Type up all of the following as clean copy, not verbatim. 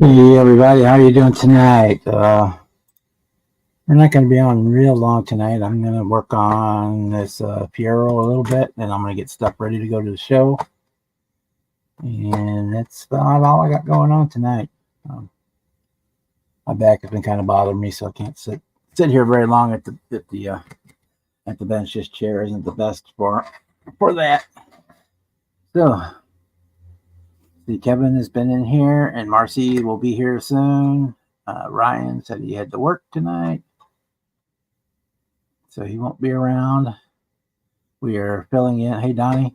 Hey everybody, how you doing tonight? We're not going to be on real long tonight. I'm going to work on this Fiero a little bit, and I'm going to get stuff ready to go to the show. And that's about all I got going on tonight. My back has been kind of bothering me, so I can't sit here very long at the bench. This chair isn't the best for that. So, see, Kevin has been in here, and Marcy will be here soon. Ryan said he had to work tonight, so he won't be around. We are filling in. Hey, Donnie.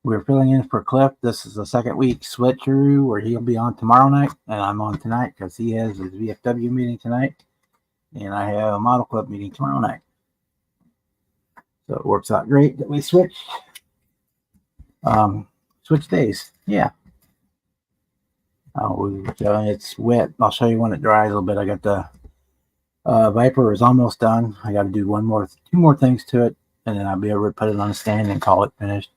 We're filling in for Cliff. This is the second week switcheroo where he'll be on tomorrow night, and I'm on tonight because he has his VFW meeting tonight, and I have a model club meeting tomorrow night. So it works out great that we switched. Switch days. Yeah. It's wet. I'll show you when it dries a little bit. I got the Viper is almost done. I got to do two more things to it, and then I'll be able to put it on a stand and call it finished.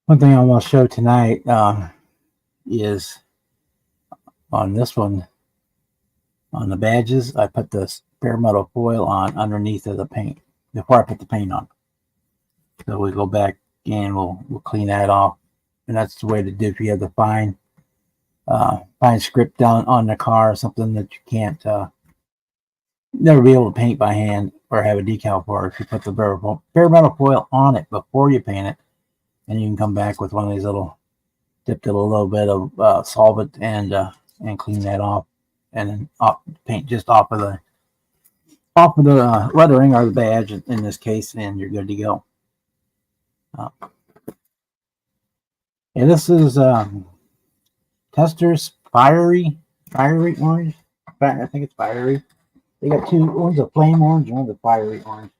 One thing I want to show tonight is on this one, on the badges, I put this bare metal foil on underneath of the paint before I put the paint on. So we go back and we'll clean that off, and that's the way to do if you have the fine script down on the car, something that you can't never be able to paint by hand or have a decal for. If you put the bare metal foil on it before you paint it, and you can come back with one of these little, dipped it a little bit of solvent and clean that off, and then paint just off of the lettering or the badge in this case, and you're good to go. And this is Testors Fiery Orange. I think it's Fiery. They got two. One's a flame orange, one's a fiery orange.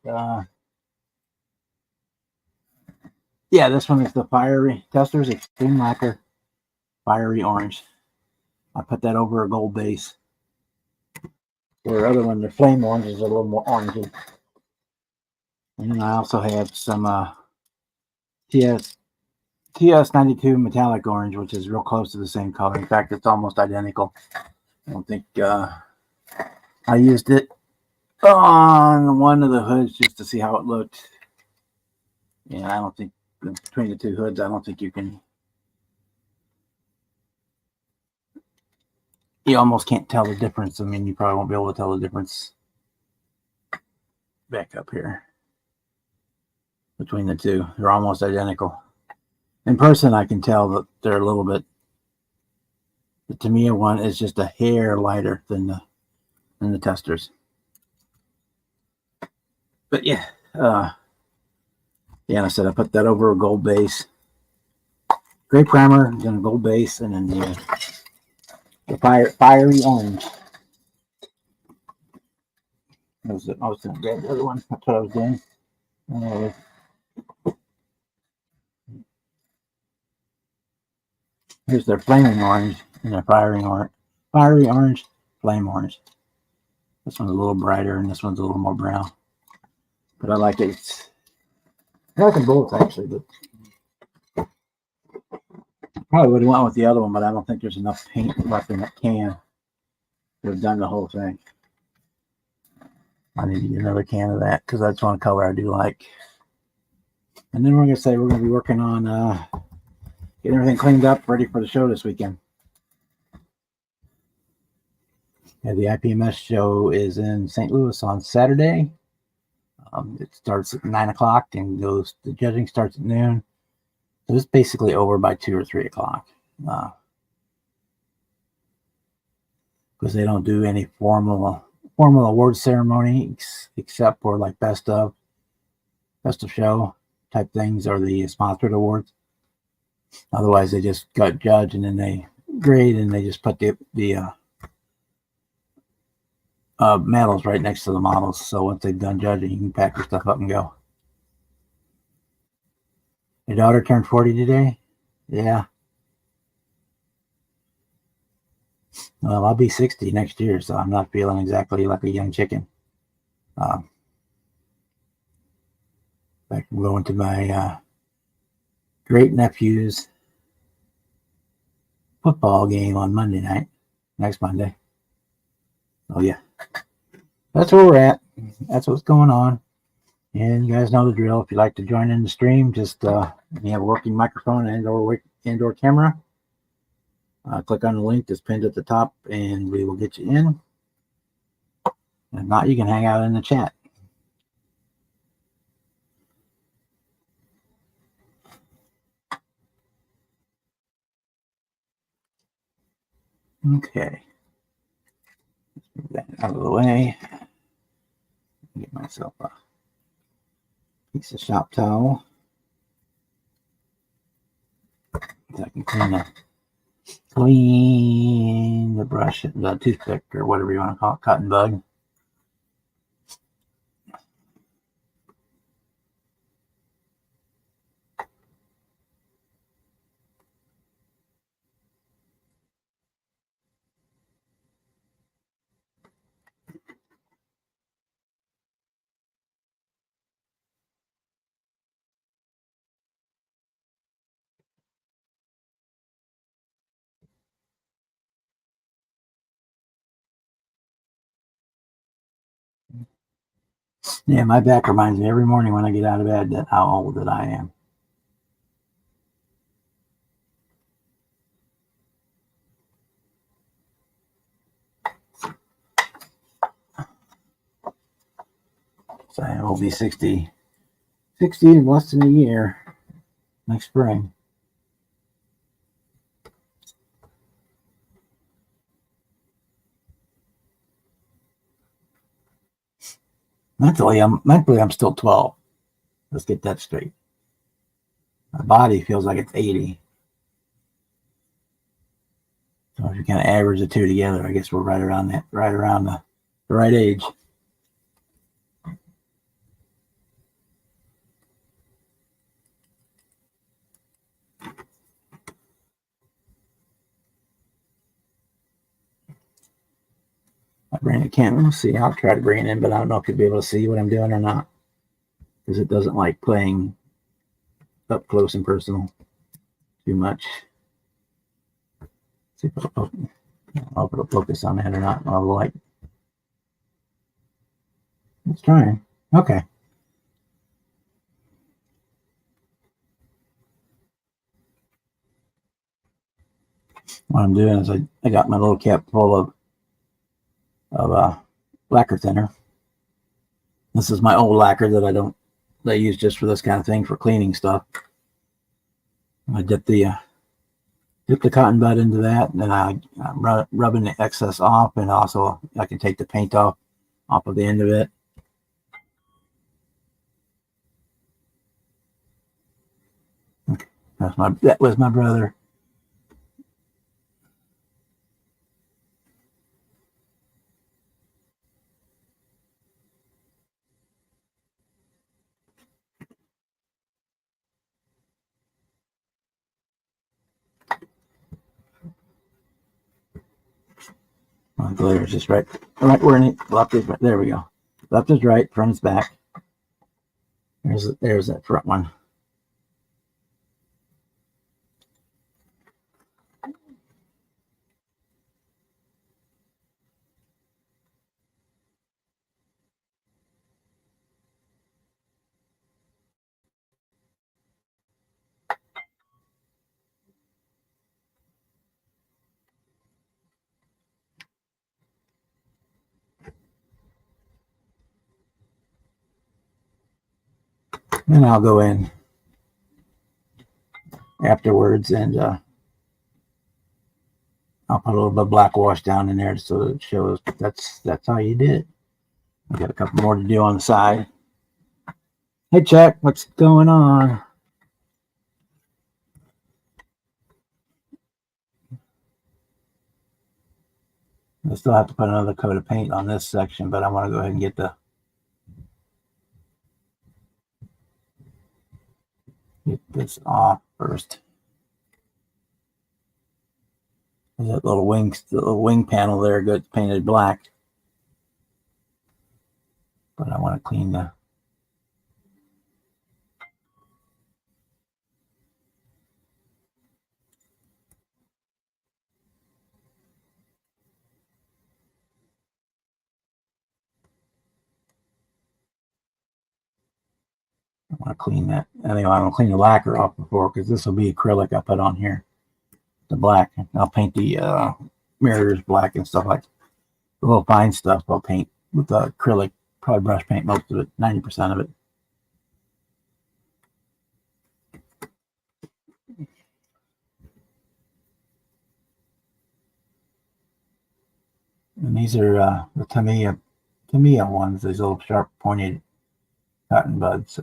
Yeah, this one is the Fiery Testors Extreme Lacquer Fiery Orange. I put that over a gold base. The other one, the flame orange, is a little more orangey. And then I also have some TS92 metallic orange, which is real close to the same color. In fact, it's almost identical. I don't think I used it on one of the hoods just to see how it looked. And I don't think between the two hoods, I don't think you almost can't tell the difference. I mean, you probably won't be able to tell the difference back up here between the two. They're almost identical. In person, I can tell that they're a little bit. The Tamiya one is just a hair lighter than the Testors. But yeah, yeah. I said I put that over a gold base, gray primer, then a gold base, and then the fiery orange. I was going to grab the other one. That's what I was doing. Here's their flaming orange and their fiery orange, flame orange. This one's a little brighter and this one's a little more brown. But I like it. I like them both actually, but probably would have went with the other one, but I don't think there's enough paint left in that can to have done the whole thing. I need to get another can of that because that's one color I do like. And then we're going to be working on getting everything cleaned up, ready for the show this weekend. Yeah, the IPMS show is in St. Louis on Saturday. It starts at 9 o'clock and goes. The judging starts at noon. So it's basically over by 2 or 3 o'clock. Because they don't do any formal award ceremonies except for like best of show type things or the sponsored awards. Otherwise, they just got judged and then they grade and they just put the medals right next to the models. So once they've done judging, you can pack your stuff up and go. Your daughter turned 40 today? Yeah. Well, I'll be 60 next year, so I'm not feeling exactly like a young chicken. I'm going to my great nephew's football game on Monday night, next Monday. Oh yeah, that's where we're at. That's what's going on. And you guys know the drill. If you'd like to join in the stream, just you have a working microphone and/or indoor camera. Click on the link that's pinned at the top, and we will get you in. If not, you can hang out in the chat. Okay. Let's move that out of the way. Get myself a piece of shop towel. So I can clean the brush, the toothpick, or whatever you want to call it, cotton bug. Yeah, my back reminds me every morning when I get out of bed that how old that I am. So I will be 60 in less than a year next spring. Mentally, I'm still 12. Let's get that straight. My body feels like it's 80. So if you kind of average the two together, I guess we're right around the right age. I bring it can't. Let's see. I'll try to bring it in, but I don't know if you'll be able to see what I'm doing or not, because it doesn't like playing up close and personal too much. Let's see if it'll focus on that or not. I'll like. Let's try. Okay. What I'm doing is I got my little cap full of lacquer thinner. This is my old lacquer that I use just for this kind of thing for cleaning stuff. I dip the cotton bud into that, and then I'm rubbing the excess off, and also I can take the paint off of the end of it. Okay. That was my brother. My glitter is just right where left is right. There we go. Left is right, front is back. There's that front one. And I'll go in afterwards, and I'll put a little bit of black wash down in there so that it shows that's how you did it. I got a couple more to do on the side. Hey, Chuck, what's going on? I still have to put another coat of paint on this section, but I want to go ahead and get this off first. That little wing panel there gets painted black, but I want to clean the. want to clean that. Anyway, I'm going to clean the lacquer off before, because this will be acrylic I put on here. The black. I'll paint the mirrors black and stuff like that. The little fine stuff I'll paint with the acrylic. Probably brush paint most of it, 90% of it. And these are the Tamiya ones, these little sharp pointed cotton buds.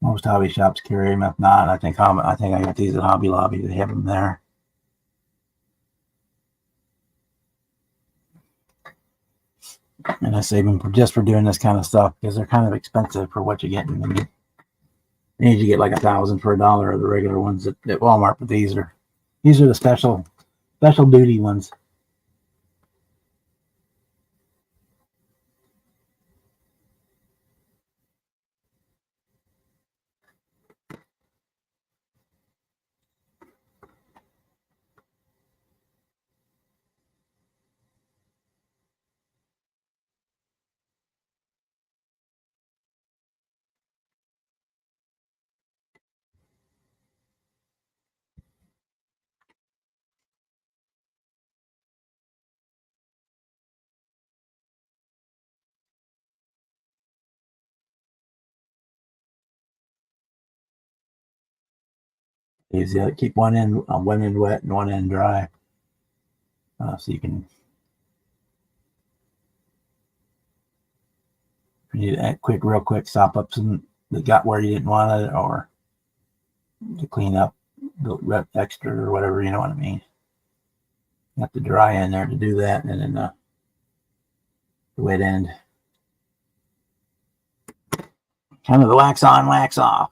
Most hobby shops carry them. If not, I think I got these at Hobby Lobby. They have them there. And I save them just for doing this kind of stuff, because they're kind of expensive for what you're getting. I mean, you need to get like $1,000 for $1 of the regular ones at Walmart, but these are the special duty ones. Easy. Keep one end wet and one end dry, so you can. If you need to real quick, sop up some that got where you didn't want it, or to clean up the extra or whatever. You know what I mean. You have to dry in there to do that, and then the wet end. Kind of the wax on, wax off.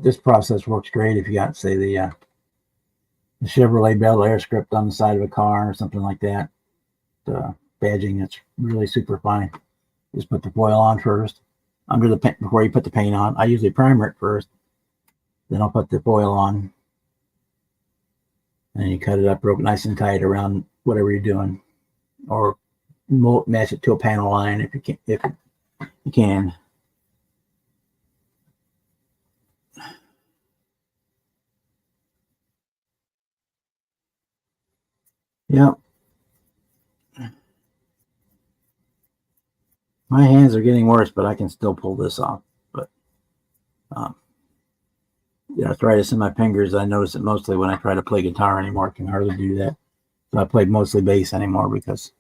This process works great if you got, say, the Chevrolet Bel Air script on the side of a car or something like that. The badging, it's really super fine. Just put the foil on first under the paint before you put the paint on. I usually primer it first, then I'll put the foil on, and you cut it up real nice and tight around whatever you're doing, or match it to a panel line if you can. If you can. Yep. My hands are getting worse, but I can still pull this off. But arthritis in my fingers, I notice it mostly when I try to play guitar anymore. I can hardly do that. So I play mostly bass anymore because,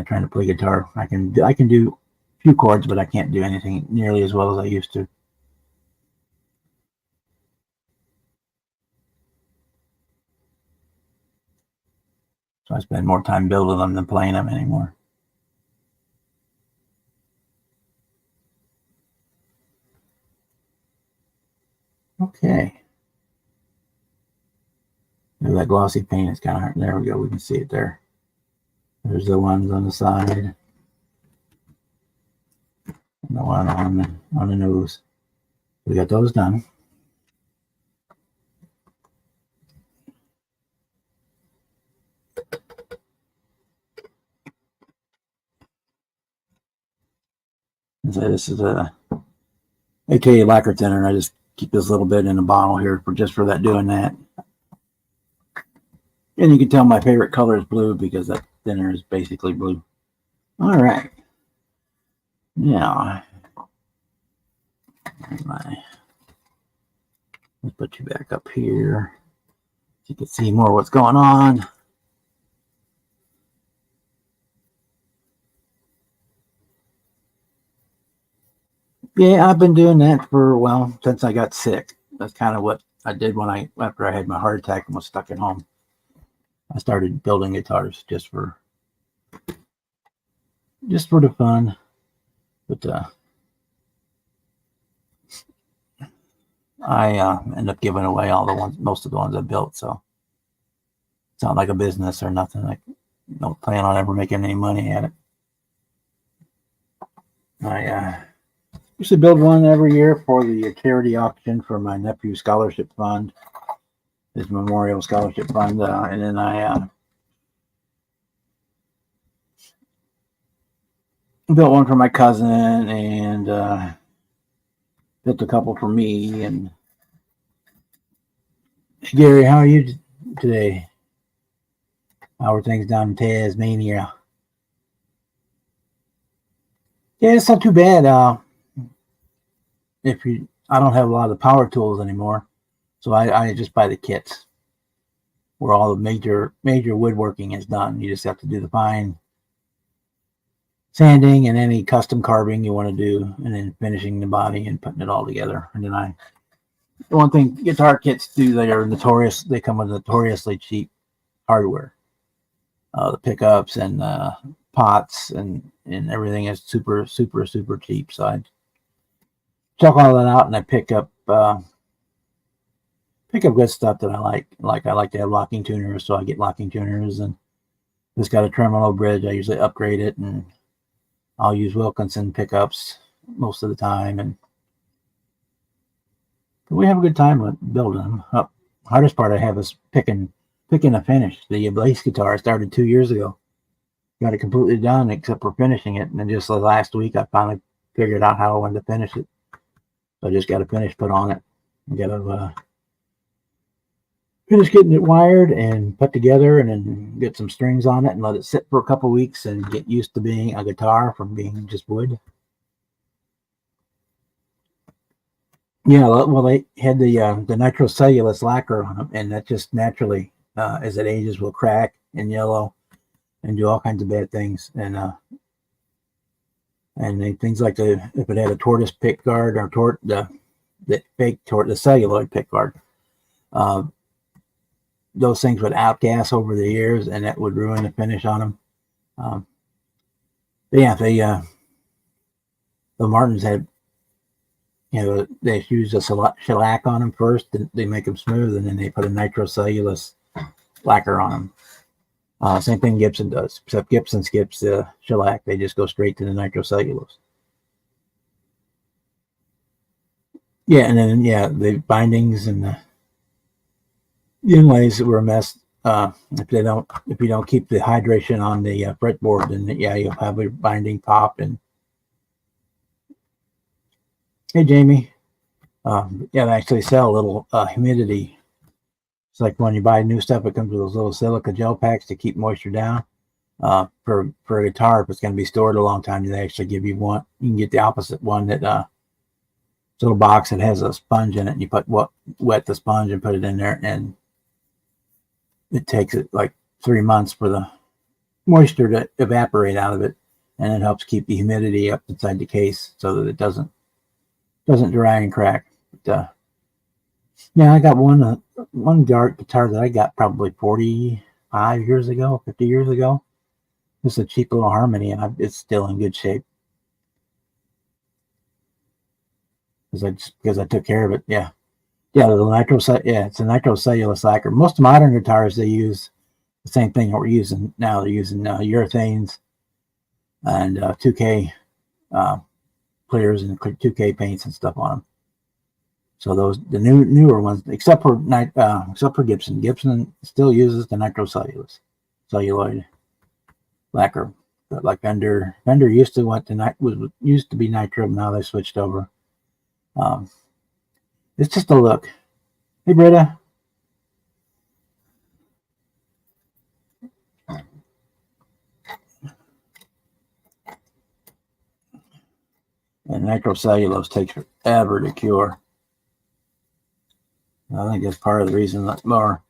trying to play guitar, I can do a few chords, but I can't do anything nearly as well as I used to. So I spend more time building them than playing them anymore. Okay. That glossy paint is kind of hard. There we go. We can see it there. There's the ones on the side. And the one on the nose. We got those done. So this is a AKA lacquer thinner. I just keep this little bit in a bottle here for doing that. And you can tell my favorite color is blue because that thinner is basically blue. All right. Now, let's put you back up here so you can see more what's going on. Yeah, I've been doing that since I got sick. That's kind of what I did after I had my heart attack and was stuck at home. I started building guitars just for the fun. But I end up giving away most of the ones I built. So It's not like a business or nothing. I don't plan on ever making any money at it. I used to build one every year for the charity auction for my nephew's scholarship fund, his memorial scholarship fund, and then I built one for my cousin and built a couple for me. And Gary, how are you today? How are things down in Tasmania? Yeah, it's not too bad. I don't have a lot of the power tools anymore, so I just buy the kits where all the major woodworking is done. You just have to do the fine sanding and any custom carving you want to do, and then finishing the body and putting it all together. And then the one thing guitar kits do, they are notorious. They come with notoriously cheap hardware. The pickups and pots and everything is super cheap. So I check all that out and I pick up good stuff that I like. Like I like to have locking tuners, so I get locking tuners, and it's got a tremolo bridge. I usually upgrade it, and I'll use Wilkinson pickups most of the time, and we have a good time with building them. Hardest part I have is picking a finish. The bass guitar I started 2 years ago. Got it completely done except for finishing it, and then just last week I finally figured out how I wanted to finish it. So I just got a finish put on it. I got to finish getting it wired and put together, and then get some strings on it and let it sit for a couple weeks and get used to being a guitar from being just wood. Yeah, well, they had the nitrocellulose lacquer on them, and that just naturally, as it ages, will crack and yellow and do all kinds of bad things. And things like if it had a tortoise pick guard or the celluloid pick guard, those things would outgas over the years, and that would ruin the finish on them. The Martins had, they use a shellac on them first, and they make them smooth, and then they put a nitrocellulose lacquer on them. Same thing Gibson does, except Gibson skips the shellac. They just go straight to the nitrocellulose. Yeah, and then the bindings and the inlays were a mess. If you don't keep the hydration on the fretboard, then you'll have a binding pop. And hey, Jamie, they actually sell a little humidity. It's like when you buy new stuff, it comes with those little silica gel packs to keep moisture down. For a guitar, if it's going to be stored a long time, they actually give you one. You can get the opposite one that it's a little box that has a sponge in it, and you wet the sponge and put it in there, and it takes it like 3 months for the moisture to evaporate out of it, and it helps keep the humidity up inside the case so that it doesn't dry and crack. But, I got one guitar that I got probably 45 years ago, 50 years ago. It's a cheap little Harmony, and it's still in good shape because I took care of it. Yeah, it's a nitrocellulose lacquer. Most modern guitars, they use the same thing that we're using now. They're using urethanes and 2K clears and 2K paints and stuff on them. So the newer ones, except for Gibson. Gibson still uses the nitrocellulose celluloid lacquer. But like Fender used to be nitro, now they switched over. It's just a look. Hey, Britta. And nitrocellulose takes forever to cure. I think that's part of the reason that more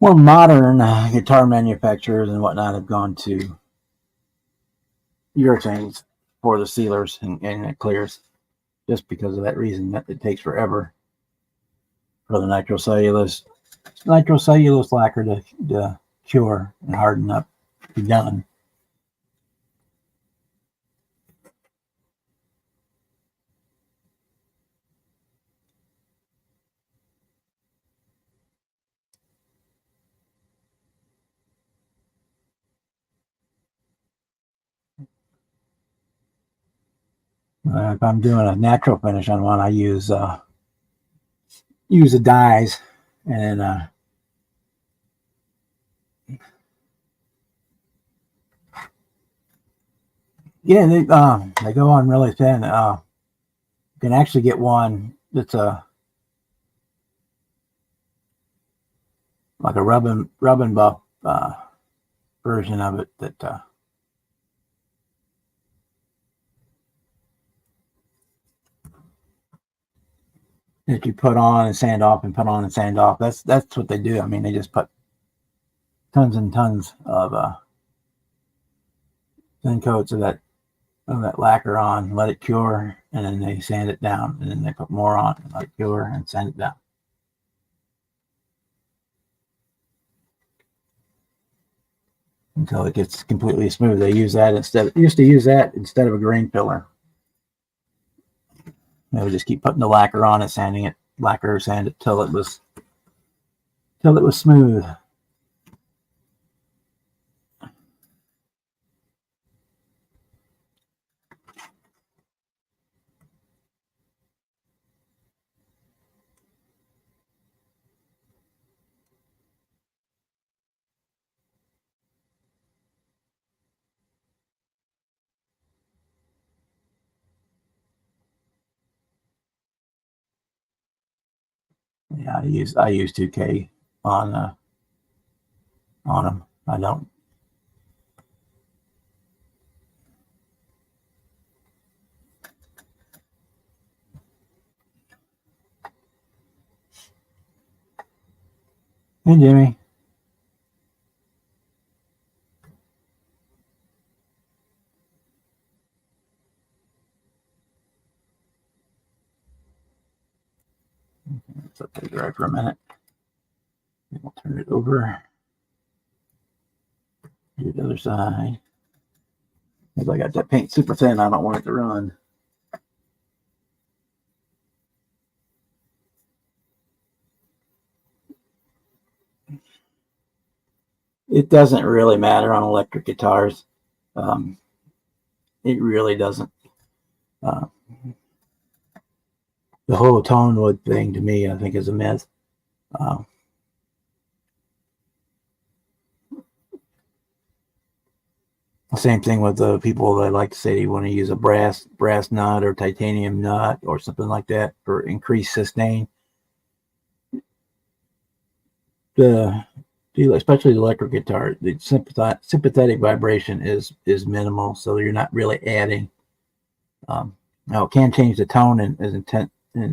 modern guitar manufacturers and whatnot have gone to urethanes for the sealers and it clears, just because of that reason, that it takes forever for the nitrocellulose lacquer to cure and harden up, to be done. If I'm doing a natural finish on one, I use the dyes, and yeah, they go on really thin. You can actually get one that's like a rub and buff version of it that that you put on and sand off and put on and sand off. That's what they do. I mean, they just put tons and tons of thin coats of that lacquer on, let it cure, and then they sand it down, and then they put more on, and let it cure, and sand it down until it gets completely smooth. They used to use that instead of a grain filler. They would just keep putting the lacquer on and sanding it, sand it till it was smooth. Yeah, I use 2K on them. I don't. Hey, Jimmy. Let's let that dry for a minute. We'll turn it over. Do the other side. Because I got that paint super thin, I don't want it to run. It doesn't really matter on electric guitars. It really doesn't. The whole tone wood thing to me, I think, is a myth. Same thing with the people that like to say you want to use a brass nut or titanium nut or something like that for increased sustain. Especially the electric guitar, the sympathetic vibration is minimal, so you're not really adding. Now it can change the tone in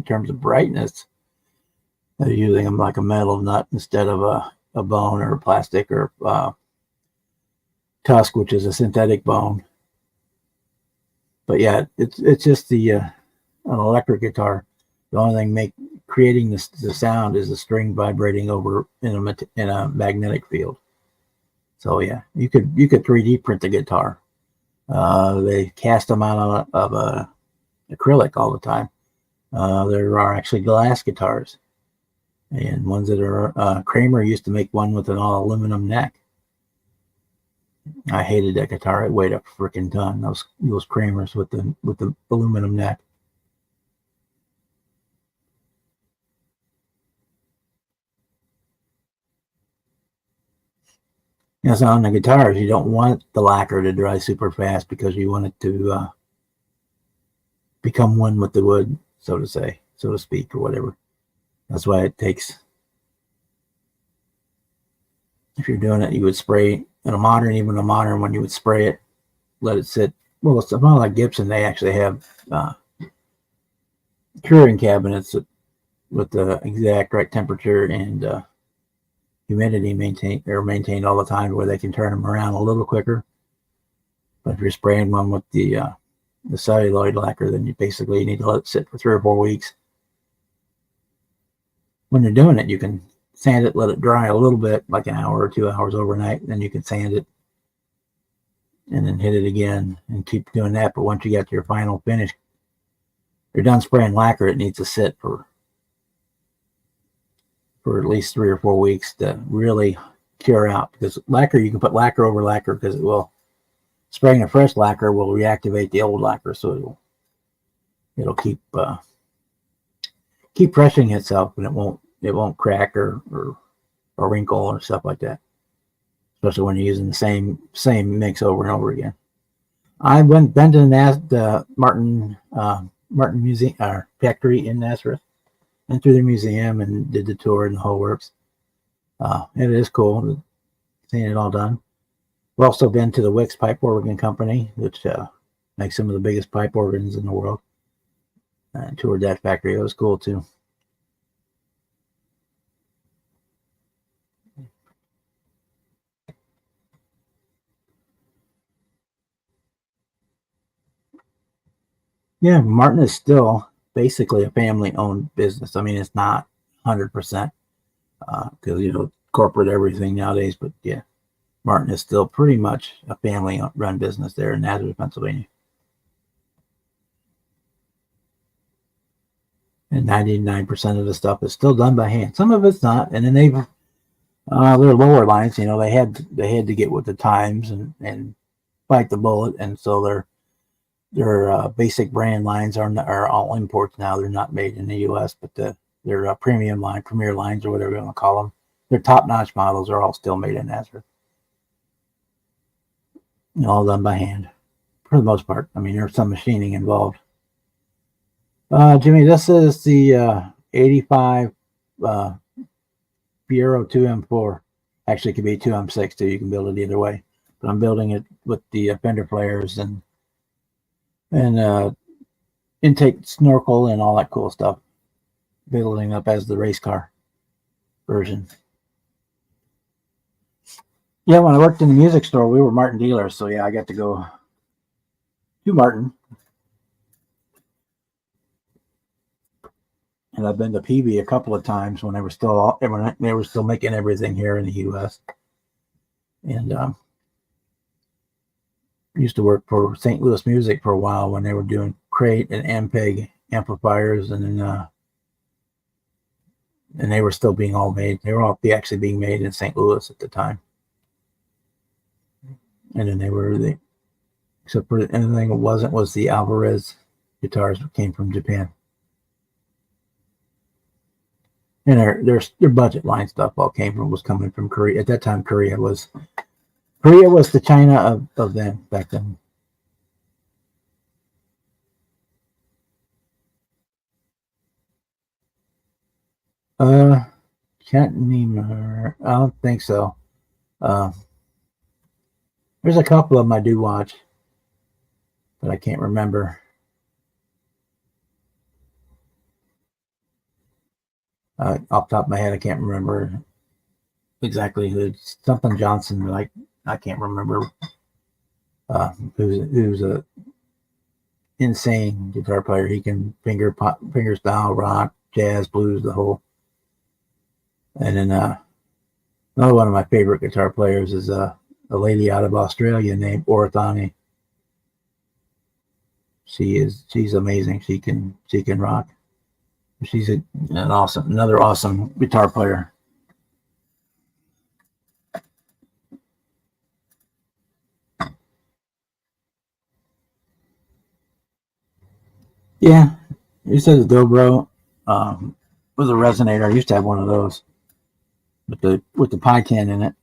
terms of brightness. They're using them like a metal nut instead of a bone or a plastic or tusk, which is a synthetic bone. But yeah, it's just an electric guitar. The only thing creating the sound is the string vibrating over in a magnetic field. So yeah, you could 3D print the guitar. They cast them out of acrylic all the time. There are actually glass guitars, and ones that are Kramer used to make one with an all aluminum neck. I hated that guitar. It weighed a freaking ton. Those Kramers with the aluminum neck. So on the guitars, you don't want the lacquer to dry super fast because you want it to become one with the wood, so to speak, or whatever. That's why it takes. If you're doing it, you would spray in even a modern one, you would spray it, let it sit. Well, it's not like Gibson. They actually have curing cabinets with the exact right temperature and humidity maintained all the time, where they can turn them around a little quicker. But if you're spraying one with the celluloid lacquer, then you basically need to let it sit for 3 or 4 weeks. When you're doing it, you can sand it, let it dry a little bit, like an hour or 2 hours overnight, and then you can sand it and then hit it again and keep doing that. But once you get to your final finish, you're done spraying lacquer, it needs to sit for at least 3 or 4 weeks to really cure out, because lacquer, you can put lacquer over lacquer because it will, spraying a fresh lacquer will reactivate the old lacquer, so it'll keep pressing itself, and it won't crack or wrinkle or stuff like that. Especially when you're using the same mix over and over again. I been to the Martin Museum factory in Nazareth, went through the museum and did the tour and the whole works. It is cool seeing it all done. We've also been to the Wicks Pipe Organ Company, which makes some of the biggest pipe organs in the world. Toured that factory. It was cool too. Yeah, Martin is still basically a family-owned business. I mean, it's not 100% because corporate everything nowadays, but yeah, Martin is still pretty much a family-run business there in Nazareth, Pennsylvania. And 99% of the stuff is still done by hand. Some of it's not, and then they've their lower lines. They had to get with the times and bite the bullet, and so their basic brand lines are all imports now. They're not made in the U.S., but their premium line, premier lines, or whatever you want to call them, their top-notch models are all still made in Nazareth. All done by hand, for the most part. I mean, there's some machining involved. Jimmy, this is the 85 Fiero 2M4. Actually, it could be 2M6 too. You can build it either way. But I'm building it with the fender flares and intake snorkel and all that cool stuff. Building up as the race car version. Yeah, when I worked in the music store, we were Martin dealers. So yeah, I got to go to Martin. And I've been to PB a couple of times when they were still making everything here in the U.S. And used to work for St. Louis Music for a while when they were doing Crate and Ampeg amplifiers, and then and they were still being all made. They were all actually being made in St. Louis at the time. And then except for anything it wasn't was the Alvarez guitars that came from Japan. And their budget line stuff was coming from Korea. At that time, Korea was the China of them back then. Can't remember. I don't think so. There's a couple of them I do watch, but I can't remember. Off the top of my head, I can't remember exactly who. Something Johnson, like I can't remember. Who's a insane guitar player. He can finger style, rock, jazz, blues, the whole. And then another one of my favorite guitar players is a lady out of Australia named Orthani. She's amazing. She can rock. She's another awesome guitar player. Yeah, you said the Dobro was a resonator. I used to have one of those with the pie tin in it.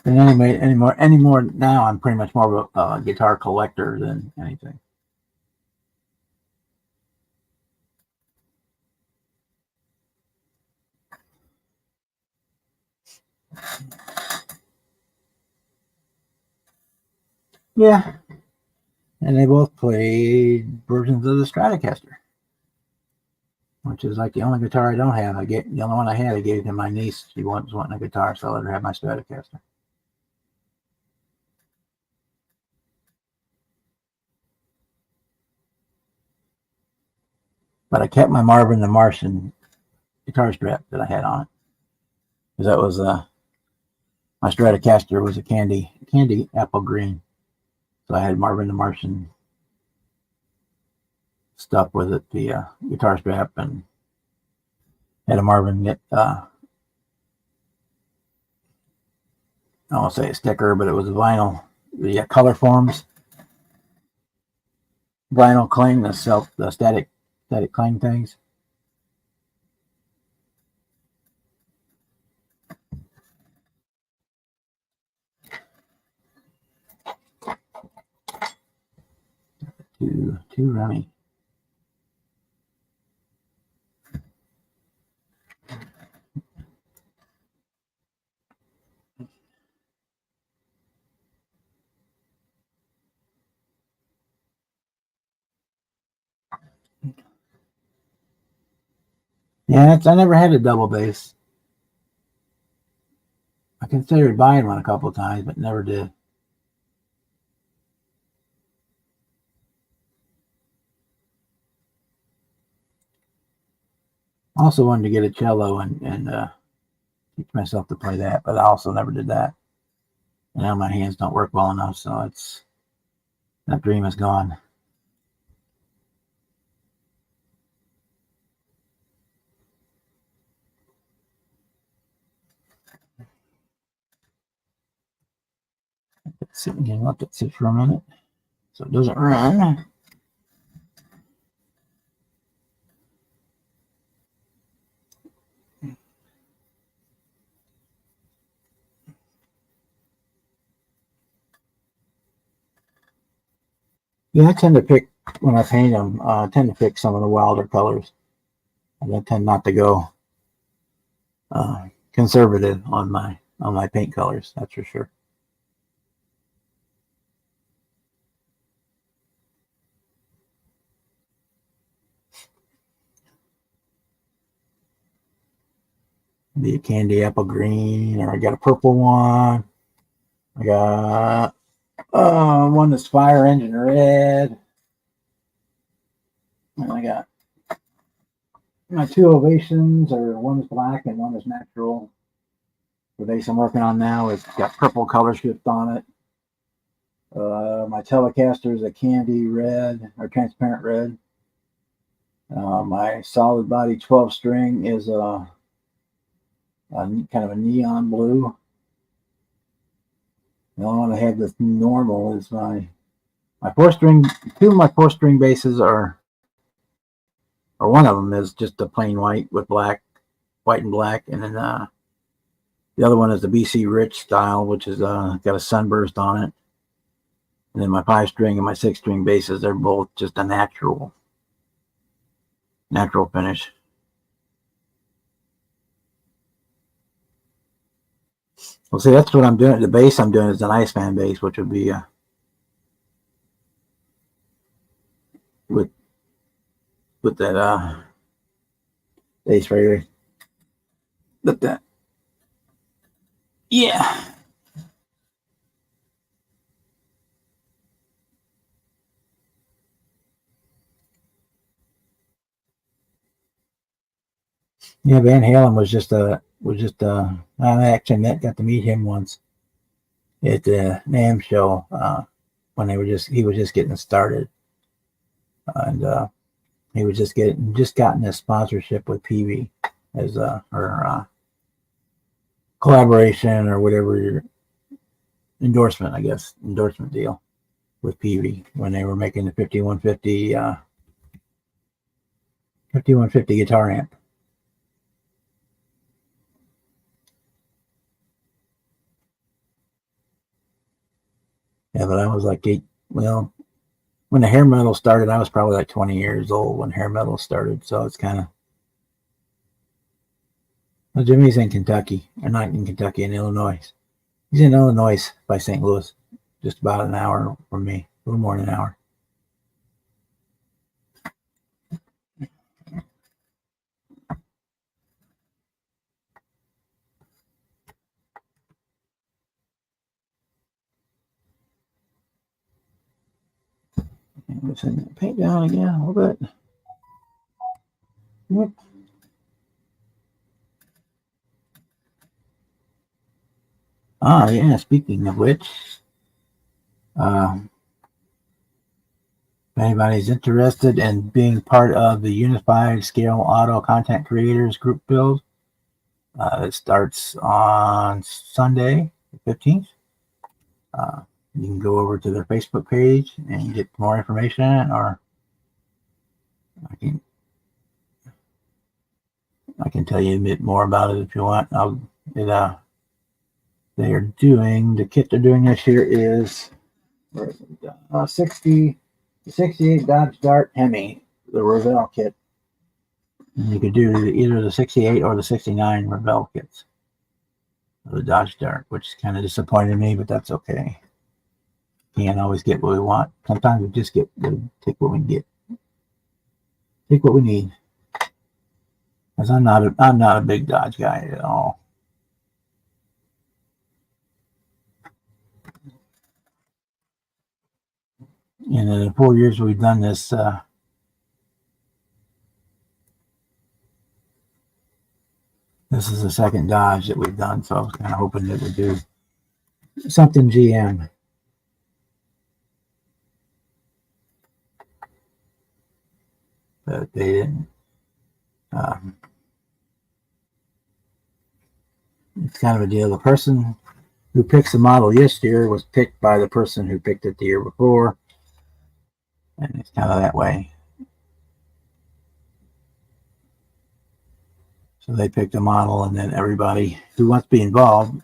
And anymore now, I'm pretty much more of a guitar collector than anything. Yeah, and they both played versions of the Stratocaster, which is like the only guitar I don't have. The only one I had, I gave to my niece. She was wanting a guitar, so I let her have my Stratocaster. But I kept my Marvin the Martian guitar strap that I had on it, because that was my Stratocaster was a candy apple green, so I had Marvin the Martian stuff with it, the guitar strap, and had a Marvin get I won't say a sticker, but it was a vinyl, the color forms vinyl cling, the static cling things. Too rummy. Yeah, I never had a double bass. I considered buying one a couple of times, but never did. I also wanted to get a cello and teach myself to play that, but I also never did that. And now my hands don't work well enough, so that dream is gone. Let's sit again. Let it sit for a minute so it doesn't run. Yeah, I tend to pick when I paint them. I tend to pick some of the wilder colors. I tend not to go conservative on my paint colors. That's for sure. Be a candy apple green, or I got a purple one. I got one that's fire engine red. And I got my two ovations, or one is black and one is natural. The base I'm working on now has got purple color script on it. My Telecaster is a candy red or transparent red. My solid body 12 string is a kind of a neon blue. The only one I have that's normal is my 4-string. Two of my 4-string basses are, or one of them is just a plain white with white and black, and then the other one is the BC Rich style, which is got a sunburst on it. And then my 5-string and my 6-string basses, they're both just a natural finish. Well, see, that's what I'm doing. The bass I'm doing is an Iceman bass, which would be with that bass right here. Look that. Yeah. Yeah, Van Halen was just I actually got to meet him once at the NAMM show when he was just getting started, and he was just gotten his sponsorship with Peavey as or collaboration or whatever your endorsement, I guess, endorsement deal with Peavey when they were making the 5150 guitar amp. Yeah, but I was like when the hair metal started, I was probably like 20 years old when hair metal started. So it's kind of, well, Jimmy's in Kentucky, or not in Kentucky, in Illinois. He's in Illinois by St. Louis, just about an hour from me, a little more than an hour. Let's paint down again a little bit. Yep. Ah, yeah. Speaking of which, If anybody's interested in being part of the Unified Scale Auto Content Creators group build, it starts on Sunday, the 15th. You can go over to their Facebook page and get more information, or I can tell you a bit more about it if you want. They are doing, the kit they're doing this year is 68 Dodge Dart Hemi, the Revell kit. And you could do either the 68 or the 69 Revell kits. The Dodge Dart, which kind of disappointed me, but that's okay. Can't always get what we want. Sometimes we just take what we get. Take what we need. Because I'm not a big Dodge guy at all. And in the 4 years we've done this, this is the second Dodge that we've done, so I was kind of hoping that we'd do something GM. But they didn't. It's kind of a deal. The person who picks the model this year was picked by the person who picked it the year before. And it's kind of that way. So they picked a model, and then everybody who wants to be involved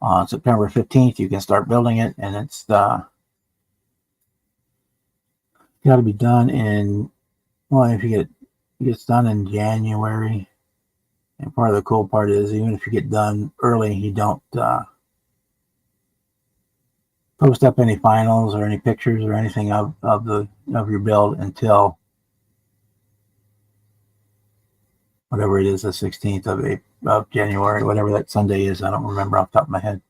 on September 15th, you can start building it, and it's got to be done in, well, if it gets done in January. And part of the cool part is, even if you get done early, you don't post up any finals or any pictures or anything of your build until whatever it is, the 16th of January, whatever that Sunday is. I don't remember off the top of my head.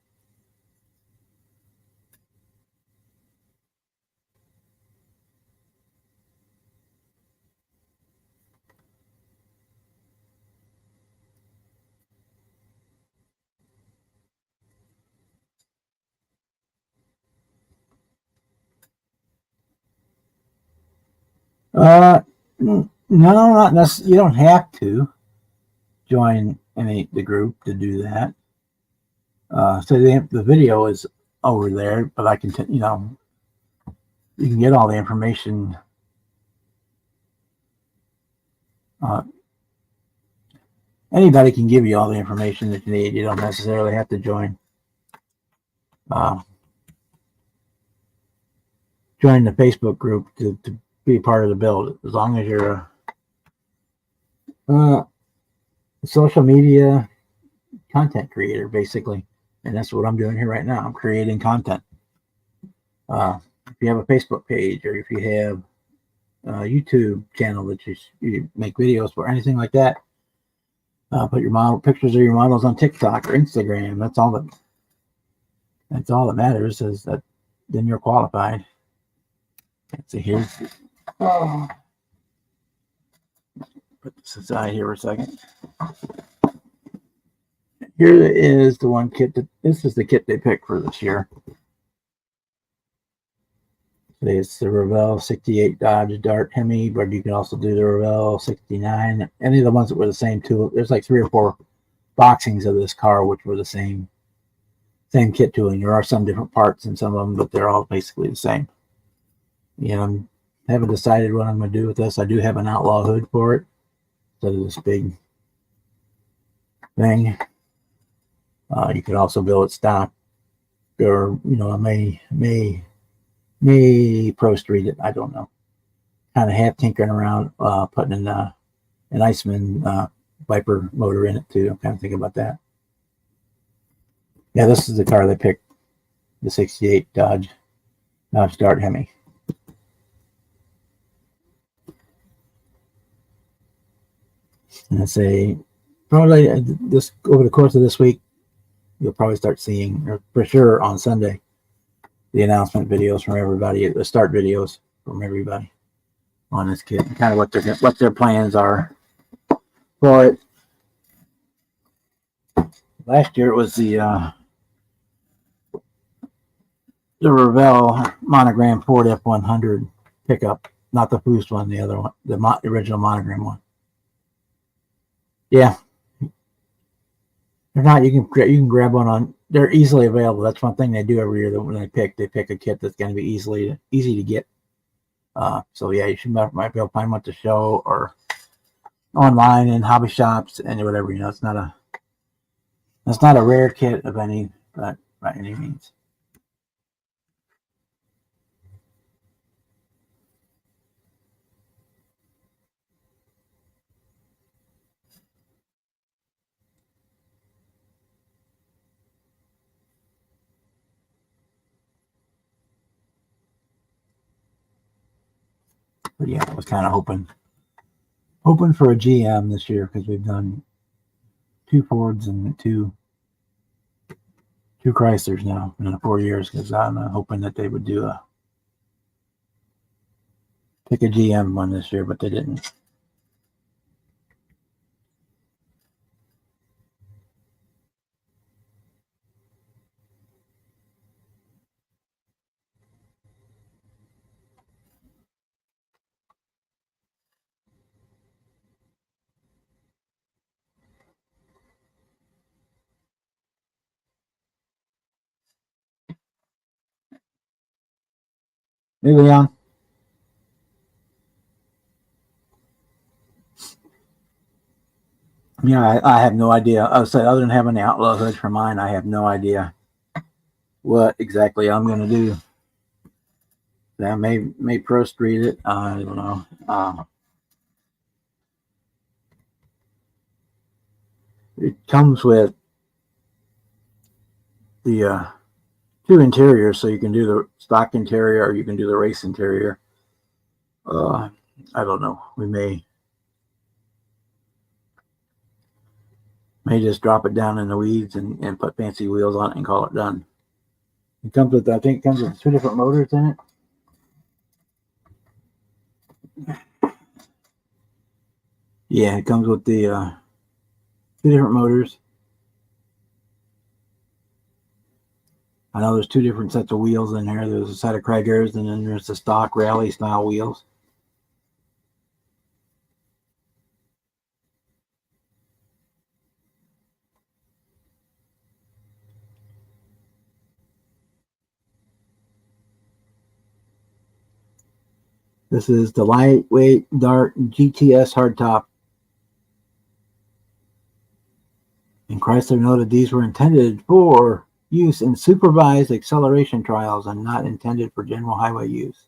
No, not necessarily. You don't have to join the group to do that. So the video is over there, but I can, you can get all the information. Anybody can give you all the information that you need. You don't necessarily have to join. Join the Facebook group to be part of the build, as long as you're a social media content creator, basically. And that's what I'm doing here right now. I'm creating content. If you have a Facebook page, or if you have a YouTube channel that you make videos for, anything like that, put your pictures of your models on TikTok or Instagram. That's all that matters, is that then you're qualified. Let's see here. Put this aside here for a second. Here is the one kit this is the kit they picked for this year. It's the Revell 68 Dodge Dart Hemi, but you can also do the Revell 69. Any of the ones that were the same too. There's like 3 or 4 boxings of this car which were the same kit tooling. There are some different parts in some of them, but they're all basically the same. I haven't decided what I'm going to do with this. I do have an Outlaw hood for it, instead of this big thing. You could also build it stock, or may Pro Street it. I don't know. Kind of half tinkering around, putting in an Iceman Viper motor in it too. I'm kind of thinking about that. Yeah, this is the car they picked, the 68 Dodge Dart Hemi. And I probably over the course of this week, you'll probably start seeing, or for sure on Sunday, the announcement videos from everybody, the start videos from everybody on this kit, kind of what their plans are for it. Last year it was the Revell Monogram Ford F100 pickup, not the Boost one, the other one, the original monogram one. Yeah, they're not. You can grab one on. They're easily available. That's one thing they do every year. That when they pick a kit that's going to be easy to get. So yeah, you should might be able to find one at the show or online in hobby shops and whatever. It's not a rare kit of any by any means. But yeah, I was kind of hoping for a GM this year because we've done 2 Fords and two Chryslers now in 4 years. Because I'm hoping that they would pick a GM one this year, but they didn't. Hey, Leon. Yeah, I have no idea. I would say, other than having the Outlaw hood for mine, I have no idea what exactly I'm going to do. I may Pro Street it. I don't know. It comes with the 2 interiors, so you can do the stock interior or you can do the race interior. I don't know. We may just drop it down in the weeds and put fancy wheels on it and call it done. It comes with, I think, 2 different motors in it. Yeah, it comes with the 2 different motors. I know there's 2 different sets of wheels in there. There's a set of Cragars, and then there's the stock rally style wheels. This is the lightweight Dart GTS hardtop. And Chrysler noted these were intended for use in supervised acceleration trials and not intended for general highway use,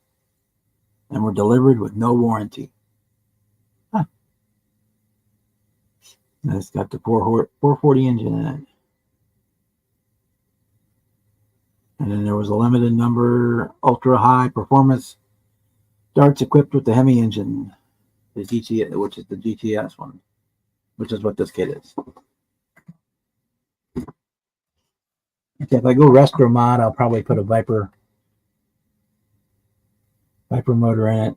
and were delivered with no warranty. Huh. And it's got the 440 engine in it. And then there was a limited number ultra high performance darts equipped with the Hemi engine, the GTS, which is the GTS one, which is what this kit is. Okay, if I go retro mod, I'll probably put a Viper motor in it.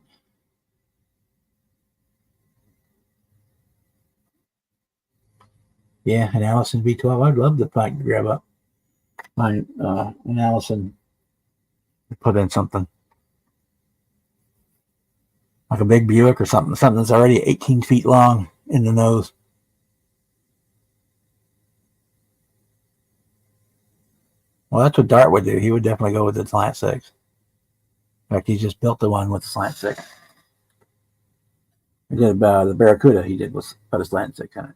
Yeah, an Allison V12. I'd love to grab up an Allison and put in something like a big Buick or something that's already 18 feet long in the nose. Well, that's what Dart would do. He would definitely go with the slant 6. In fact, he just built the one with the slant 6. He did the Barracuda. He did was put a slant 6 in it.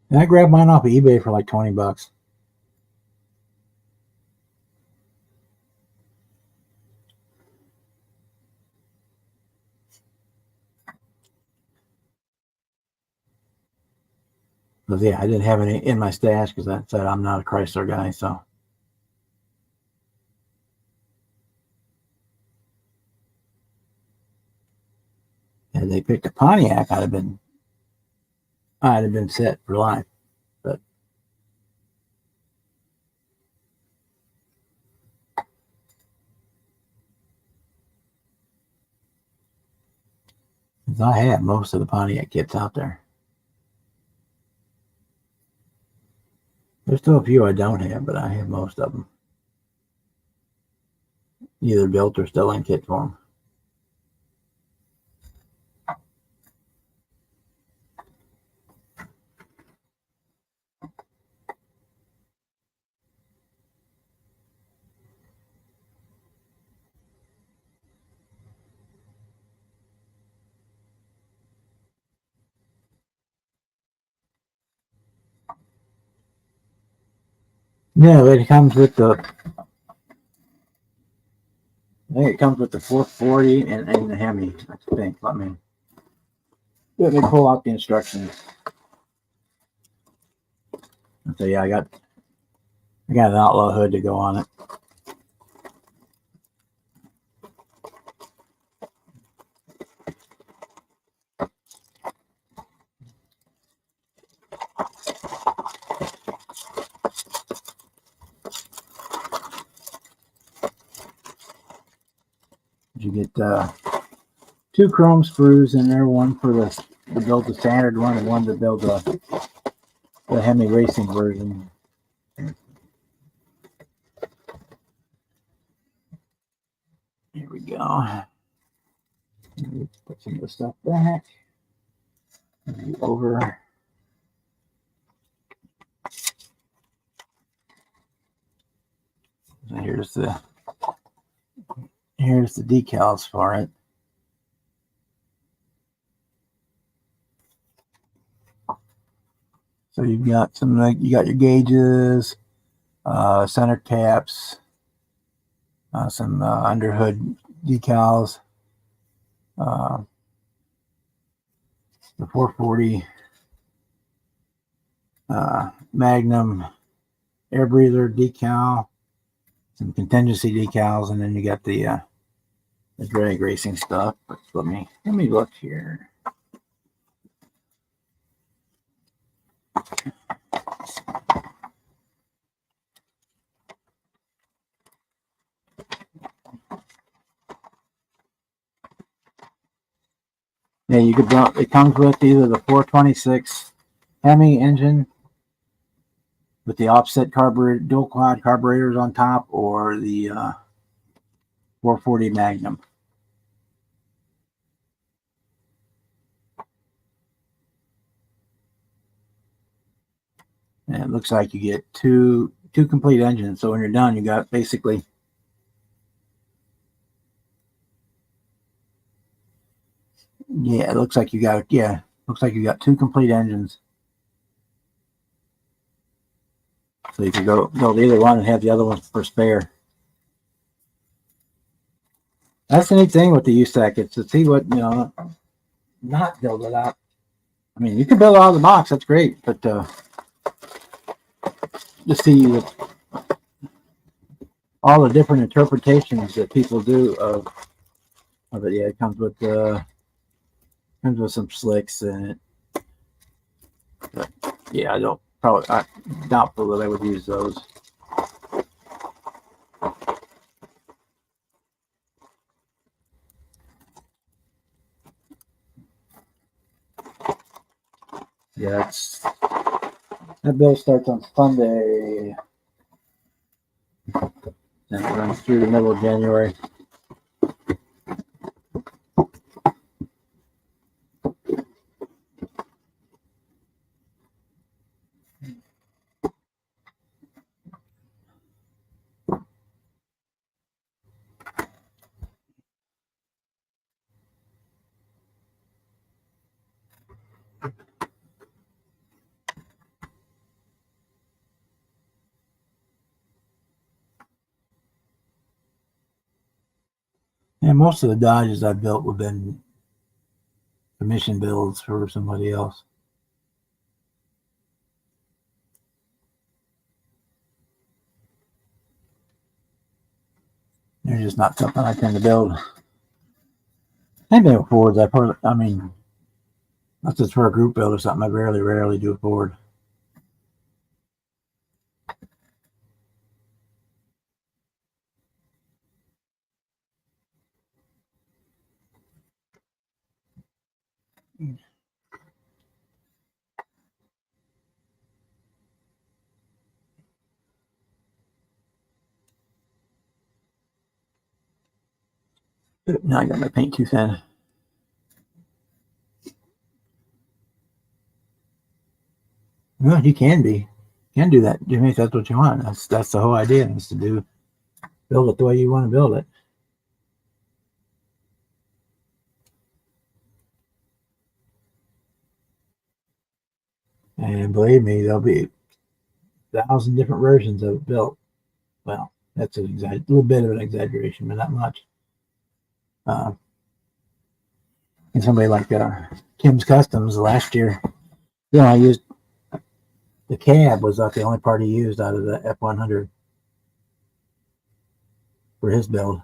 And I grabbed mine off of eBay for like $20. Because yeah, I didn't have any in my stash because I said I'm not a Chrysler guy. So Had they picked a Pontiac, I'd have been set for life. But I have most of the Pontiac kits out there. There's still a few I don't have, but I have most of them. Either built or still in kit form. Yeah, but it comes with the. I think it comes with the 440 and the Hemi. I think. Let me pull out the instructions. So yeah, I got an Outlaw hood to go on it. You get 2 chrome screws in there, one for to build the standard one and one to build the Hemi racing version. Here we go. Put some of the stuff back. Over. So here's the decals for it. So you've got you got your gauges, center caps, some underhood decals, the 440 Magnum air breather decal, some contingency decals, and then you got the drag racing stuff. But let me look here. Yeah, you could. It comes with either the 426 Hemi engine with the offset carburetor, dual quad carburetors on top, or the 440 Magnum. And it looks like you get two complete engines. So when you're done, you got basically it looks like you got 2 complete engines. So you could go to either one and have the other one for spare. That's the neat thing with the USAC. It's to see what, not build it out. I mean, you can build it out of the box. That's great. But to see all the different interpretations that people do of it. Yeah, it comes with some slicks in it. But yeah, I doubtful that I would use those. Yeah, that bill starts on Sunday and it runs through the middle of January. And most of the Dodges I built have been commission builds for somebody else. They're just not something I tend to build. Same thing with Fords. I mean, that's just for a group build or something. I rarely do a Ford. Now I got my paint too thin. Well, you can be. You can do that, Jimmy, if that's what you want. That's the whole idea, is to build it the way you want to build it. And believe me, there'll be 1,000 different versions of it built. Well, that's a little bit of an exaggeration, but not much. Uh, and somebody like Kim's Customs last year, I used the cab was not the only part he used out of the F100 for his build.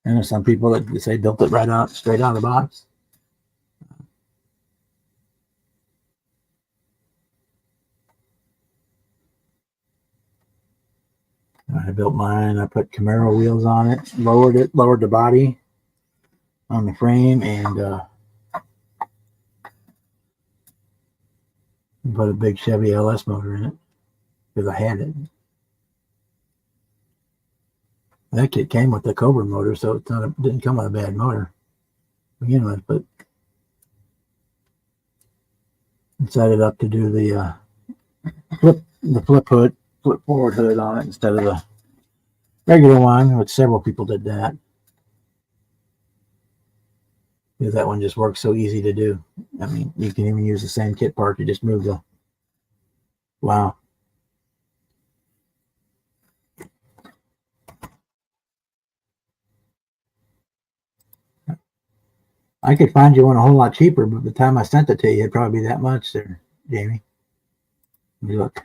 And there's some people that say built it straight out of the box. I built mine. I put Camaro wheels on it, lowered the body on the frame, and put a big Chevy LS motor in it because I had it. That kit came with the Cobra motor, so it didn't come with a bad motor to begin with. But I set it up to do the flip forward hood on it instead of the regular one, which several people did that. Because that one just works so easy to do. I mean, you can even use the same kit part. You just move the, wow. I could find you one a whole lot cheaper, but by the time I sent it to you, it'd probably be that much there, Jamie. Let me look.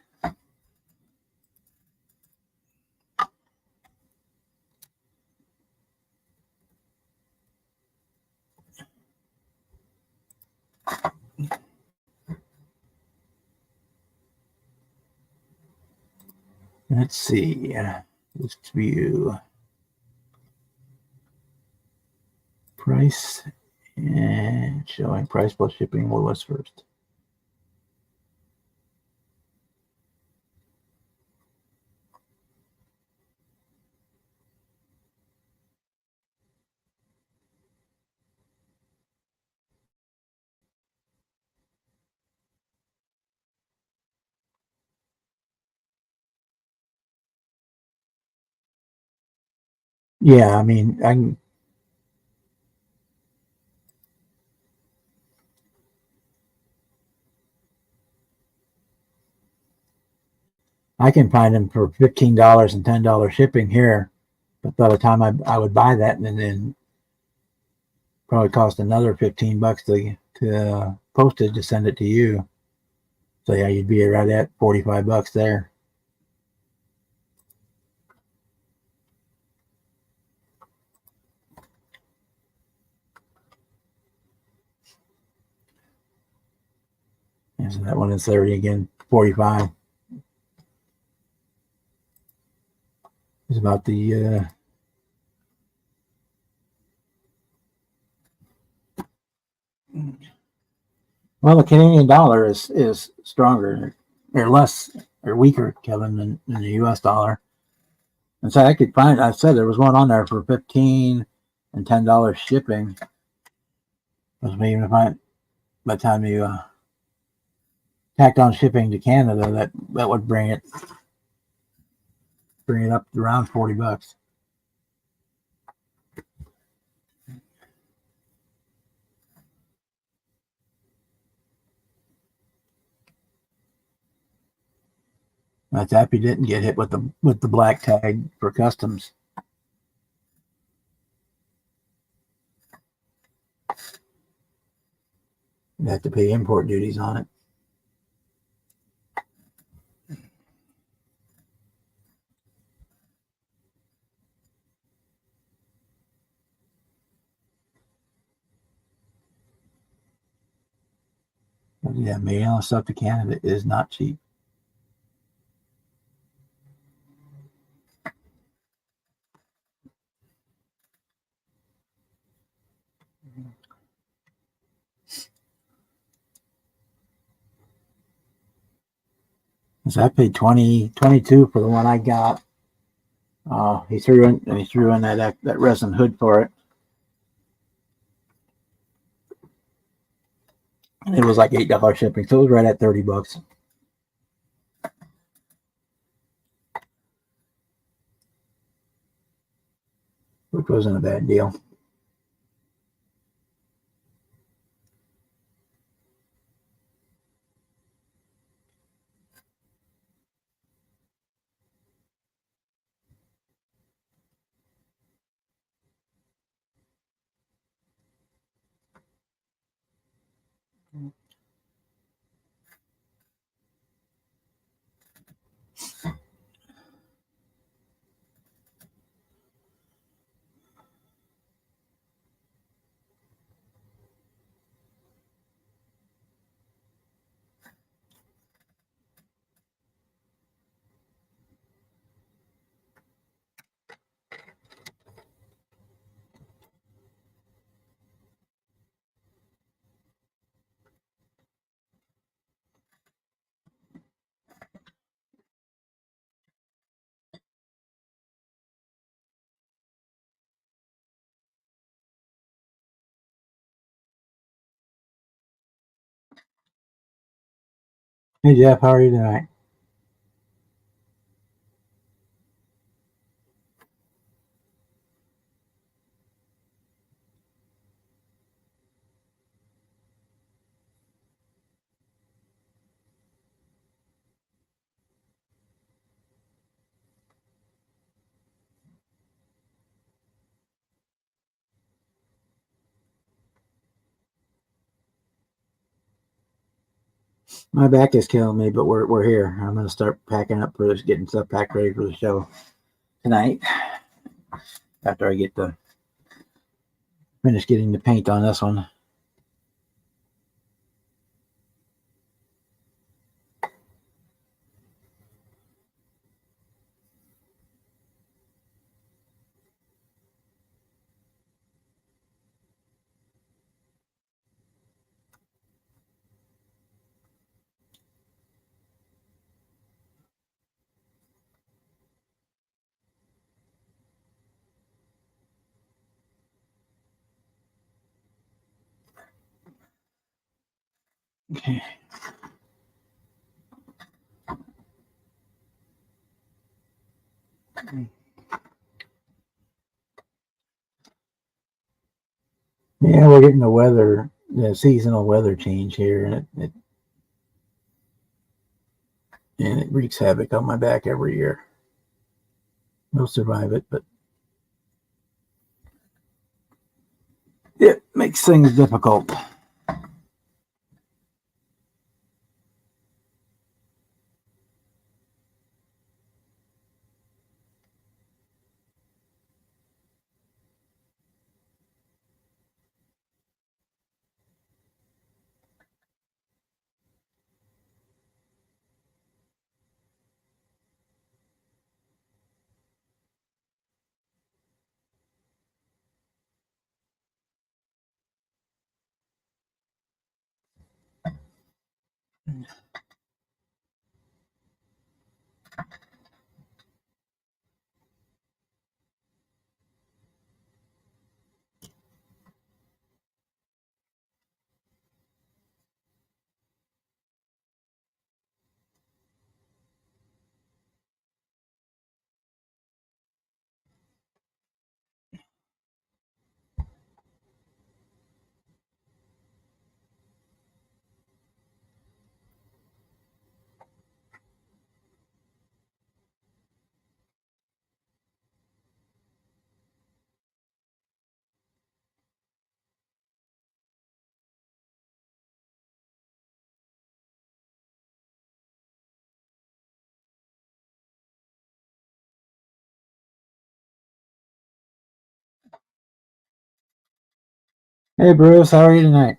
Let's see. List view. Price and showing price plus shipping. What was first? Yeah, I mean, I can find them for $15 and $10 shipping here. But by the time I would buy that, and then probably cost another $15 to postage to send it to you. So yeah, you'd be right at $45 there. And so that one is 30 again, 45. It's about the well, the Canadian dollar is stronger or less or weaker, Kevin, than the U.S. dollar. And so I could find. I said there was one on there for 15 and $10 shipping. Even if by the time you tacked on shipping to Canada, that would bring it up to around $40. That's if you didn't get hit with the black tag for customs. You have to pay import duties on it. Yeah, mailing stuff to Canada is not cheap. So I paid 22 for the one I got. He threw in that resin hood for it, and it was like $8 shipping, so it was right at $30, which wasn't a bad deal. Hey Jeff, how are you tonight? My back is killing me, but we're here. I'm gonna start packing up for this, getting stuff packed ready for the show tonight. After I get to finish getting the paint on this one. Okay. Yeah, we're getting the seasonal weather change here, and it wreaks havoc on my back every year. We'll survive it, but it makes things difficult. Hey Bruce, how are you tonight?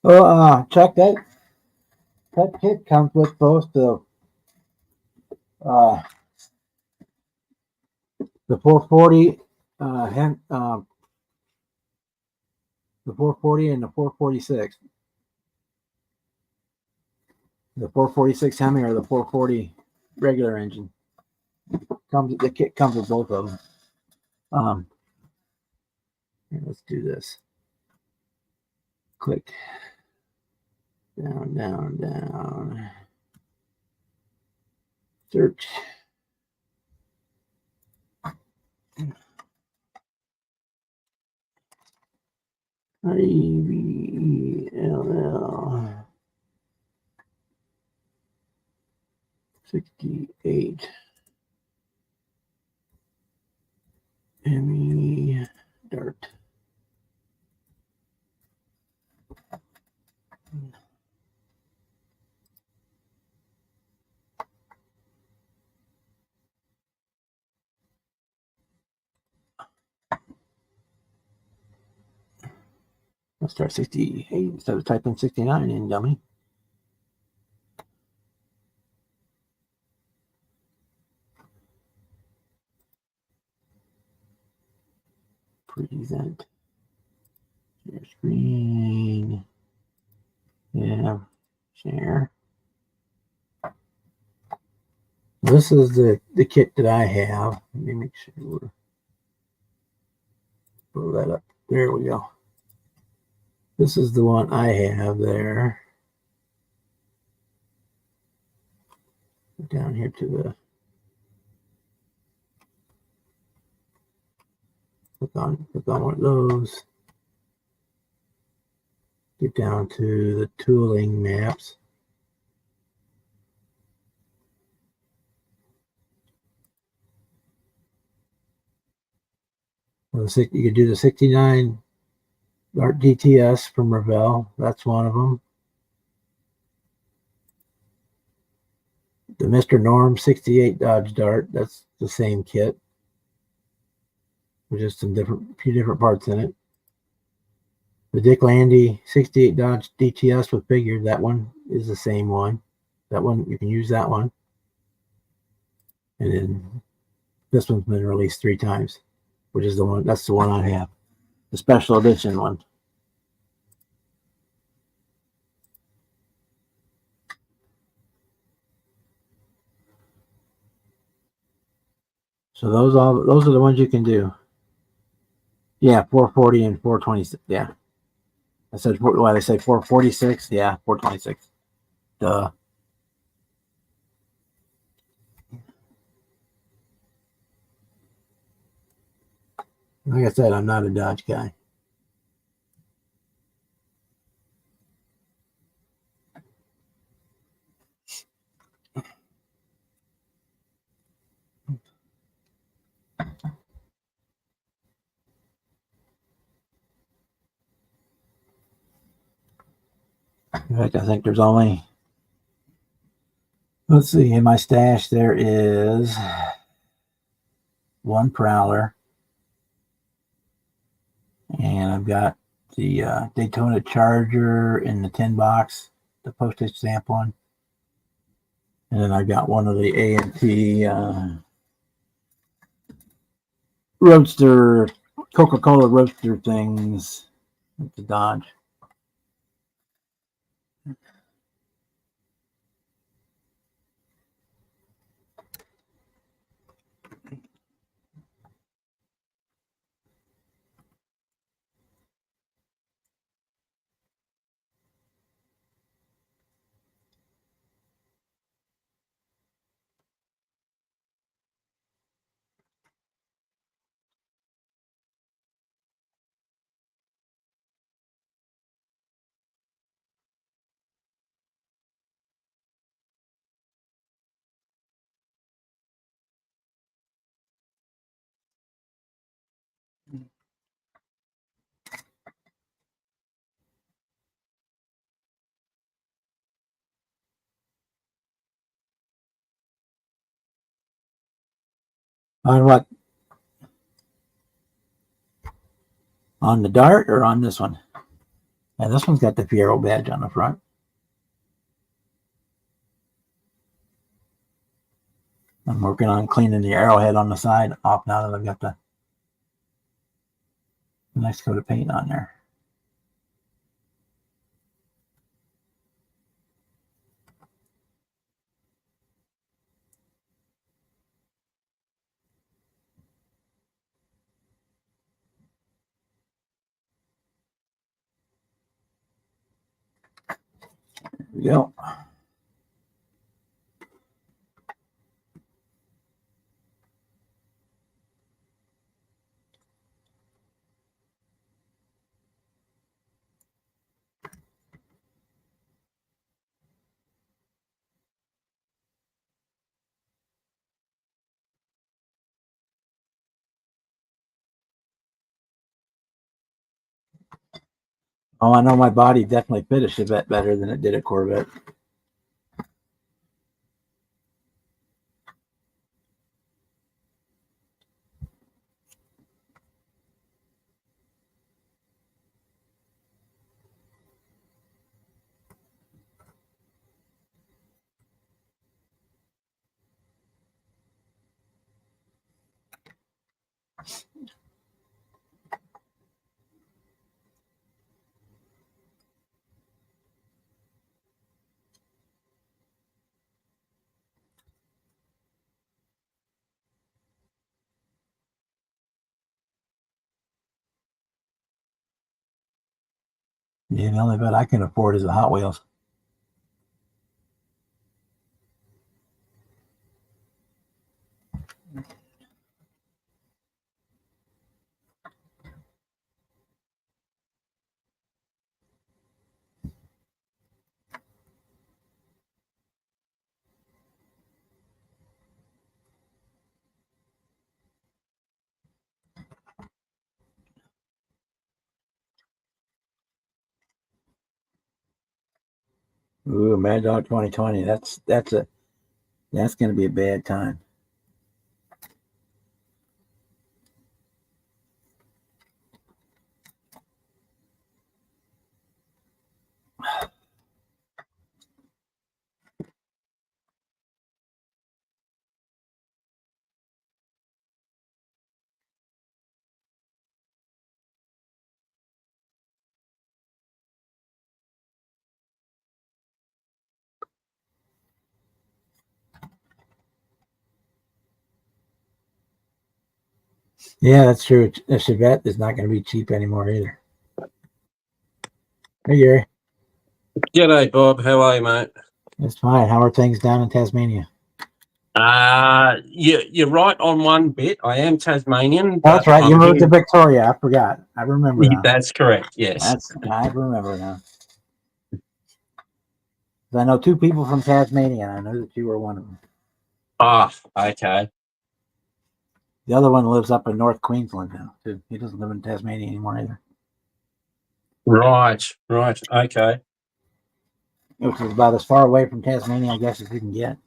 Well, Chuck, that kit comes with both uh, the 440 the 440 and the 446. The 446 Hemi or the 440 regular engine. The kit comes with both of them. Here, let's do this. Click down, down, down. Search. IBELL 68 Hemi Dart. Let's start 68 instead of typing 69 in, dummy. Present. Share screen. Yeah. Share. This is the kit that I have. Let me make sure we're pull that up. There we go. This is the one I have there. Down here to the click on one of those. Get down to the tooling maps. You could do the 69 Dart DTS from Revell. That's one of them. The Mr. Norm 68 Dodge Dart. That's the same kit. With just some few different parts in it. The Dick Landy 68 Dodge DTS with figure. That one is the same one. That one, you can use that one. And then this one's been released 3 times, which is the one, that's the one I have. The special edition one. So those are the ones you can do. Yeah, 440 and 426. Yeah. I said, why they say 446? Yeah, 426. Duh. Like I said, I'm not a Dodge guy. In fact, I think there's only, let's see, in my stash there is one Prowler. And I've got the Daytona Charger in the tin box, the postage stamp one. And then I got one of the A&T Roadster, Coca-Cola Roadster things with the Dodge. On what? On the Dart or on this one? And this one's got the Fiero badge on the front. I'm working on cleaning the arrowhead on the side off now that I've got the nice coat of paint on there. There we go. Oh, I know my body definitely fit a Chevette better than it did a Corvette. Yeah, the only bet I can afford is a Hot Wheels. Ooh, Mad Dog 2020. That's going to be a bad time. Yeah, that's true. A Chevette is not going to be cheap anymore either. Hey, Gary. G'day, Bob. How are you, mate? It's fine. How are things down in Tasmania? You're right on one bit. I am Tasmanian. That's right. You moved to Victoria. I forgot. I remember now. That's correct. Yes. I remember now. I know two people from Tasmania. I know that you were one of them. Okay. The other one lives up in North Queensland now, too. He doesn't live in Tasmania anymore either. Right. Okay. Which is about as far away from Tasmania, I guess, as you can get.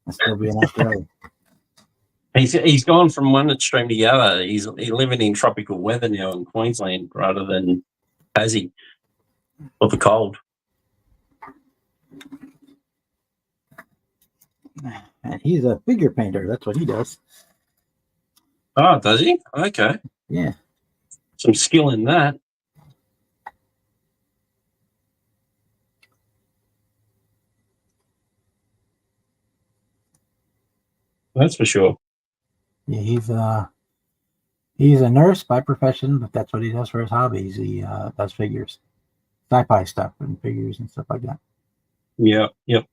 And still be in Australia. He's gone from one extreme to the other. He's living in tropical weather now in Queensland rather than Tassie or the cold. And he's a figure painter. That's what he does. Oh, does he? Okay. Yeah. Some skill in that. That's for sure. Yeah, he's a nurse by profession, but that's what he does for his hobbies. He does figures, sci-fi stuff and figures and stuff like that. Yeah. Yep.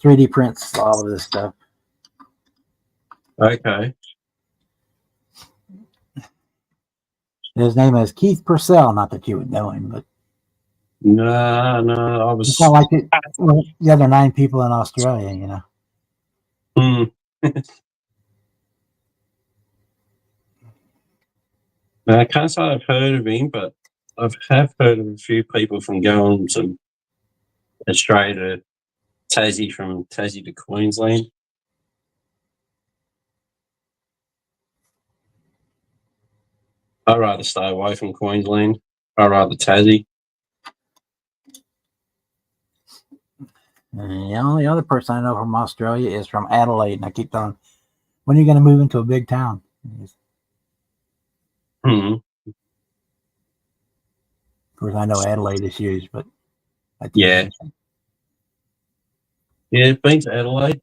3D prints all of this stuff. Okay. His name is Keith Purcell. Not that you would know him, but No, I was. it's not like it, well, the other 9 people in Australia, you know. I can't say I've heard of him, but I have heard of a few people from going to Australia to Tassie, from Tassie to Queensland. I'd rather stay away from Queensland. I'd rather Tassie. And the only other person I know from Australia is from Adelaide, and I keep telling him, when are you going to move into a big town? Of course, I know Adelaide is huge, but Yeah, been to Adelaide.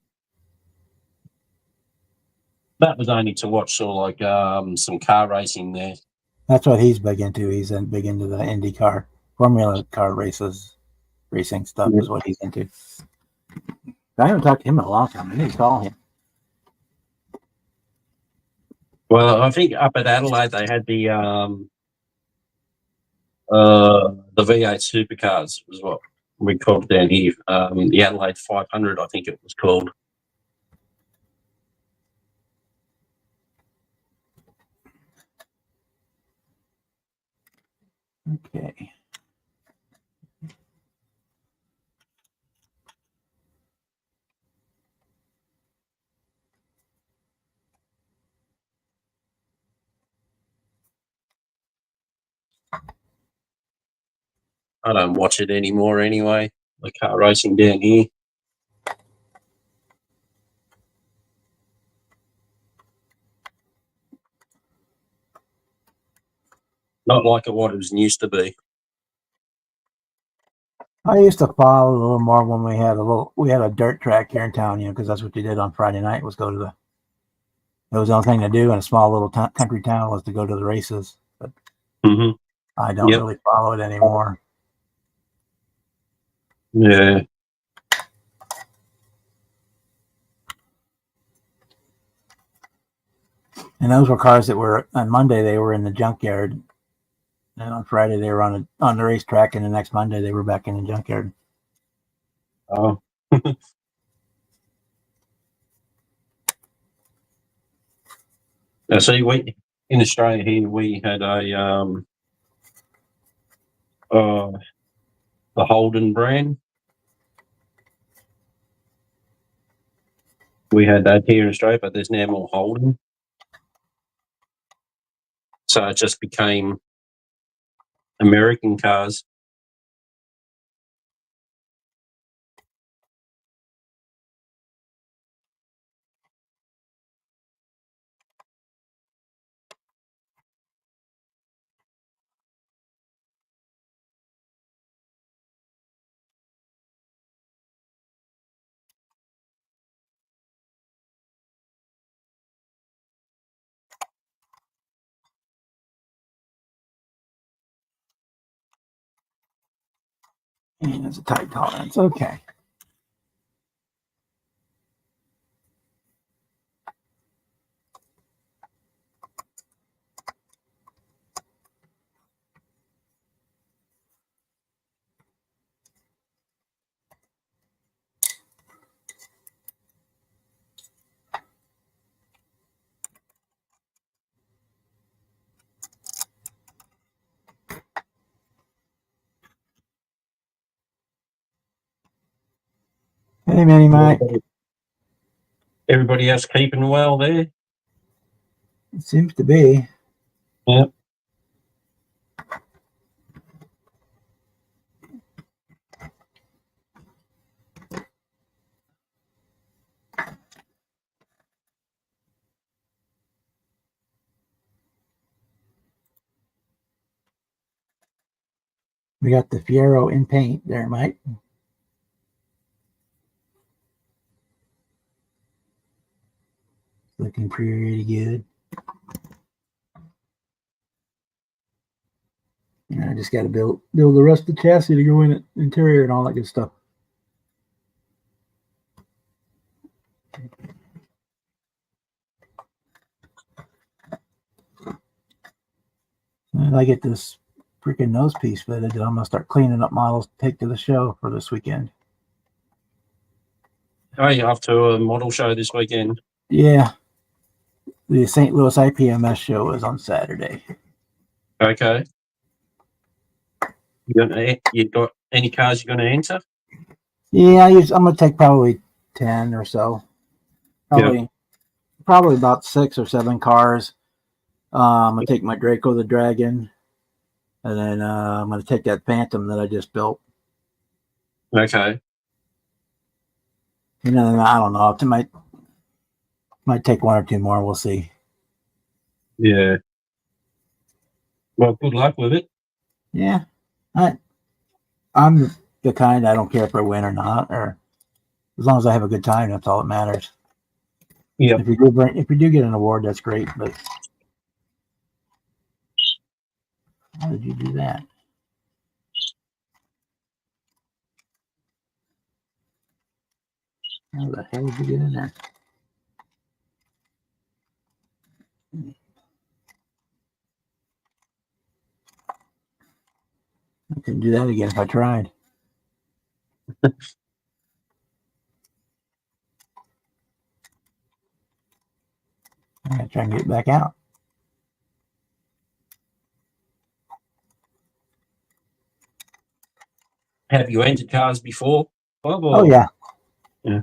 That was only to watch sort of like some car racing there. that's what he's big into. He's big into the IndyCar, Formula car racing stuff is what he's into. I haven't talked to him in a long time. I need to call him. Well, I think up at Adelaide they had the V8 supercars was what we called down here. The Adelaide 500, I think it was called. Okay. I don't watch it anymore anyway. The car racing down here. Not like what it was used to be. I used to follow a little more when we had a dirt track here in town, because that's what you did on Friday night was go to the. It was the only thing to do in a small little country town was to go to the races. But I don't really follow it anymore. Yeah. And those were cars that were on Monday. They were in the junkyard, and on Friday they were on the racetrack, and the next Monday they were back in the junkyard. Oh. Now, see, in Australia here we had the Holden brand. We had that here in Australia, but there's now more Holden. So it just became American cars. And it's a tight tolerance. Okay. Hey, Manny Mike. Everybody else keeping well there? It seems to be. Yep. We got the Fiero in paint there, Mike. Looking pretty good. I just got to build the rest of the chassis to go in it, interior and all that good stuff. And I get this freaking nose piece fitted, and I'm gonna start cleaning up models to take to the show for this weekend. Oh, you're off to a model show this weekend? Yeah. The St. Louis IPMS show is on Saturday. Okay. You got any cars you're going to enter? Yeah, I'm going to take probably 10 or so. Probably about 6 or 7 cars. I'm going to take my Draco the Dragon, and then I'm going to take that Phantom that I just built. Okay. I don't know. It might take one or two more. We'll see. Yeah. Well, good luck with it. Yeah, I'm the kind I don't care if I win or not, or as long as I have a good time, that's all that matters. Yep. If you do get an award, that's great. But how did you do that? How the hell did you get in there? I couldn't do that again if I tried. I'm gonna try and get back out. Have you entered cars before, Bob? Oh yeah. Yeah.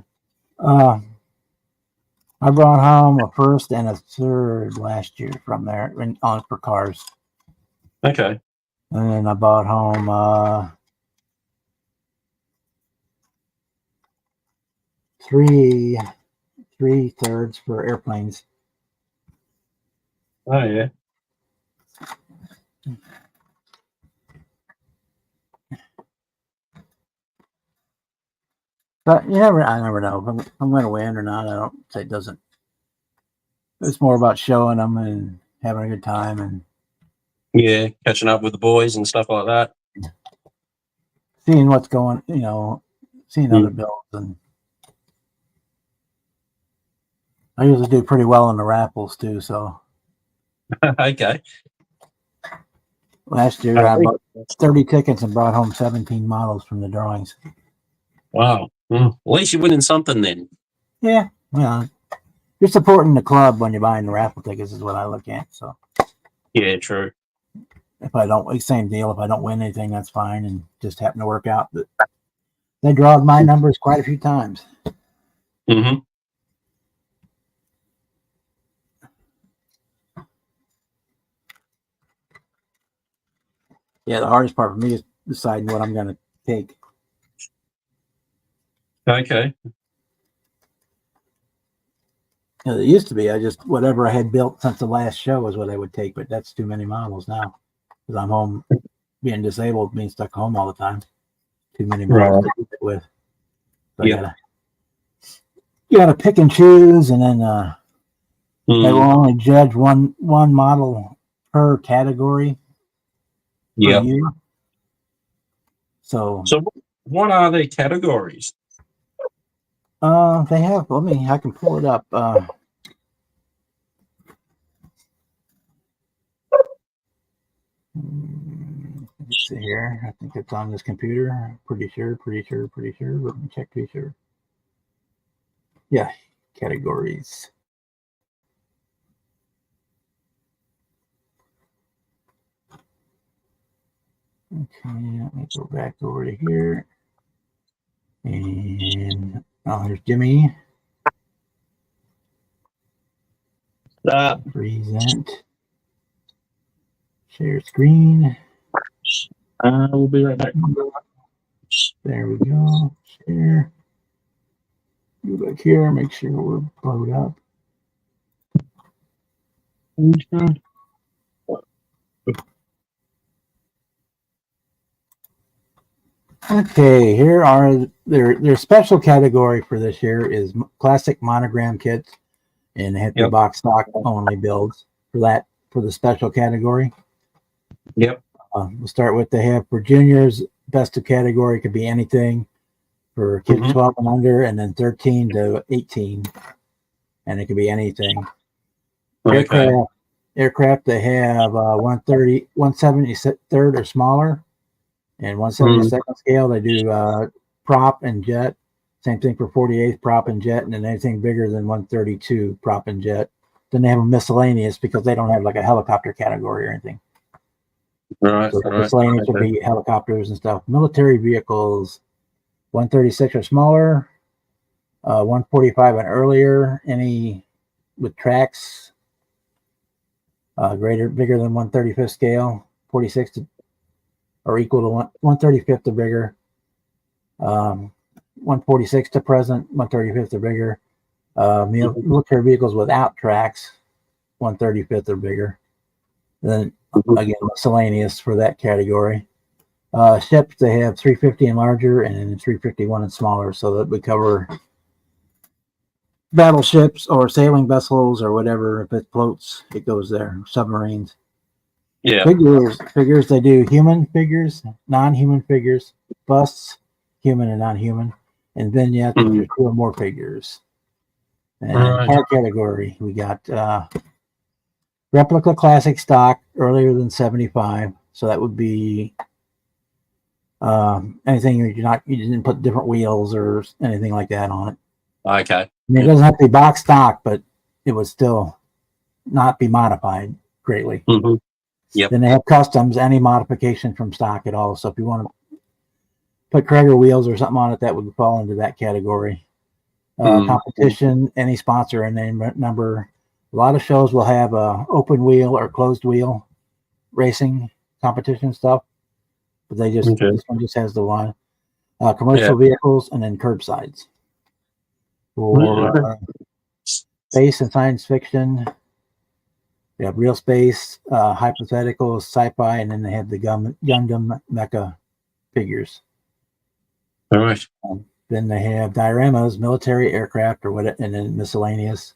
I brought home a first and a third last year from there on for cars, Okay. and then I bought home three thirds for airplanes. Oh yeah. But I never know if I'm going to win or not. I don't say it doesn't. It's more about showing them and having a good time and Yeah, catching up with the boys and stuff like that. seeing what's going. Seeing other builds, and I usually do pretty well in the raffles too. So Okay. last year I bought 30 tickets and brought home 17 models from the drawings. Wow. At least you're winning something then. Yeah, you're supporting the club when you're buying the raffle tickets is what I look at. So Yeah, true. if I don't, same deal. If I don't win anything, that's fine, and just happen to work out. But they drawed my numbers quite a few times. Mm-hmm. Yeah, the hardest part for me is deciding what I'm going to take. Okay. It used to be whatever I had built since the last show was what I would take, but that's too many models now because I'm home being disabled, being stuck home all the time. Too many models to keep it with. So you gotta pick and choose, and then they will only judge one model per category per year. So what are their categories? they have. I can pull it up. Let's see here. I think it's on this computer. Pretty sure. Let me check to be sure. Yeah, categories. Okay, let me go back over to here. And here's Jimmy. Present. Share screen. We'll be right back. There we go. Share. Go back here. Make sure we're blowed up. Okay, here are their special category for this year is classic monogram kits, and they have the box stock only builds for the special category. Yep. We'll start with they have for juniors, best of category could be anything for kids 12 and under, and then 13 to 18, and it could be anything. Okay. Aircraft they have 130, 173rd or smaller, and 172nd scale they do prop and jet. Same thing for 48th prop and jet, and then anything bigger than 132 prop and jet. Then they have a miscellaneous because they don't have like a helicopter category or anything. Right. So miscellaneous would be helicopters and stuff. Military vehicles, 136 or smaller, 145 and earlier, any with tracks bigger than 135th scale, 46 or equal to 135th or bigger. 146 to present, 135th or bigger. Military vehicles without tracks, 135th or bigger. Then again, miscellaneous for that category. Ships, they have 350 and larger, and then 351 and smaller, so that would cover battleships or sailing vessels or whatever. If it floats, it goes there. Submarines. Yeah. Figures. They do human figures, non-human figures, busts, human and non-human, and vignettes, which are 2 or more figures. And car category, we got replica classic stock earlier than 75, so that would be anything you didn't put different wheels or anything like that on it. Okay. I mean, it doesn't have to be box stock, but it would still not be modified greatly. Yep. Then they have customs, any modification from stock at all. So if you want to put Cragar wheels or something on it, that would fall into that category. Competition, any sponsor and name number. A lot of shows will have a open wheel or closed wheel racing competition stuff, but they just this one just has the one. Commercial vehicles and then curbsides. For space and science fiction, they have real space, hypothetical, sci-fi, and then they have the Gundam mecha figures. All right. Then they have dioramas, military aircraft, or what, and then miscellaneous.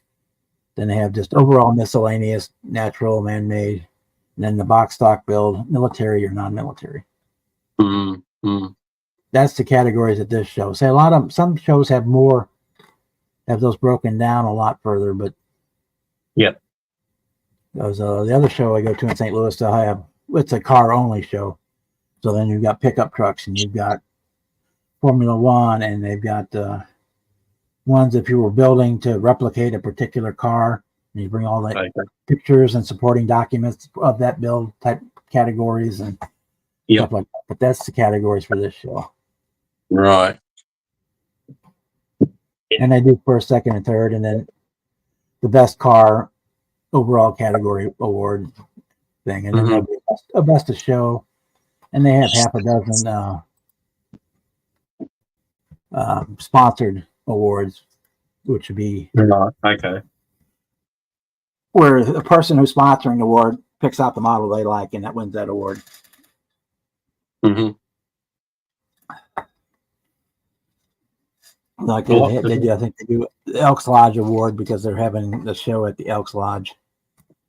Then they have just overall miscellaneous, natural, man-made, and then the box stock build, military or non-military. That's the categories at this show. Say some shows have those broken down a lot further, but yep. Those the other show I go to in St. Louis, it's a car only show. So then you've got pickup trucks and you've got Formula One, and they've got ones if you were building to replicate a particular car, and you bring all the pictures and supporting documents of that build type categories and stuff like that. But that's the categories for this show. Right. And they do first, second, and third, and then the best car overall category award thing, and then there'll be a best of show, and they have half a dozen sponsored awards, which would be where the person who's sponsoring the award picks out the model they like, and that wins that award. Like they do, I think they do the Elks Lodge Award because they're having the show at the Elks Lodge,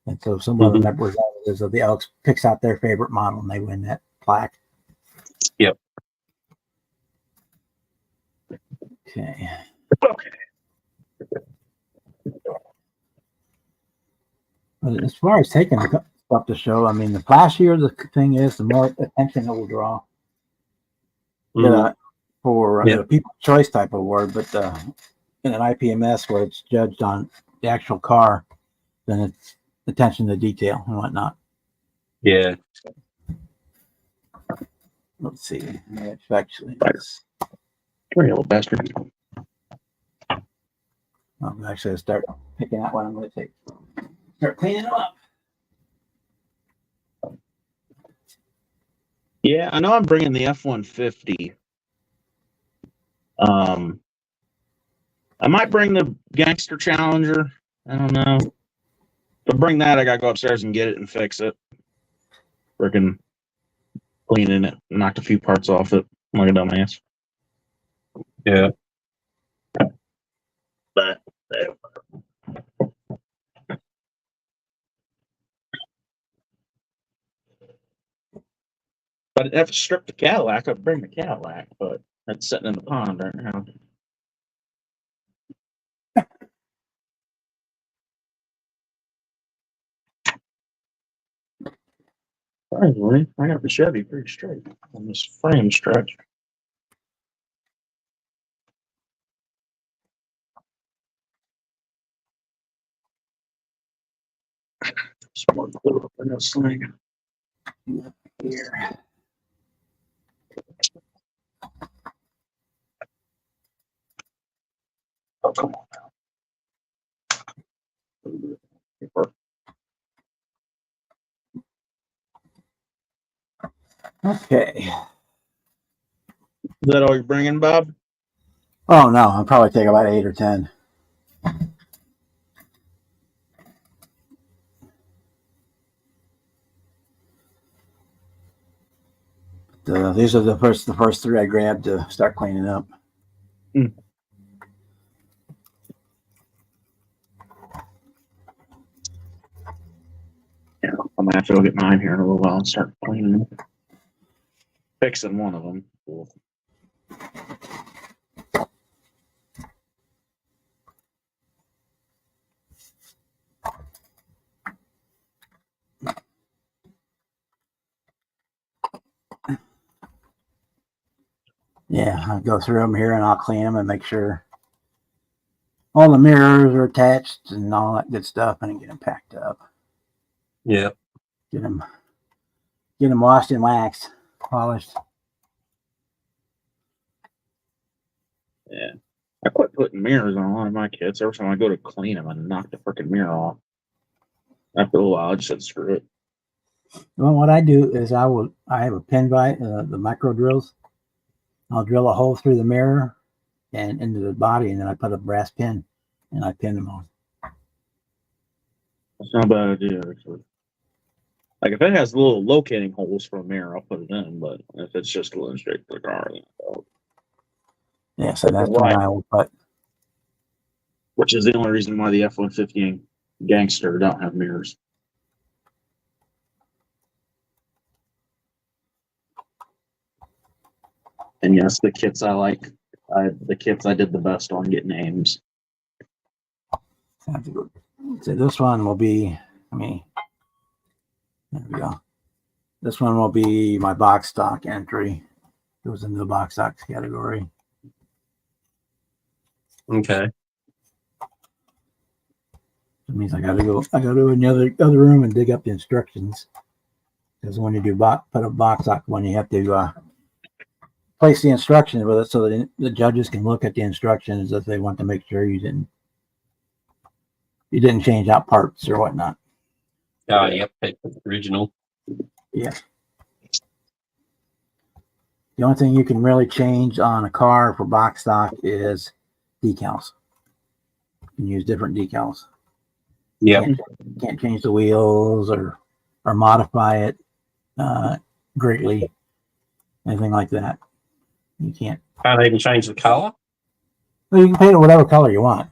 and so some of the representatives of the Elks picks out their favorite model and they win that plaque. Yep. Okay. But as far as taking stuff to show, I mean, the flashier the thing is, the more attention it will draw. For a people's choice type award, but in an IPMS where it's judged on the actual car, then it's attention to detail and whatnot. Yeah. Let's see. Actually, little bastard. I'm actually start picking out what I'm going to take. Start cleaning them up. Yeah, I know I'm bringing the F-150. I might bring the Gangster Challenger. I don't know. To bring that, I gotta go upstairs and get it and fix it. Freaking cleaning it, knocked a few parts off it like a dumbass. Yeah. But I'd have to strip the Cadillac. I'd bring the Cadillac, but that's sitting in the pond right now. Surprisingly, I got the Chevy pretty straight on this frame stretch. Some more glue up in this thing. Here. Oh, come on now. Okay. Is that all you're bringing, Bob? Oh no, I'll probably take about 8 or 10. These are the first 3 I grabbed to start cleaning up. Yeah, I'm gonna have to go get mine here in a little while and start cleaning them. Fixing one of them. Cool. Yeah, I'll go through them here and I'll clean them and make sure all the mirrors are attached and all that good stuff, and get them packed up. Yeah. Get them washed and waxed, polished. Yeah. I quit putting mirrors on a lot of my kits. Every time I go to clean them, I knock the freaking mirror off. After a while, I just said, screw it. Well, what I do is I have a pin vise, the micro drills. I'll drill a hole through the mirror and into the body, and then I put a brass pin and I pin them on. That's not a bad idea, actually. Like, if it has little locating holes for a mirror, I'll put it in, but if it's just going straight to the car, then I don't. Yeah, so that's when I will put. Which is the only reason why the F-150 and Gangster don't have mirrors. And yes, the kits I like, the kits I did the best on getting names. So this one will be, there we go. This one will be my box stock entry. Goes into the box stock category. Okay. That means I go to another room and dig up the instructions. Because when you do put a box stock one, you have to place the instructions with it so that the judges can look at the instructions if they want to make sure you didn't change out parts or whatnot. Oh, yep. Original. Yeah. The only thing you can really change on a car for box stock is decals. You can use different decals. Yep. Can't change the wheels or modify it greatly. Anything like that. You can't. Can't even change the color. Well, you can paint it whatever color you want.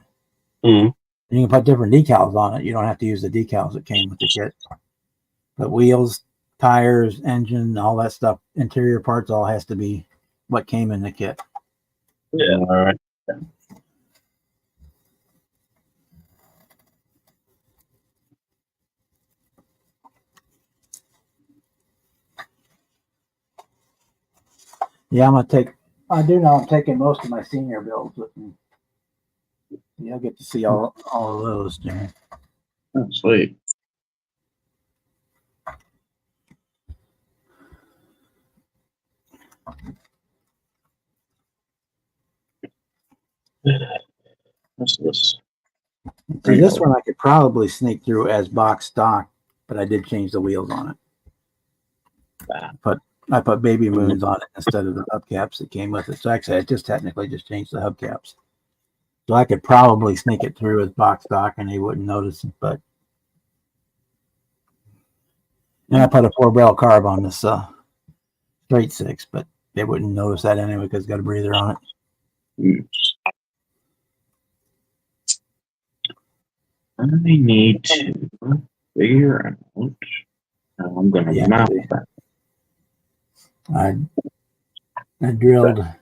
Mm. You can put different decals on it. You don't have to use the decals that came with the kit. But wheels, tires, engine, all that stuff, interior parts, all has to be what came in the kit. Yeah. All right. Yeah, I do know I'm taking most of my senior builds with me. You'll get to see all of those, Jimmy. Oh, sweet. What's this? See, this one I could probably sneak through as box stock, but I did change the wheels on it. I put baby moons on it instead of the hubcaps that came with it. So actually, I just technically just changed the hubcaps. So I could probably sneak it through as box stock and they wouldn't notice it. But and I put a 4-barrel carb on this straight 6, but they wouldn't notice that anyway because it's got a breather on it. I need to figure out how I'm going to mount that. I drilled a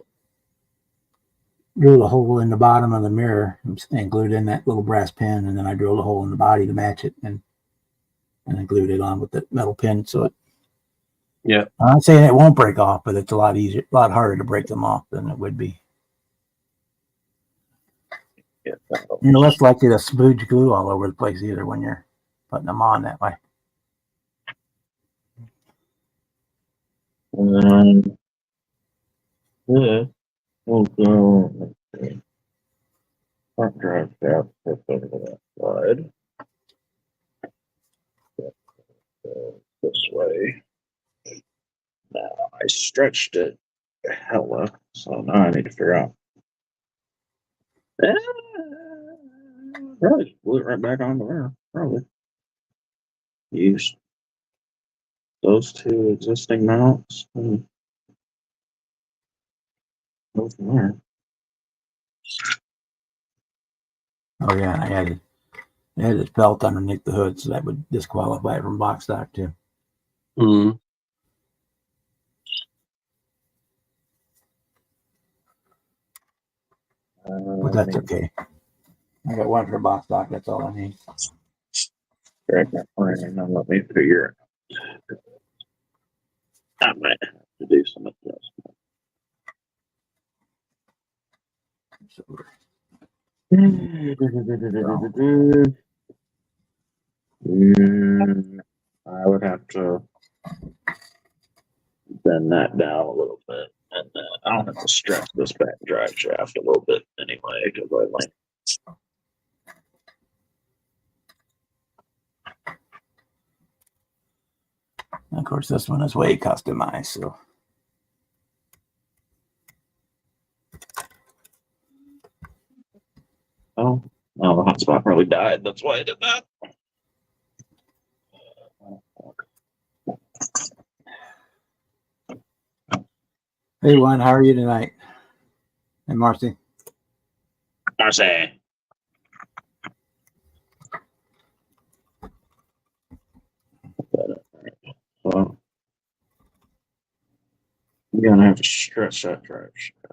hole in the bottom of the mirror and glued in that little brass pin, and then I drilled a hole in the body to match it, and I glued it on with the metal pin. So it. Yeah. I'm not saying it won't break off, but it's a lot harder to break them off than it would be. Yeah, You're less likely to smooge glue all over the place either when you're putting them on that way. We'll go. Front drive shaft fits over to that side. This way. Now I stretched it hella, so now I need to figure out Probably glue it right back on there. Probably use those two existing mounts and go from there. Oh yeah, and I added a belt underneath the hood, so that would disqualify it from box stock too. Mm. But that's okay. I got one for box stock. That's all I need. Grab that plan and then let me figure it out. I might have to do some adjustment. So, I would have to bend that down a little bit, and I'll have to stretch this back drive shaft a little bit anyway because I like. of course, this one is way customized. So Oh, the hotspot probably died. That's why I did that. hey, Juan, how are you tonight? And Marcy. Marcy. Well, I'm gonna have to stretch that drive shaft.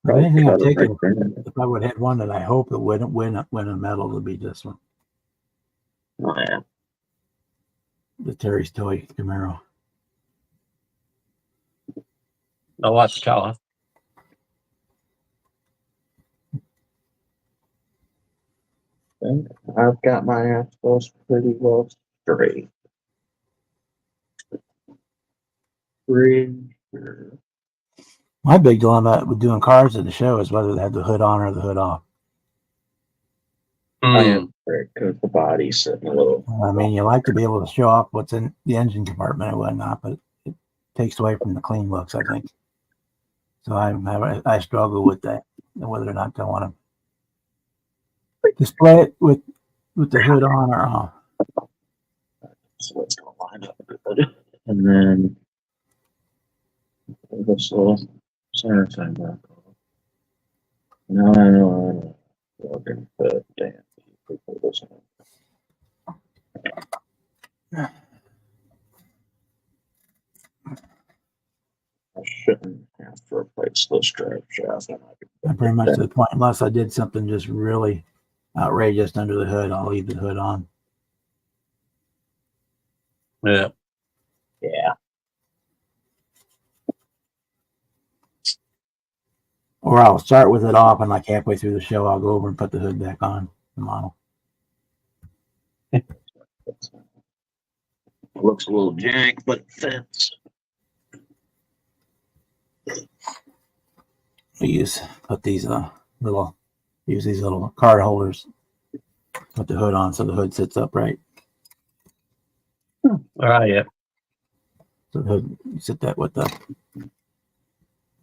If anything I've Cut it taken, right there. if I would have one that I hope it wouldn't win a medal, would be this one, Oh yeah. the Terry's Toy Camaro. I like the color. I've got my axles pretty well straight. Pretty sure. My big dilemma with doing cars at the show is whether they have the hood on or the hood off. I Mm. am because the body's sitting a little. I mean, you like to be able to show off what's in the engine compartment and whatnot, but it takes away from the clean looks, I think. So I struggle with that, whether or not I want to display it with the hood on or off. So it's gonna line up good. And then this little center thing back on. No. Looking for damn people listening. I shouldn't have to replace this drive shaft. I'm pretty much to the point, unless I did something just really outrageous under the hood, I'll leave the hood on. Yeah. Yeah. Or I'll start with it off, and like halfway through the show, I'll go over and put the hood back on the model. It looks a little jank, but it fits. Put these little card holders, put the hood on so the hood sits upright. All right. Yeah. So the hood,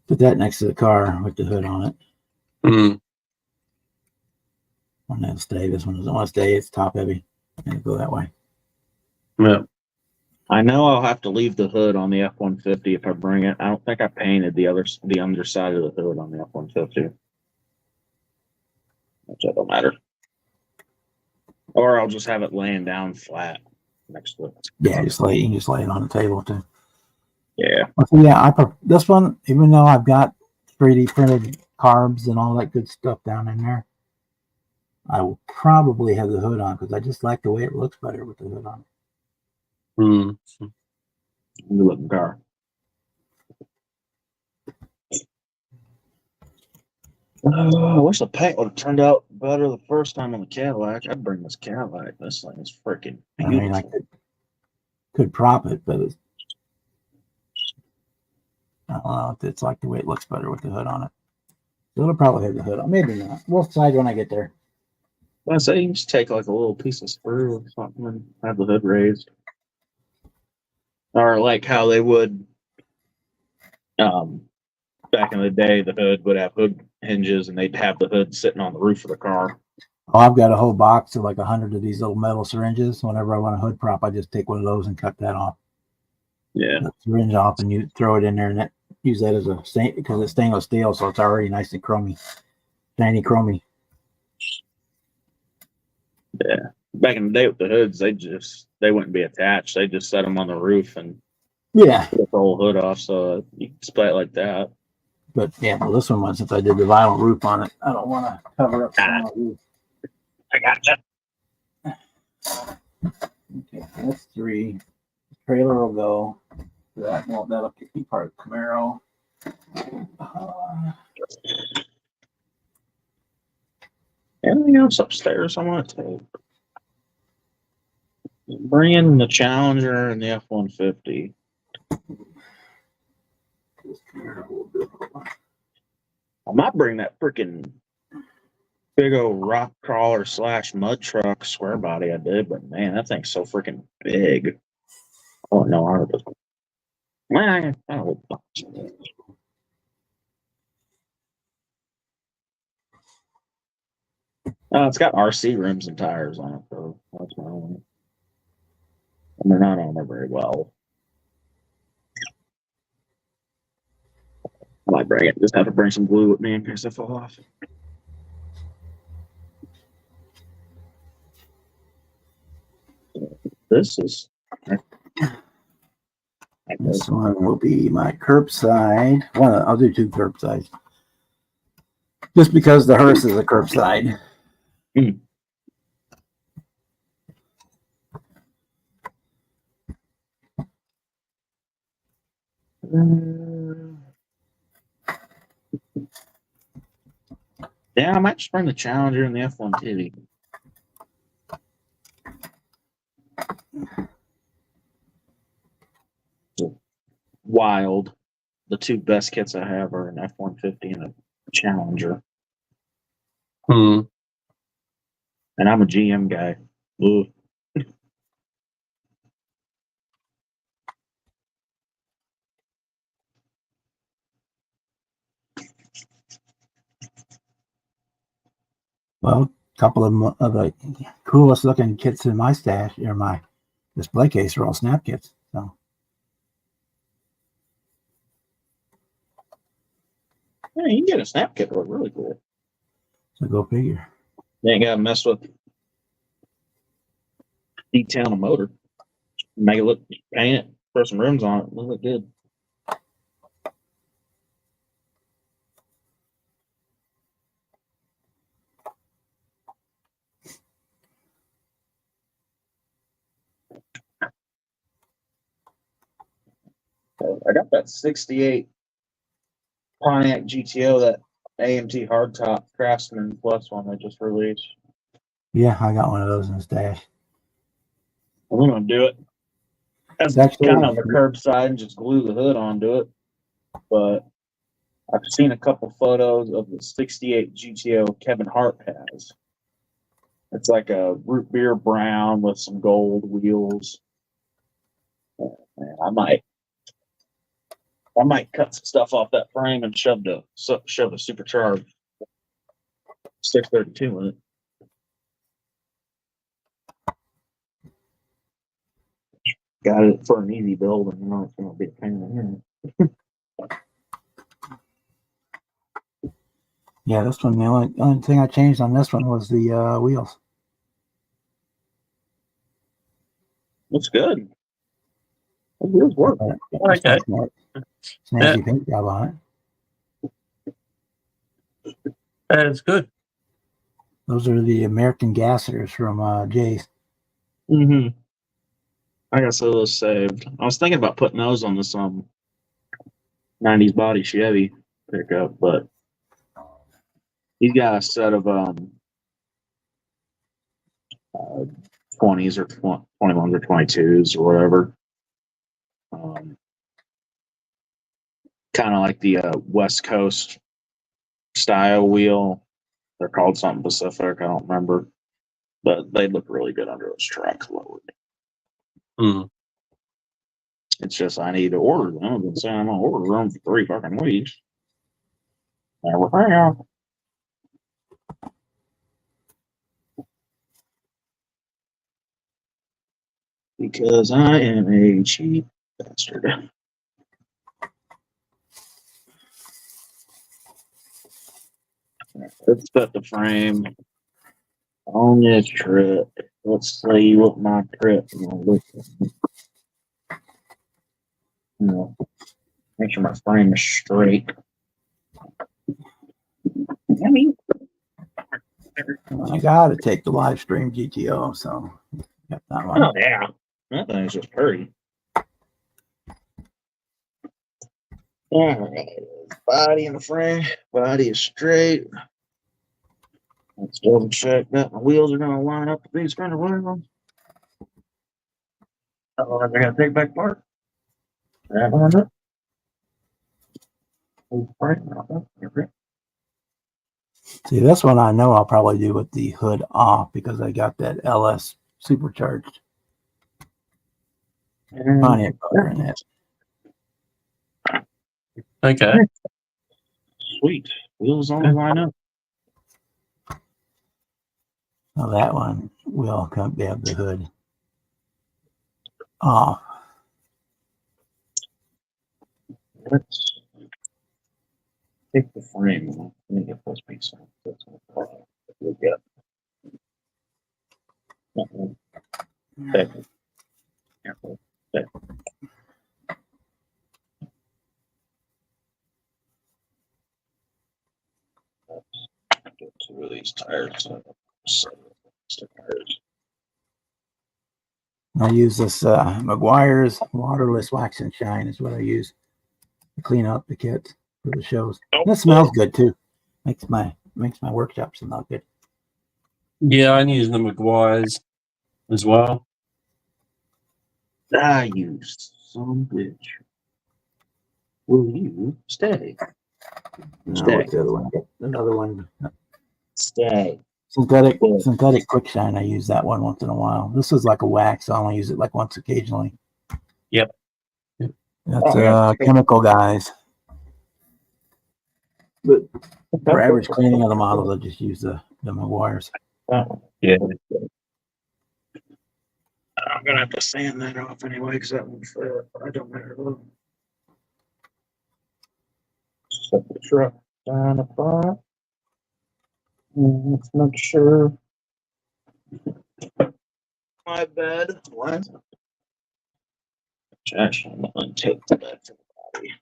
put that next to the car with the hood on it. Mm. One that'll stay. This one doesn't want to stay. It's top heavy, and it'll go that way. Yeah. I know I'll have to leave the hood on the F-150 if I bring it. I don't think I painted the underside of the hood on the F-150. Which don't matter. Or I'll just have it laying down flat next to it. Yeah, you can just lay it on the table too. Yeah. So yeah, this one, even though I've got 3D printed carbs and all that good stuff down in there, I will probably have the hood on because I just like the way it looks better with the hood on. Mm. Good looking car. I wish the paint would have turned out better the first time on the Cadillac. I'd bring this Cadillac. This thing is freaking I beautiful. mean, I could prop it, but I don't know. It's like the way it looks better with the hood on it. So it'll probably have the hood on. Maybe not. We'll decide when I get there. I say you just take like a little piece of sprue or something and have the hood raised, or like how they would back in the day. The hood would have hood hinges, and they'd have the hood sitting on the roof of the car. Oh, I've got a whole box of like 100 of these little metal syringes. Whenever I want a hood prop, I just take one of those and cut that off. Yeah, The syringe off, and you throw it in there, and that, use that as a stain because it's stainless steel, so it's already nice and chromy, shiny chromy. yeah. Back in the day with the hoods, they wouldn't be attached. They just set them on the roof and Yeah, put the whole hood off, so you can display it like that. but yeah, well, this one, since I did the vinyl roof on it, I don't want to cover up the vinyl roof. I gotcha. Okay, that's 3. The trailer will go. That'll be part of Camaro. Anything else upstairs I want to take? Bring in the Challenger and the F-150. I might bring that freaking big old rock crawler / mud truck square body I did, but man, that thing's so freaking big. Oh no, I don't know. It's got RC rims and tires on it, though. That's my only. And they're not on there very well. I might bring it. Just have to bring some glue with me in case I fall off. This is. This one will be my curbside. I'll do 2 curbsides. Just because the hearse is a curbside. Yeah, I might just bring the Challenger and the F-150. Wild. The 2 best kits I have are an F-150 and a Challenger. Hmm. And I'm a GM guy. Ooh. Well, a couple of the coolest looking kits in my stash or my display case are all snap kits. So Yeah, you can get a snap kit look really cool. So go figure. You ain't got to mess with detailing a motor. Make it look, paint it, throw some rims on it, it'll look good. I got that 68 Pontiac GTO, that AMT hardtop Craftsman Plus one I just released. Yeah, I got one of those in the stash. I'm gonna do it. That's Actually, kind of on the curbside and just glue the hood onto it. But I've seen a couple photos of the 68 GTO Kevin Hart has. It's like a root beer brown with some gold wheels. Man, I might cut some stuff off that frame and shove a supercharged 632 in it. Got it for an easy build, and you know it's gonna be a pain in the head. Yeah, this one, the only thing I changed on this one was the wheels. Looks good. The wheels work. Okay. Snazzy paint job on it. That's good. Those are the American gassers from Jay's. Mm-hmm. I got some of those saved. I was thinking about putting those on this 90s body Chevy pickup, but he's got a set of 20s or 21s or 22s or whatever. Kind of like the West Coast style wheel. They're called something specific. I don't remember. but they look really good under this truck lowered. Mm. It's just I need to order them. I've been saying I'm gonna order them for 3 fucking weeks. Never found. Because I am a cheap bastard. Let's put the frame on this truck. Let's see what my truck is gonna look like. You know, make sure my frame is straight. I gotta take the live stream GTO, so got that one. Oh yeah, that thing's just pretty. All right, body in the frame. Body is straight. Let's double check that my wheels are gonna line up with these kind of wheels. Otherwise, I gotta take back apart. That one up. See, this one I know I'll probably do with the hood off because I got that LS supercharged. Plenty of color in it. Okay. Sweet. Wheels on the line up. Now that one will come have the hood off. Let's take the frame off. Let me get this piece off. That's what we'll get. Careful. Get 2 of these tires. Tires. I use this Meguiar's waterless wax and shine is what I use to clean out the kit for the shows. And it smells good too. Makes my workshop smell good. Yeah, I use the McGuire's as well. I used some bitch. Will you stay? No, what's the other one? Another one. Stay. Synthetic quick shine. I use that one once in a while. This is like a wax. I only use it like once occasionally. Yep. That's chemical guys. But for average cleaning of the models, I just use the Meguiar's. Yeah. I'm gonna have to sand that off anyway because that one's I don't matter. Set the truck down apart. Let's make sure. My bed. What? Actually, I'm gonna untape the bed for the body.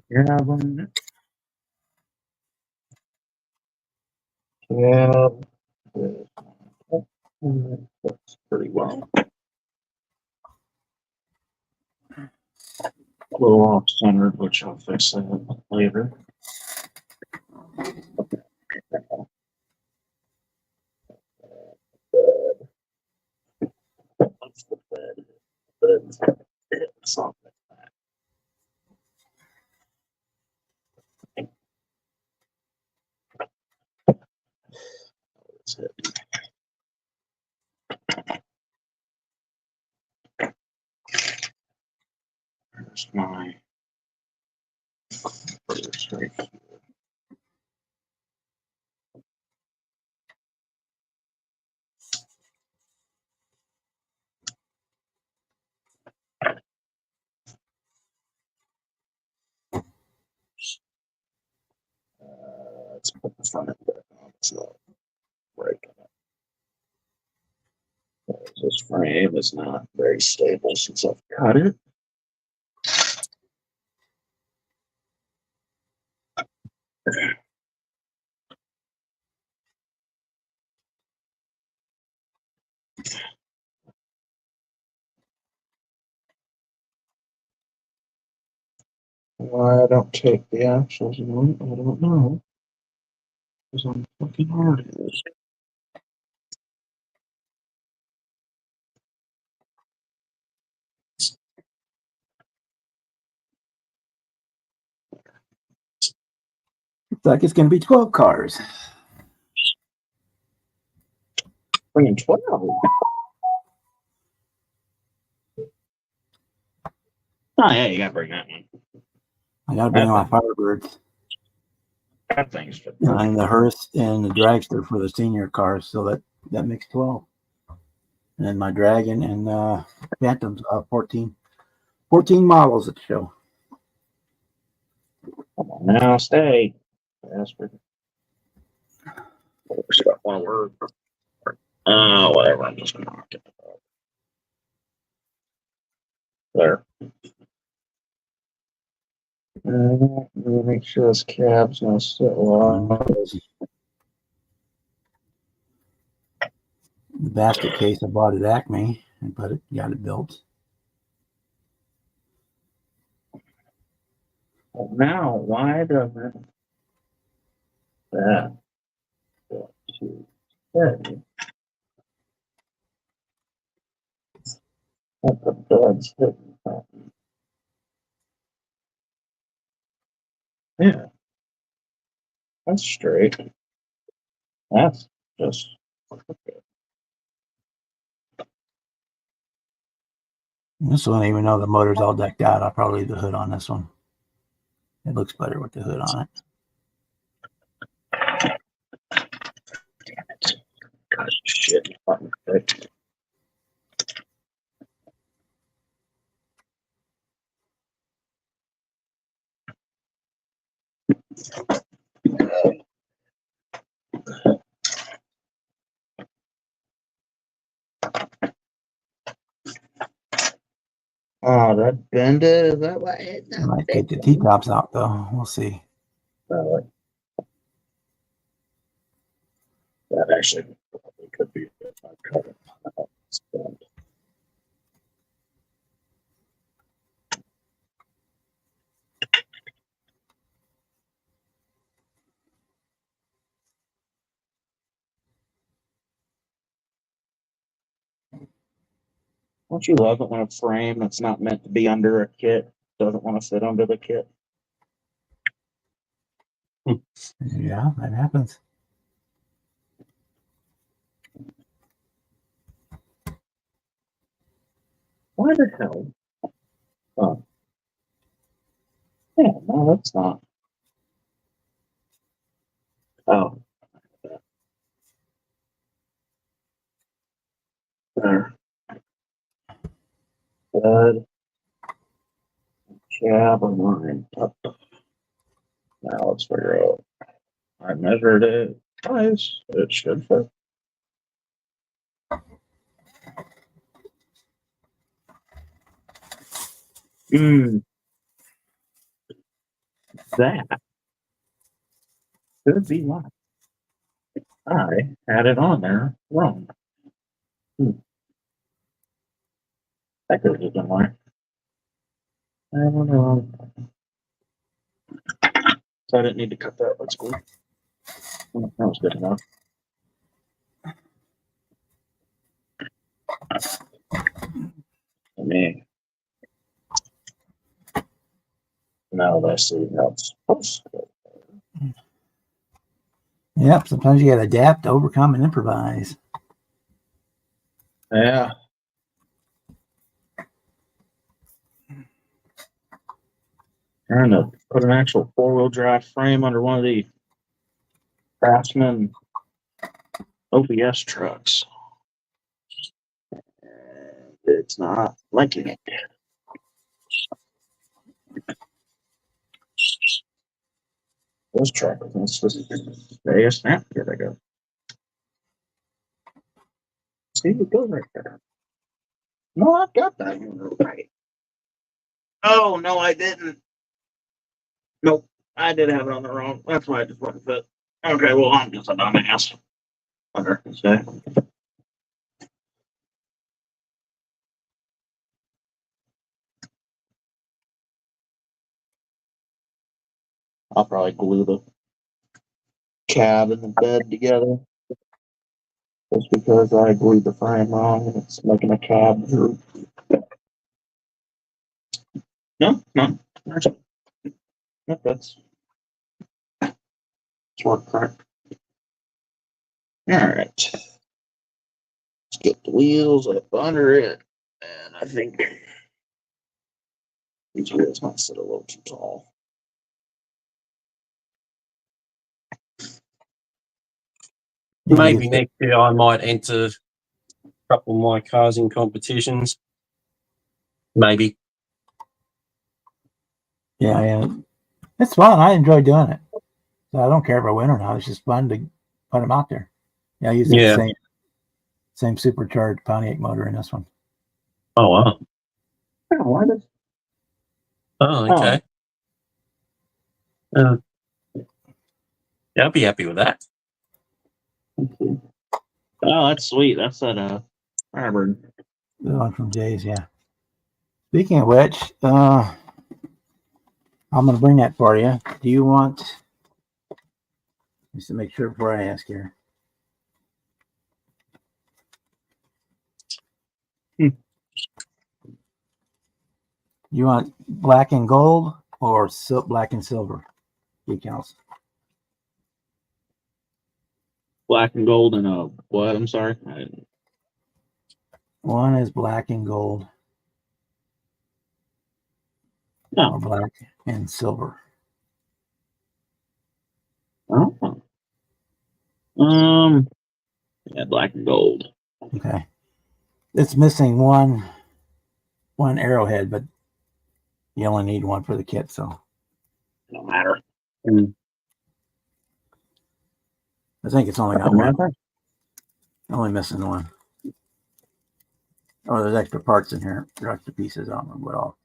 Yeah. That's pretty well. A little off centered, which I'll fix that later. What's the bed? Something. That's it. There's my first right here. Let's put the front end back on. It's not breaking it. This frame is not very stable since I've cut it. Why I don't take the axles on it, I don't know. Because I'm fucking hard at this. Looks like it's going to be 12 cars. Bringing 12. Oh, yeah, you got to bring that one. I got to bring my Firebirds That thing's for and the hearse and the dragster for the senior cars. So that makes 12. And then my Dragon and Phantoms, 14 models at the show. Come on now, stay. Bastard. Got one word. Whatever. I'm just going to knock it out. There. Make sure this cab's not sit long. The basket case I bought at Acme and got it built. Now, why doesn't that go to say what the bed's hitting? Yeah, that's straight. That's just This one, even though the motor's all decked out, I'll probably leave the hood on this one. It looks better with the hood on it. damn it. God, shit. Fucking thick. Oh, that bend it? Is that why it's I might take the T-tops out though. We'll see. that actually probably could be if I cut it out. It's bent. Don't you love it when a frame that's not meant to be under a kit doesn't want to fit under the kit? Yeah, that happens. Why the hell? Oh. Yeah, no, that's not. Oh. There. Bed. Cab and line. Up. Now let's figure out. I measured it twice. It should fit. That could be why I had it on there wrong. That could have just been why. I don't know. So I didn't need to cut that. That's cool. That was good enough. I mean, now that I see how it's supposed to go. Yep, sometimes you got to adapt, overcome, and improvise. Yeah. Trying to put an actual four-wheel drive frame under one of the Craftsman OPS trucks. And it's not liking it. This truck is supposed to be a snap. Here they go. See, it goes right there. No, I've got that one right. Oh, no, I didn't. Nope, I did have it on the wrong. That's why I just wouldn't fit. Okay, well, I'm just a dumbass. Okay, stay. I'll probably glue the cab and the bed together. Just because I glued the frame wrong and it's making a cab droop. No, actually, no, that's Smart crack. All right. Let's get the wheels up under it. And I think these wheels might sit a little too tall. Maybe next year I might enter a couple of my cars in competitions. Maybe. Yeah. It's fun. I enjoy doing it. So I don't care if I win or not. It's just fun to put them out there. Yeah, I use the same supercharged Pontiac motor in this one. Oh, wow. Oh, Oh, okay. Yeah, I'll be happy with that. Oh, that's sweet. That's that Firebird. The one from Jay's, yeah. Speaking of which, I'm going to bring that for you. Do you want, just to make sure before I ask here. You want black and gold or black and silver decals? Black and gold and what? I'm sorry. One is black and gold. No. Or black and silver. Oh. Yeah, black and gold. Okay. It's missing one arrowhead, but you only need one for the kit, so No matter. I think it's only got one. Only missing one. Oh, there's extra parts in here. There's extra pieces. I don't remember what all.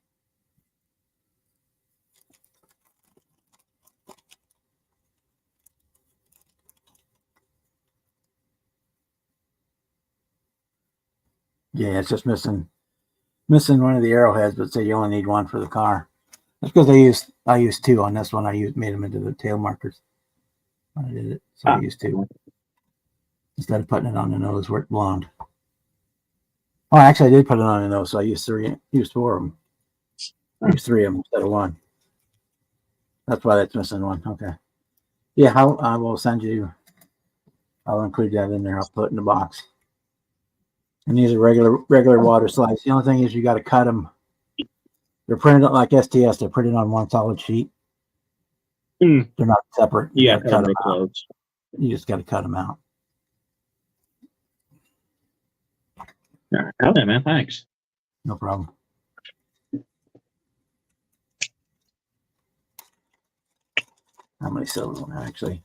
Yeah, it's just missing one of the arrowheads, but say you only need one for the car. That's because I used two on this one. Made them into the tail markers when I did it. So I used two. Instead of putting it on the nose where it belonged. Oh, actually, I did put it on the nose, so I used four of them. I used three of them instead of one. That's why that's missing one. Okay. Yeah, I will send you. I'll include that in there. I'll put it in the box. And these are regular water slides. The only thing is you got to cut them. They're printed like STS. They're printed on one solid sheet. They're not separate. Yeah, cut them out. You just got to cut them out. All right. Okay, man. Thanks. No problem. How many silver ones actually?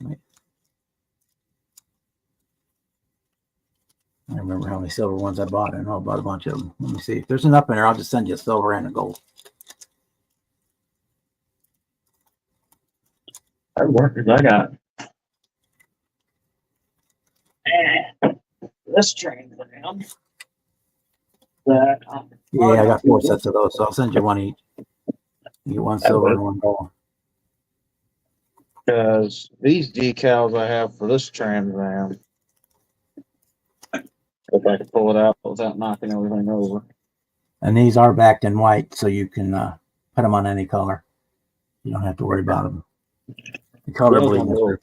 Wait. I don't remember how many silver ones I bought. I know I bought a bunch of them. Let me see. If there's enough in there, I'll just send you a silver and a gold. Our workers I got. This train around. Yeah, I got 4 sets of those, so I'll send you one each. You get one silver and one gold. Because these decals I have for this Trans Am, if I could pull it out without knocking everything over. And these are backed in white, so you can put them on any color. You don't have to worry about them. The color bleeding is a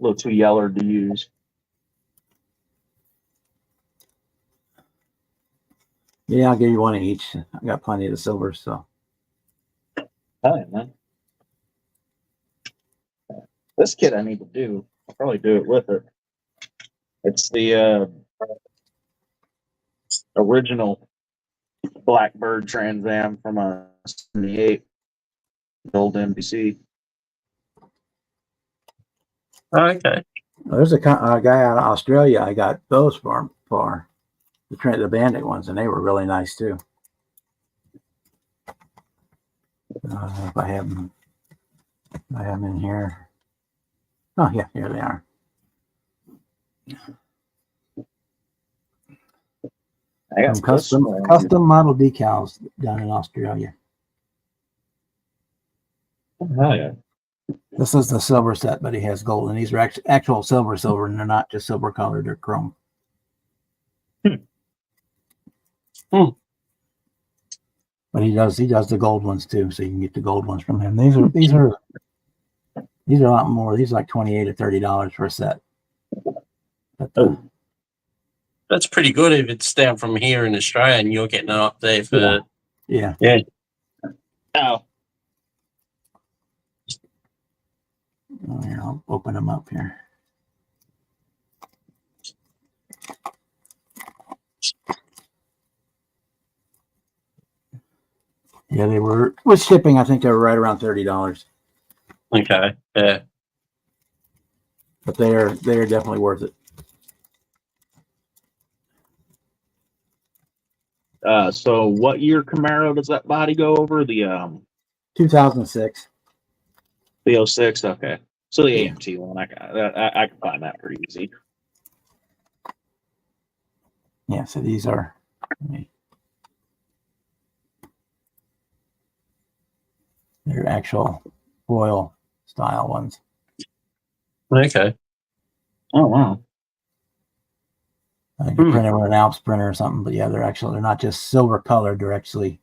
little too yellow to use. Yeah, I'll give you one of each. I got plenty of the silver, so. Hi, man. This kit I need to do. I'll probably do it with it. It's the original Blackbird Trans Am from a 78, the old NBC. Okay. There's a guy out of Australia. I got those for the Bandit ones, and they were really nice too. If I have them in here. Oh yeah, here they are. I got Some custom model decals down in Australia. Oh yeah. This is the silver set, but he has gold, and these are actual silver, and they're not just silver colored; they're chrome. But he does the gold ones too, so you can get the gold ones from him. These are These are a lot more. These are like $28 or $30 for a set. But, Oh. That's pretty good if it's down from here in Australia and you're getting it up there for. yeah. Oh. Oh, here, I'll open them up here. Yeah, they were with shipping. I think they were right around $30, Okay. Yeah. but they are definitely worth it. So what year Camaro does that body go over? The 2006. 06. Okay. So the Yeah. AMT one, I can find that pretty easy. Yeah, so these are. They're actual foil style ones. Okay. Oh wow. I think you print them with an Alps printer or something, but yeah, they're not just silver colored, they're actually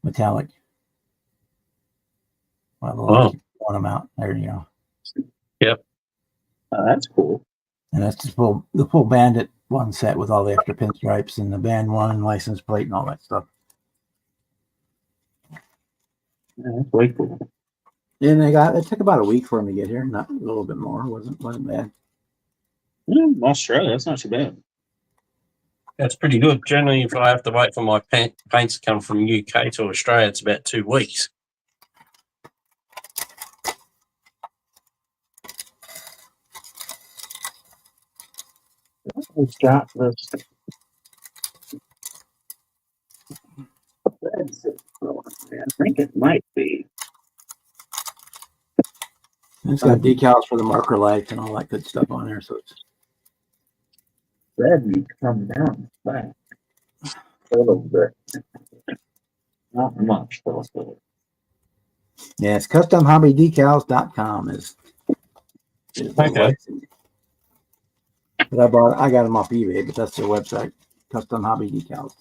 metallic. Well, want them out. There you go. Yep. That's cool. And that's the full Bandit one set with all the extra pinstripes and the band one license plate and all that stuff. Yeah, that's way cool. And it took about a week for them to get here, not a little bit more. Wasn't bad. Yeah, Australia, that's not too bad. That's pretty good. Generally, if I have to wait for my paints to come from UK to Australia, it's about 2 weeks. Who's got this? I think it might be. And it's got decals for the marker lights and all that good stuff on there, so it's Red needs to come down back a little bit. Not much, though. yeah, it's customhobbydecals.com is the Okay. website. But I got them off eBay, but that's their website, Custom Hobby Decals.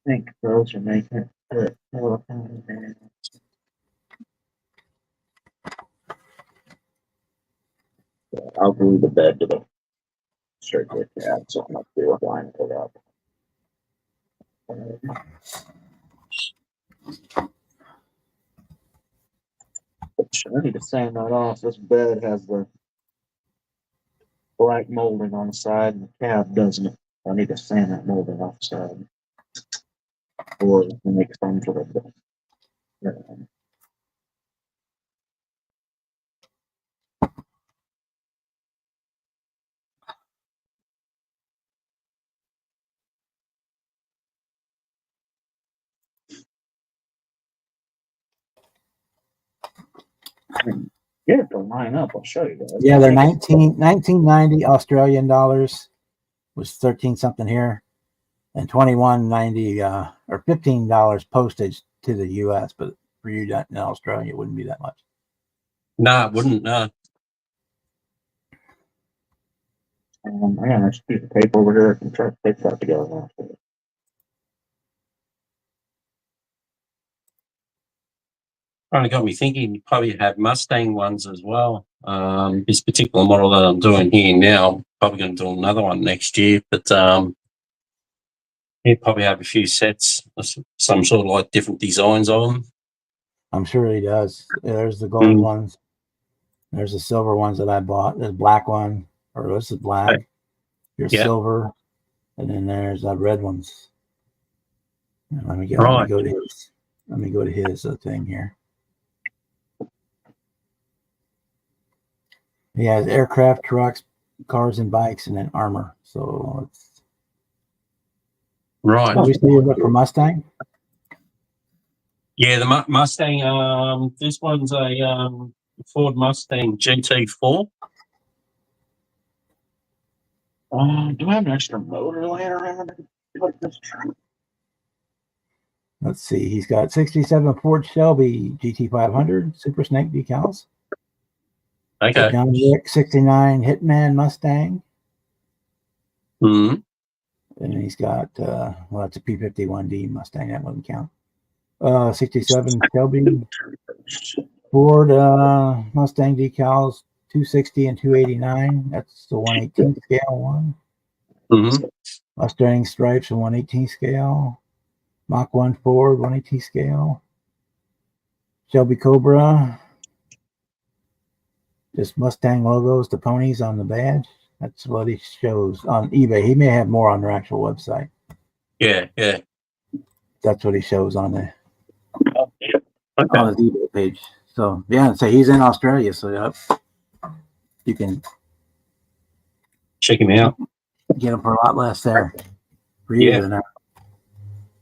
I think those are making it good. I'll glue the bed to the circuit cab, so I'm not sure line it up. I need to sand that off. This bed has the black molding on the side, and the cab doesn't. I need to sand that molding off the side, or make some sort of. Get it to line up. I'll show you guys. Yeah, they're 1990 Australian dollars was 13 something here, and 21.90 or $15 postage to the US, but for you in Australia it wouldn't be that much. No, it wouldn't. No. I got a piece of paper over here. I can try to take that together now. Kind of got me thinking you probably have Mustang ones as well. This particular model that I'm doing here now, probably going to do another one next year, but he'd probably have a few sets, some sort of like different designs of them. I'm sure he does. There's the gold ones. There's the silver ones that I bought. There's black one, or this is black. Here's silver, and then there's red ones. Let me go to his. Let me go to his thing here. He has aircraft, trucks, cars, and bikes, and then armor. So it's right. Obviously, you look for Mustang. Yeah, the Mustang. This one's a Ford Mustang GT4. Do I have an extra motor laying around? Let's see. He's got 67 Ford Shelby GT500 Super Snake decals. Okay. John Wick 69 Hitman Mustang. Mm-hmm. And he's got, well, that's a P51D Mustang. That wouldn't count. 67 Shelby. Ford Mustang decals 260 and 289. That's the 118 scale one. Mm-hmm. Mustang stripes and 118 scale. Mach 1 Ford 118 scale. Shelby Cobra. Just Mustang logos, the ponies on the badge. That's what he shows on eBay. He may have more on their actual website. Yeah, yeah. That's what he shows on the Okay. on his eBay page. So yeah, so he's in Australia. So yep, you can Check him out. get them for a lot less there for Yeah. you than that.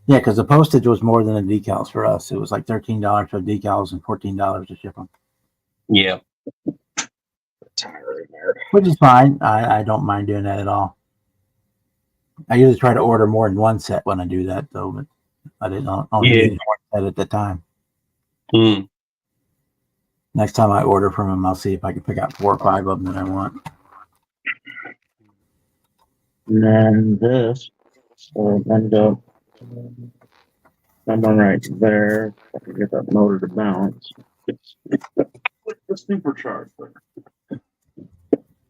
Yeah, because the postage was more than the decals for us. It was like $13 for decals and $14 to ship them, Yeah. Tire in there. which is fine. I don't mind doing that at all. I usually try to order more than one set when I do that, though. But I didn't only Yeah. need one set at the time. Mm. Next time I order from him, I'll see if I can pick out 4 or 5 of them that I want. And then this will end up someone right there. I can get that motor to bounce. With the supercharger.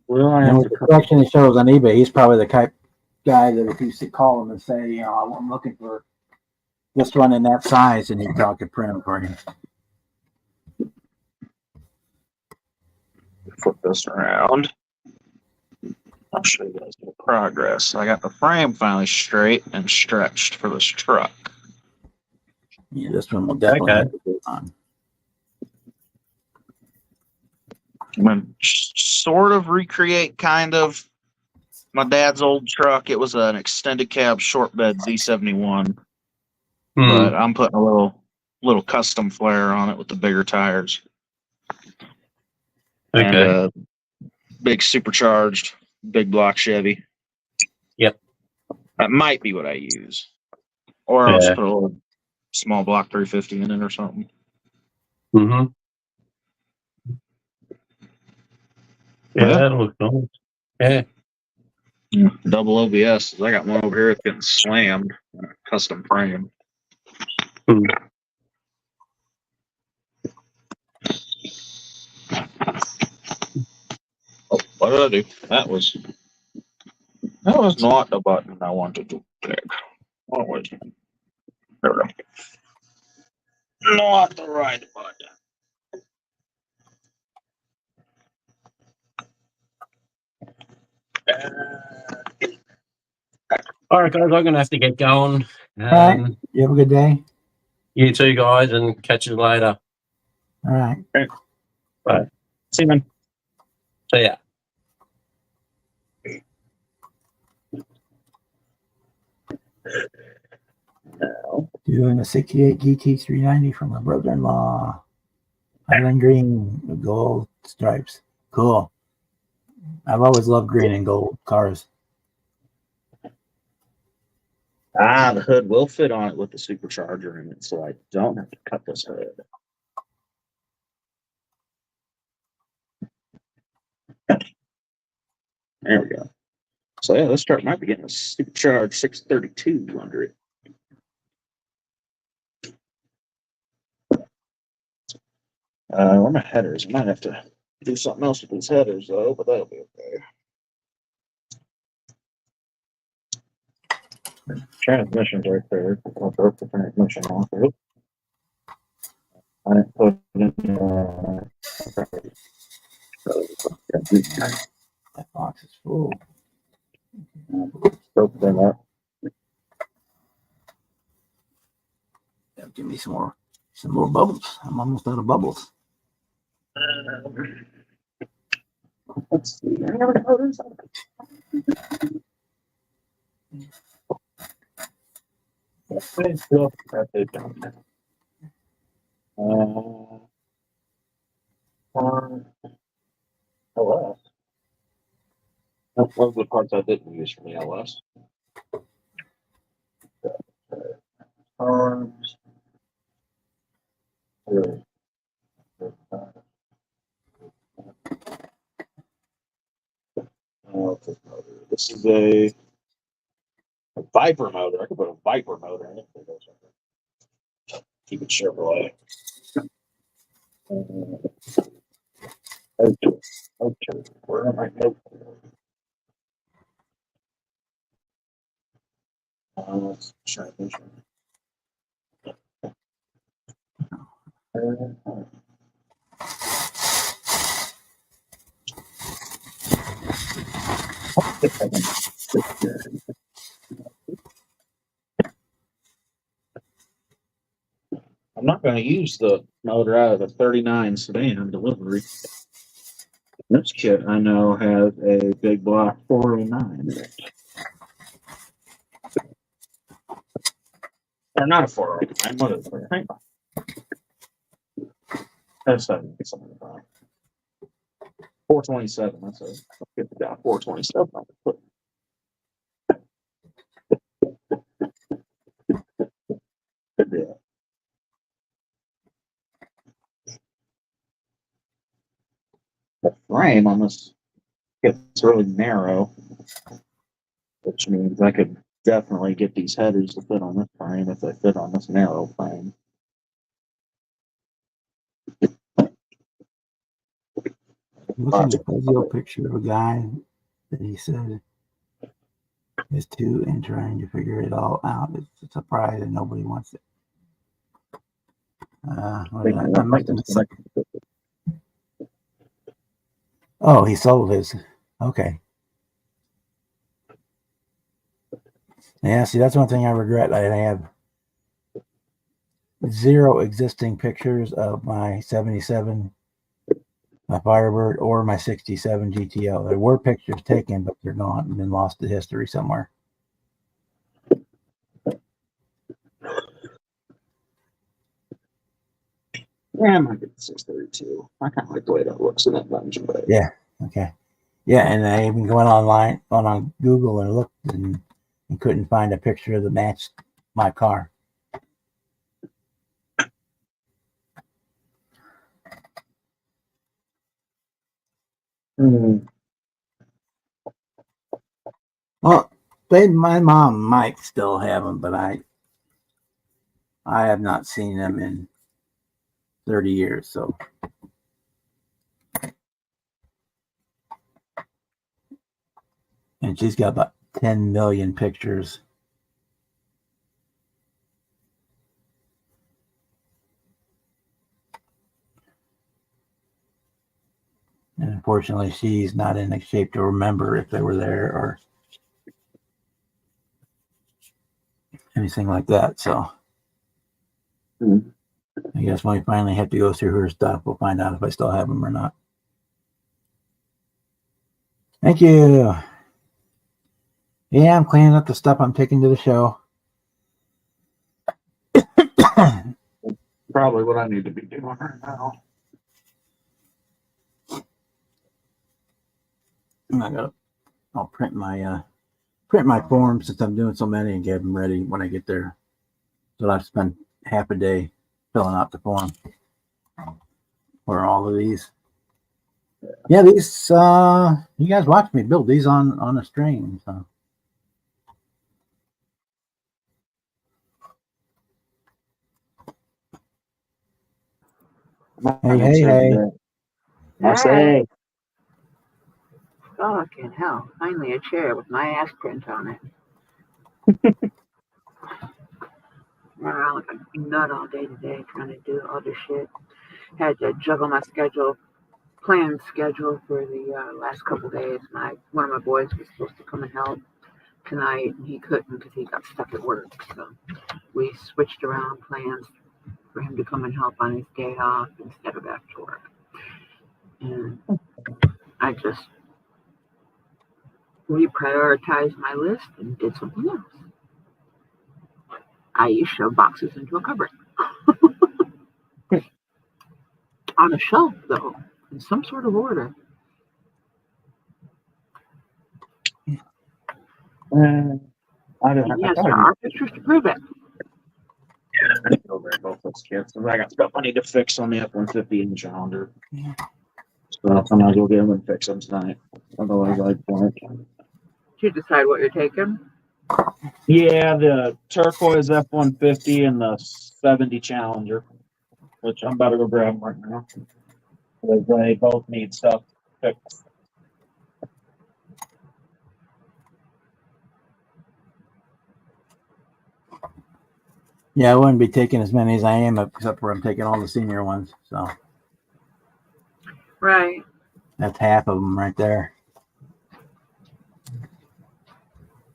Well, I And have with to the section he shows on eBay, he's probably the type guy that if you call him and say, you know, I'm looking for this one in that size, and he'd talk to print them for you. flip this around. I'll show you guys the progress. I got the frame finally straight and stretched for this truck. Yeah, this one will definitely Okay. have to go on. I'm gonna sort of recreate kind of my dad's old truck. It was an extended cab short bed Z71, but Mm. I'm putting a little custom flare on it with the bigger tires and Okay. a big supercharged big block Chevy. Yep. That might be what I use, or I'll just Yeah. put a little small block 350 in it or something. Mm-hmm. Yeah, Yeah. that'll look nice. Yeah. Double OBS. I got one over here that's getting slammed in a custom frame. Mm. Oh, what did I do? That was not the button I wanted to click. What was it? There we go. Not the right button. All right, guys, I'm going to have to get going. right. You have a good day. You too, guys, and catch you later. All right. See you, man. See ya. No. Doing a 68 GT 390 from my brother-in-law. Highland green with gold stripes. Cool. I've always loved green and gold cars. The hood will fit on it with the supercharger in it, so I don't have to cut this hood. There we go. So yeah, this truck might be getting a supercharged 632 under it. Where are my headers? I might have to do something else with these headers though, but that'll be okay. Transmission's right there. I'll drop the transmission off of it. I didn't put it in That box is full. broke them up. Yeah, give me some more bubbles. I'm almost out of bubbles. Let's see. I never noticed. LS. That's one of the parts I didn't use from the LS. Arms. This is a Viper motor. I could put a Viper motor in it. Keep it Chevrolet. Okay. Where am I? Nope. Let's try this one. I'm not going to use the motor out of the 39 sedan delivery. This kit I know has a big block 409 in it. Or not a 409, what is it? Hang on. That's 427. That's a get the down 427. Yeah. The frame on this gets really narrow, which means I could definitely get these headers to fit on this frame if they fit on this narrow frame. Looking at the video picture of a guy that he said is two and trying to figure it all out. It's a surprise and nobody wants it. Oh, he sold his. Okay. Yeah, see, that's one thing I regret. I have 0 existing pictures of my 77, my Firebird, or my 67 GTO. There were pictures taken, but they're gone and been lost to history somewhere. Yeah, I might get the 632. I kind of like the way that looks in that dungeon, but Yeah. Okay. Yeah, and I even went online on Google and looked and couldn't find a picture that matched my car. Well, my mom might still have them, but I have not seen them in 30 years. So, and she's got about 10 million pictures. And unfortunately, she's not in a shape to remember if they were there or anything like that. So, I guess when we finally have to go through her stuff, we'll find out if I still have them or not. Thank you. Yeah, I'm cleaning up the stuff I'm taking to the show. probably what I need to be doing right now. I'll print my forms since I'm doing so many and get them ready when I get there. So I've spent half a day filling out the form for all of these. Yeah, these you guys watch me build these on a string. So. Hey. I say. Fucking hell. Finally a chair with my ass print on it. Run around like a nut all day today trying to do other shit. Had to juggle my planned schedule for the last couple days. One of my boys was supposed to come and help tonight, and he couldn't because he got stuck at work. So we switched around plans for him to come and help on his day off instead of after work. And I just reprioritized my list and did something else. I shoved boxes into a cupboard. On a shelf, though, in some sort of order. I don't know. Yes, there are pictures to prove it. Yeah, I need to go over both those kits. I got stuff I need to fix on the F-150 and Challenger. Yeah. So I might as well get them and fix them tonight. Otherwise, I'd point. Did you decide what you're taking? Yeah, the turquoise F-150 and the 70 Challenger, which I'm about to go grab them right now. Because they both need stuff fixed. Yeah, I wouldn't be taking as many as I am, except for I'm taking all the senior ones. So Right. that's half of them right there.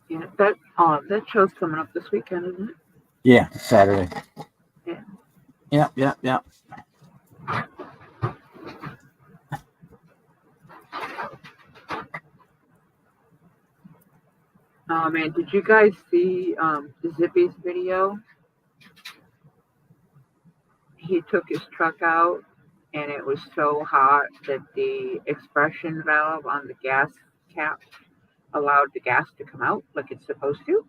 Yeah, that show's coming up this weekend, isn't it? Yeah, Saturday. Yeah. Yep. Oh man, did you guys see the Zippy's video? He took his truck out and it was so hot that the expression valve on the gas cap allowed the gas to come out like it's supposed to,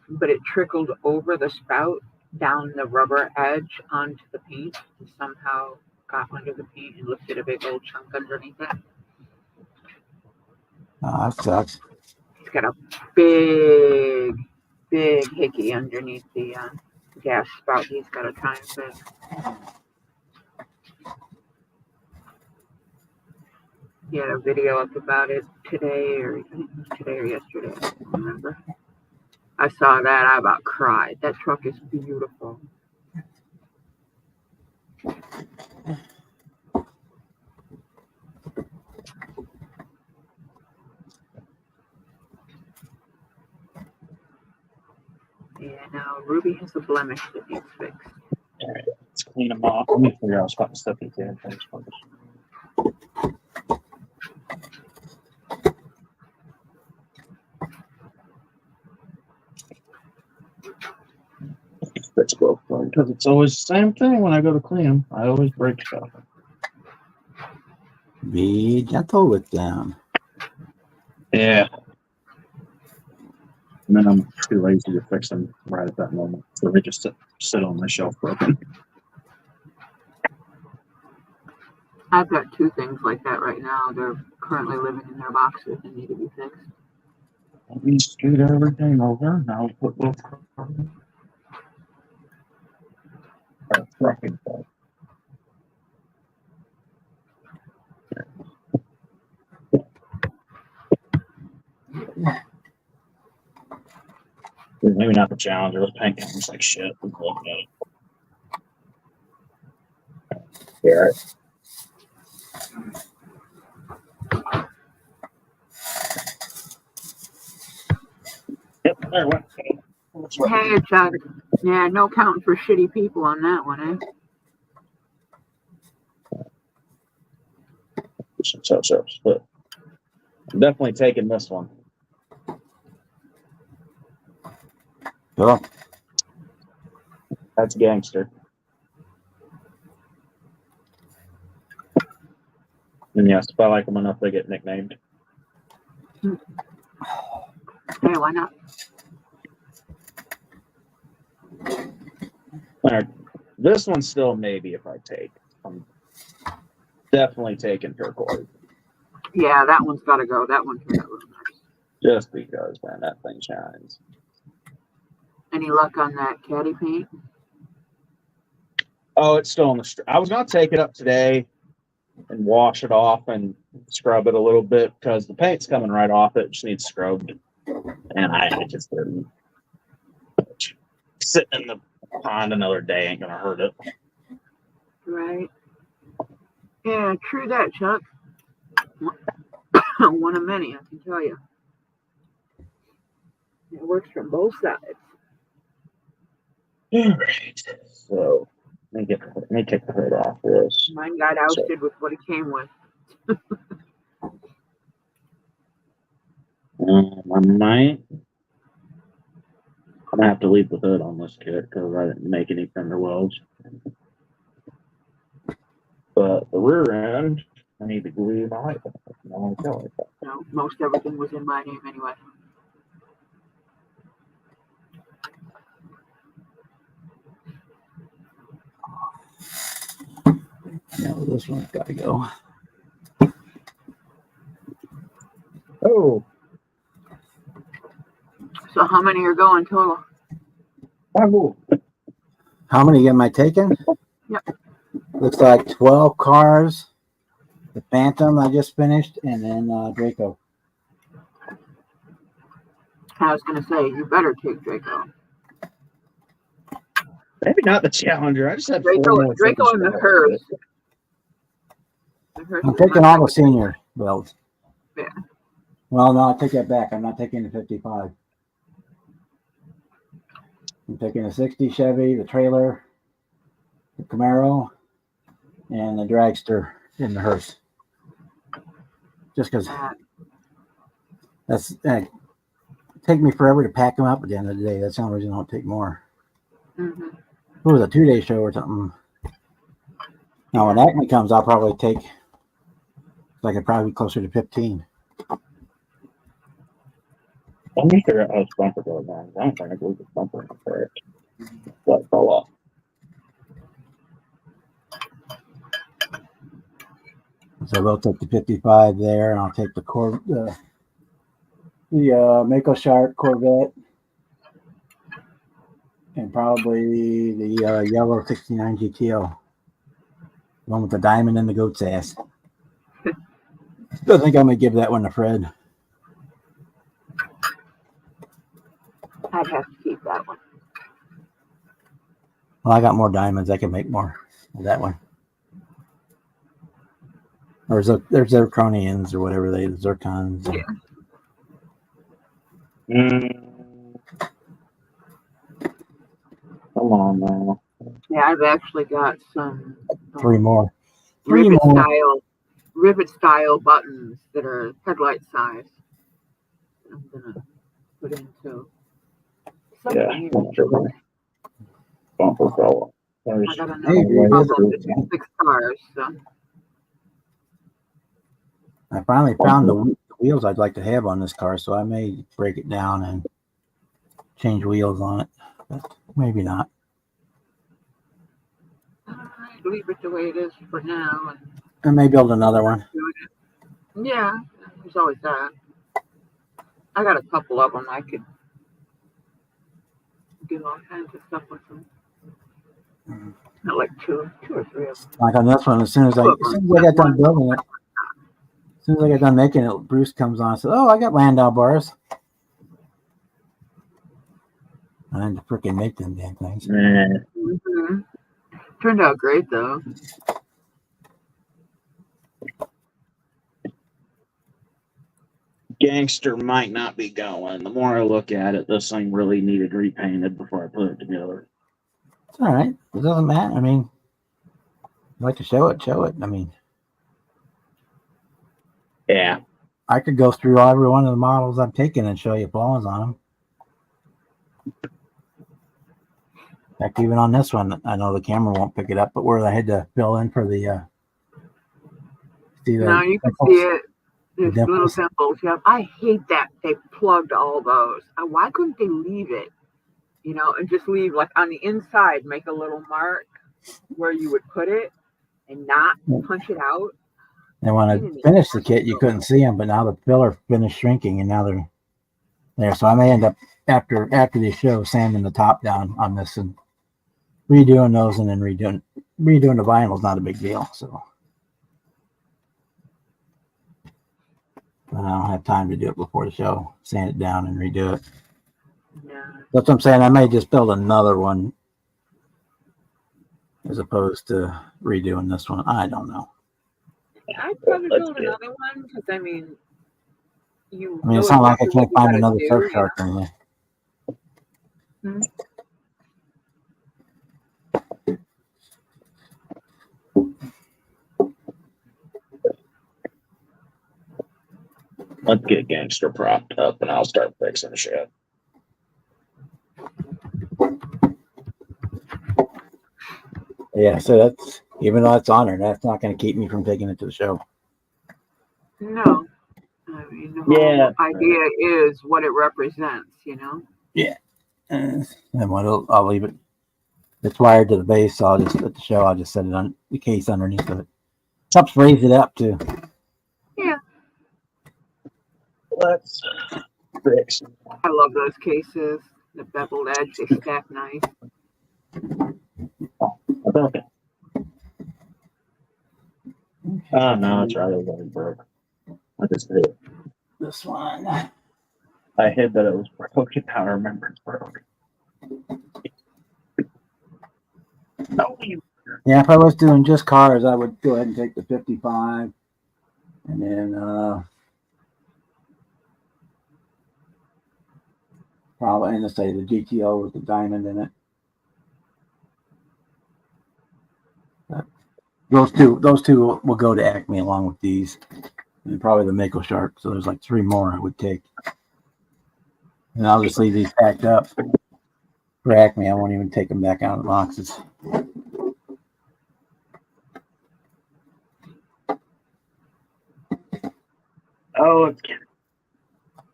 but it trickled over the spout down the rubber edge onto the paint and somehow got under the paint and lifted a big old chunk underneath it. Oh, that sucks. It's got a big hickey underneath the gas spout. He's got to try and fix. He had a video up about it today, or I think it was today or yesterday. I don't remember. I saw that. I about cried. That truck is beautiful. Yeah, now Ruby has a blemish that needs fixed. All right, let's clean them off. Let me figure out what stuff you can. Fix both because it's always the same thing when I go to clean them. I always break stuff. Be gentle with them. Yeah. And then I'm too lazy to fix them right at that moment. So they just sit on my shelf broken. I've got two things like that right now. They're currently living in their boxes and need to be fixed. Let me scoot everything over. Now put both. Trucking. Maybe not the Challenger. Those paint looks like shit. We're looking at it. Yeah. Yep, there went. Hey, Chuck. Yeah, no counting for shitty people on that one, eh? So, but I'm definitely taking this one. Cool. That's Gangster. And yes, if I like them enough, they get nicknamed. Hey, why not? All right. This one's still maybe if I take. I'm definitely taking turquoise. Yeah, that one's got to go. That one turned out really nice. Just because, man, that thing shines. Any luck on that caddy paint? Oh, it's still on the I was going to take it up today and wash it off and scrub it a little bit because the paint's coming right off it. It just needs scrubbed. And I just didn't. Sitting in the pond another day ain't going to hurt it. Right. Yeah, true that, Chuck. One of many, I can tell you. It works from both sides. All right. So let me take the hood off of this. Mine got ousted with what it came with. I might. I'm gonna have to leave the hood on this kit because I didn't make any fender welds. But the rear end, I need to glue my light. No, most everything was in my name anyway. No, this one's got to go. So how many are going total? How many am I taking? Yep. Looks like 12 cars. The Phantom I just finished, and then Draco. I was gonna say you better take Draco. Maybe not the Challenger. I just had four Draco, more Draco freaking and the spots. hearse. The hearse I'm is taking my all the second. senior builds. Yeah. Well, no, I take that back. I'm not taking the 55. I'm taking a 60 Chevy, the trailer, the Camaro, and the dragster in the hearse. Just because that's take me forever to pack them up at the end of the day. That's the only reason I don't take more. Mm-hmm. If it was a 2-day show or something. Now when Acme comes, I'll probably take like it'd probably be closer to 15. Let me figure out how this bumper goes on. I don't think I believe this bumper is correct. That fell off. So we'll take the 55 there, and I'll take the Mako Shark Corvette, and probably the yellow 69 GTO, the one with the diamond and the goat's ass. I think I'm gonna give that one to Fred. I'd have to keep that one. Well, I got more diamonds. I can make more of that one. Or there's zirconians or whatever the zircons. Yeah. Come on now. Yeah, I've actually got some 3 more. 3 rivet more. style buttons that are headlight size. I'm gonna put into Yeah, something. I'm sure my bumper fell off. I got another Hey, problem. It's 6 cars, so I finally found the wheels I'd like to have on this car, so I may break it down and change wheels on it, but maybe not. leave it the way it is for now. I may build another one. Yeah, there's always that. I got a couple of them. I could do all kinds of stuff with them. Not like two or three of them. Like on this one, as soon as I got done building it, as soon as I got done making it, Bruce comes on and says, "Oh, I got Landau bars." I had to freaking make them damn things. Mm-hmm. Turned out great though. Gangster might not be going. The more I look at it, this thing really needed repainted before I put it together. It's all right. It doesn't matter. I mean, you like to show it, show it. I mean, Yeah. I could go through every one of the models I've taken and show you flaws on them. In fact, even on this one, I know the camera won't pick it up, but where I had to fill in for the Now you can see it. There's little dimples. dimples. Yep. I hate that they plugged all those. Why couldn't they leave it? You know, and just leave like on the inside, make a little mark where you would put it and not punch it out. And when I finished the kit, you couldn't see them, but now the filler finished shrinking, and now they're there. So I may end up after the show sanding the top down on this and redoing those, and then redoing the vinyl is not a big deal. So but I don't have time to do it before the show. Sand it down and redo it. Yeah. That's what I'm saying. I may just build another one as opposed to redoing this one. I don't know. I'd probably build another one because I mean, It's not like I can't find another Surfshark anyway. Hmm? Let's get Gangster propped up and I'll start fixing the shit. Yeah, so that's, even though it's on there, that's not going to keep me from taking it to the show. No. I mean, the whole idea is what it represents, you know? Yeah. And what I'll leave it. It's wired to the base, so I'll just at the show. I'll just set it on the case underneath of it. Helps raise it up too. Yeah. Let's fixed. I love those cases. The beveled edge, they stack nice. Okay. Oh no, it's right. It was already broke. I just hid it. This one. I hid that it was broken. Now I remember it's broke. No, Yeah, if I was doing just cars, I would go ahead and take the 55. And then probably, and let's say the GTO with the diamond in it. But those two will go to Acme along with these. And probably the Mako Shark. So there's like 3 more I would take. And I'll just leave these packed up for Acme. I won't even take them back out of the boxes. oh, it's get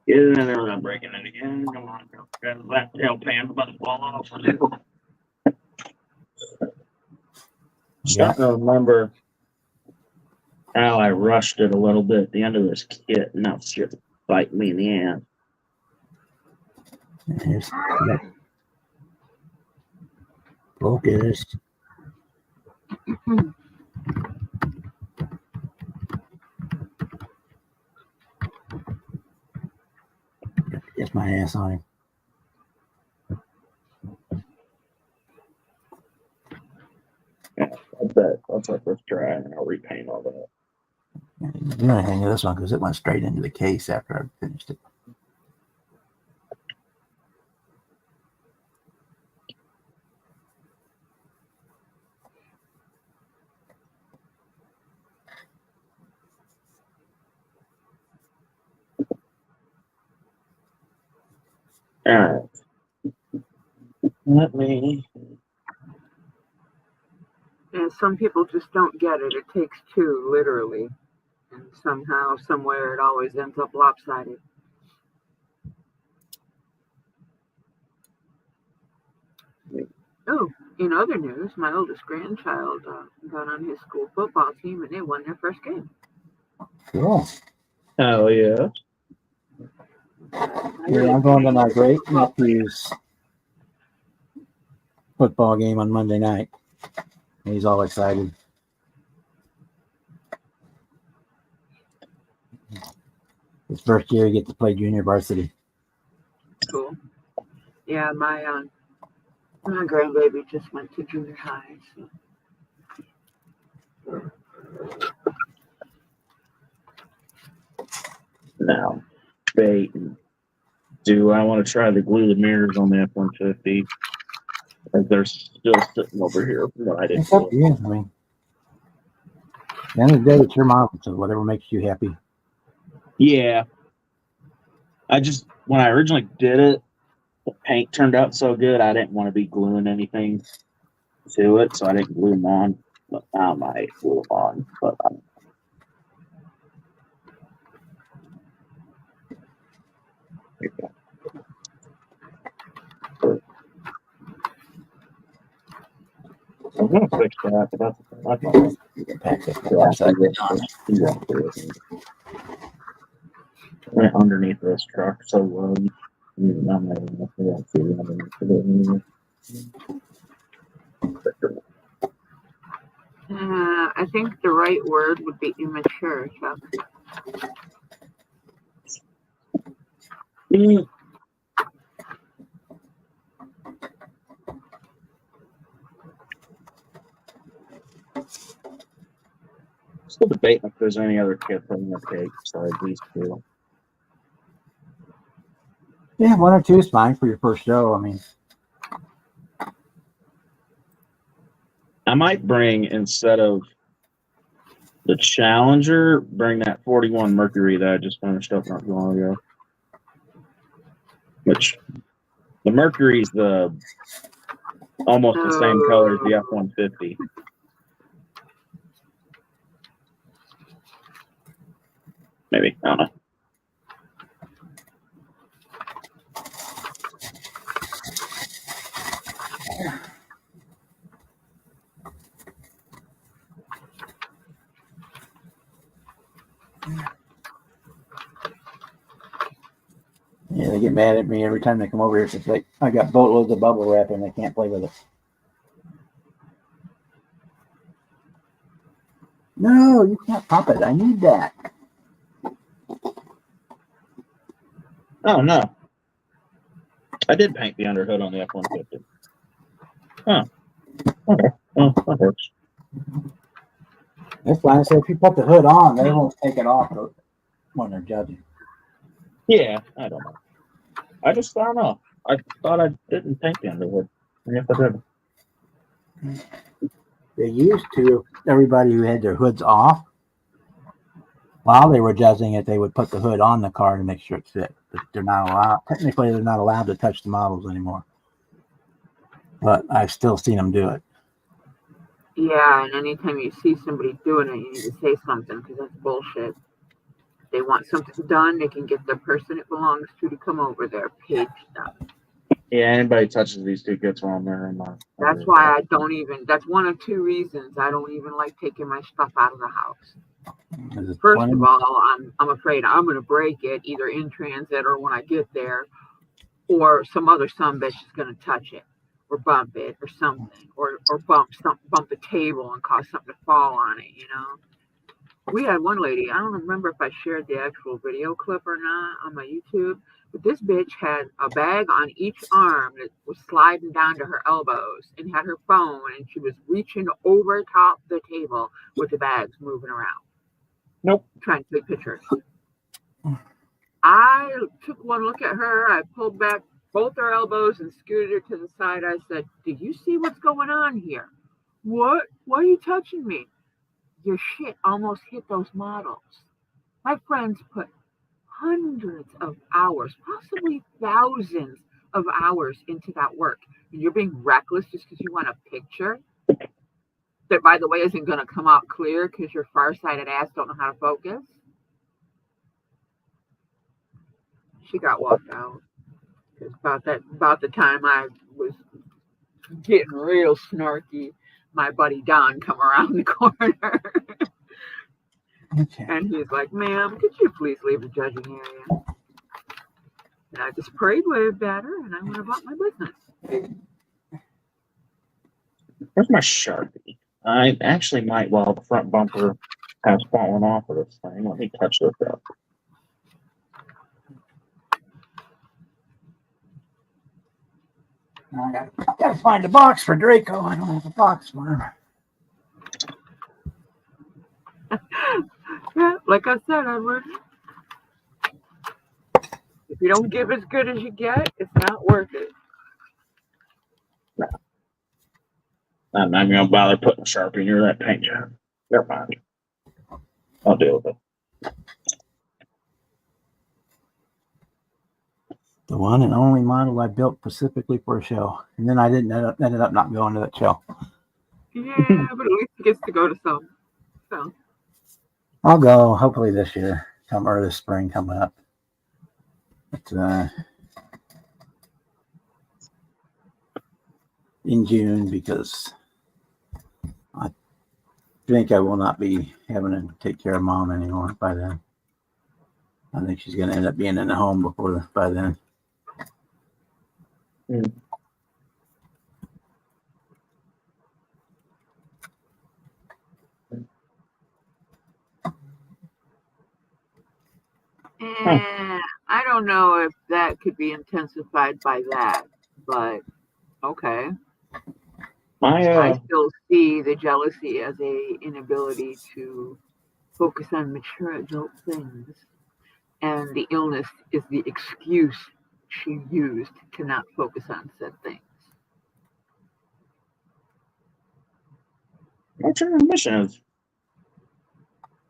it in there without breaking it again. Come on, girl. That tail pan's about to fall off. Starting to remember how I rushed it a little bit at the end of this kit, and now it's just biting me in the ass. Here's, yep. Focus. Get my ass on him. That's our first try, and I'll repaint all that. You're not hang of this one because it went straight into the case after I finished it. All right. Let me. And some people just don't get it. It takes 2, literally. And somehow, somewhere, it always ends up lopsided. Oh, in other news, my oldest grandchild got on his school football team and they won their first game. Cool. Oh yeah. Yeah, I'm going to my great nephew's football game on Monday night. He's all excited. His first year, he gets to play junior varsity. Cool. Yeah, my grandbaby just went to junior high. So. Now, bait. Do I want to try to glue the mirrors on the F-150? As they're still sitting over here from what I didn't It's up to glue. you. I mean, at the end of the day, it's your mom, so whatever makes you happy. Yeah. When I originally did it, the paint turned out so good, I didn't want to be gluing anything to it, so I didn't glue them on. But now I might glue them on. But here we go. I'm gonna fix that, but that's fine. You can pack this Yeah, upside right underneath this truck, so low. I'm not even gonna see that underneath it. I think the right word would be immature, Chuck. Mm. Still debating if there's any other kits on the cake besides these 2. Yeah, 1 or 2 is fine for your first show. I mean, I might bring, instead of the Challenger, bring that 41 Mercury that I just finished up not long ago. Which, the Mercury's almost the same color as the F-150. Maybe, I don't know. Yeah, they get mad at me every time they come over here. It's like I got boatloads of bubble wrap and they can't play with it. No, you can't pop it. I need that. Oh no, I did paint the underhood on the F-150. Oh, okay. Well, that works. That's why I said if you put the hood on, they won't take it off when they're judging. Yeah, I don't know. I don't know. I thought I didn't paint the underhood. And if I did. They used to, everybody who had their hoods off, while they were judging it, they would put the hood on the car to make sure it fit. But they're not allowed, technically, they're not allowed to touch the models anymore. But I've still seen them do it. Yeah, and anytime you see somebody doing it, you need to say something because that's bullshit. If they want something done, they can get the person it belongs to come over there, paid stuff. Yeah, anybody touches these two gets on there. That's why I don't even, that's one of two reasons I don't even like taking my stuff out of the house. First of all, I'm afraid I'm going to break it either in transit or when I get there, or some other sumbitch is going to touch it or bump it or something, or bump the table and cause something to fall on it, you know. We had one lady, I don't remember if I shared the actual video clip or not on my YouTube, but this bitch had a bag on each arm that was sliding down to her elbows and had her phone, and she was reaching over top the table with the bags moving around. Nope. Trying to take pictures. I took one look at her. I pulled back both her elbows and scooted her to the side. I said, "Do you see what's going on here?" "What? Why are you touching me?" "Your shit almost hit those models. My friends put hundreds of hours, possibly thousands of hours into that work. And you're being reckless just because you want a picture that, by the way, isn't going to come out clear because your farsighted ass don't know how to focus." She got walked out. Because about the time I was getting real snarky, my buddy Don come around the corner. Okay. And he's like, "Ma'am, could you please leave the judging area?" And I just prayed with better, and I went about my business. Where's my Sharpie? I actually might, while the front bumper has fallen off of this thing. Let me touch this up. I gotta find a box for Draco. I don't have a box for him. Yeah, like I said, Edward, if you don't give as good as you get, it's not worth it. No. I'm not even gonna bother putting a Sharpie near that paint job. Never mind. I'll deal with it. The one and only model I built specifically for a show, and then I ended up not going to that show. Yeah, but at least it gets to go to some. So I'll go hopefully this year, or this spring coming up. But, in June, because I think I will not be having to take care of Mom anymore by then. I think she's going to end up being in the home by then. Mm. I don't know if that could be intensified by that, but okay. I still see the jealousy as a inability to focus on mature adult things, and the illness is the excuse she used to not focus on said things. My transmission is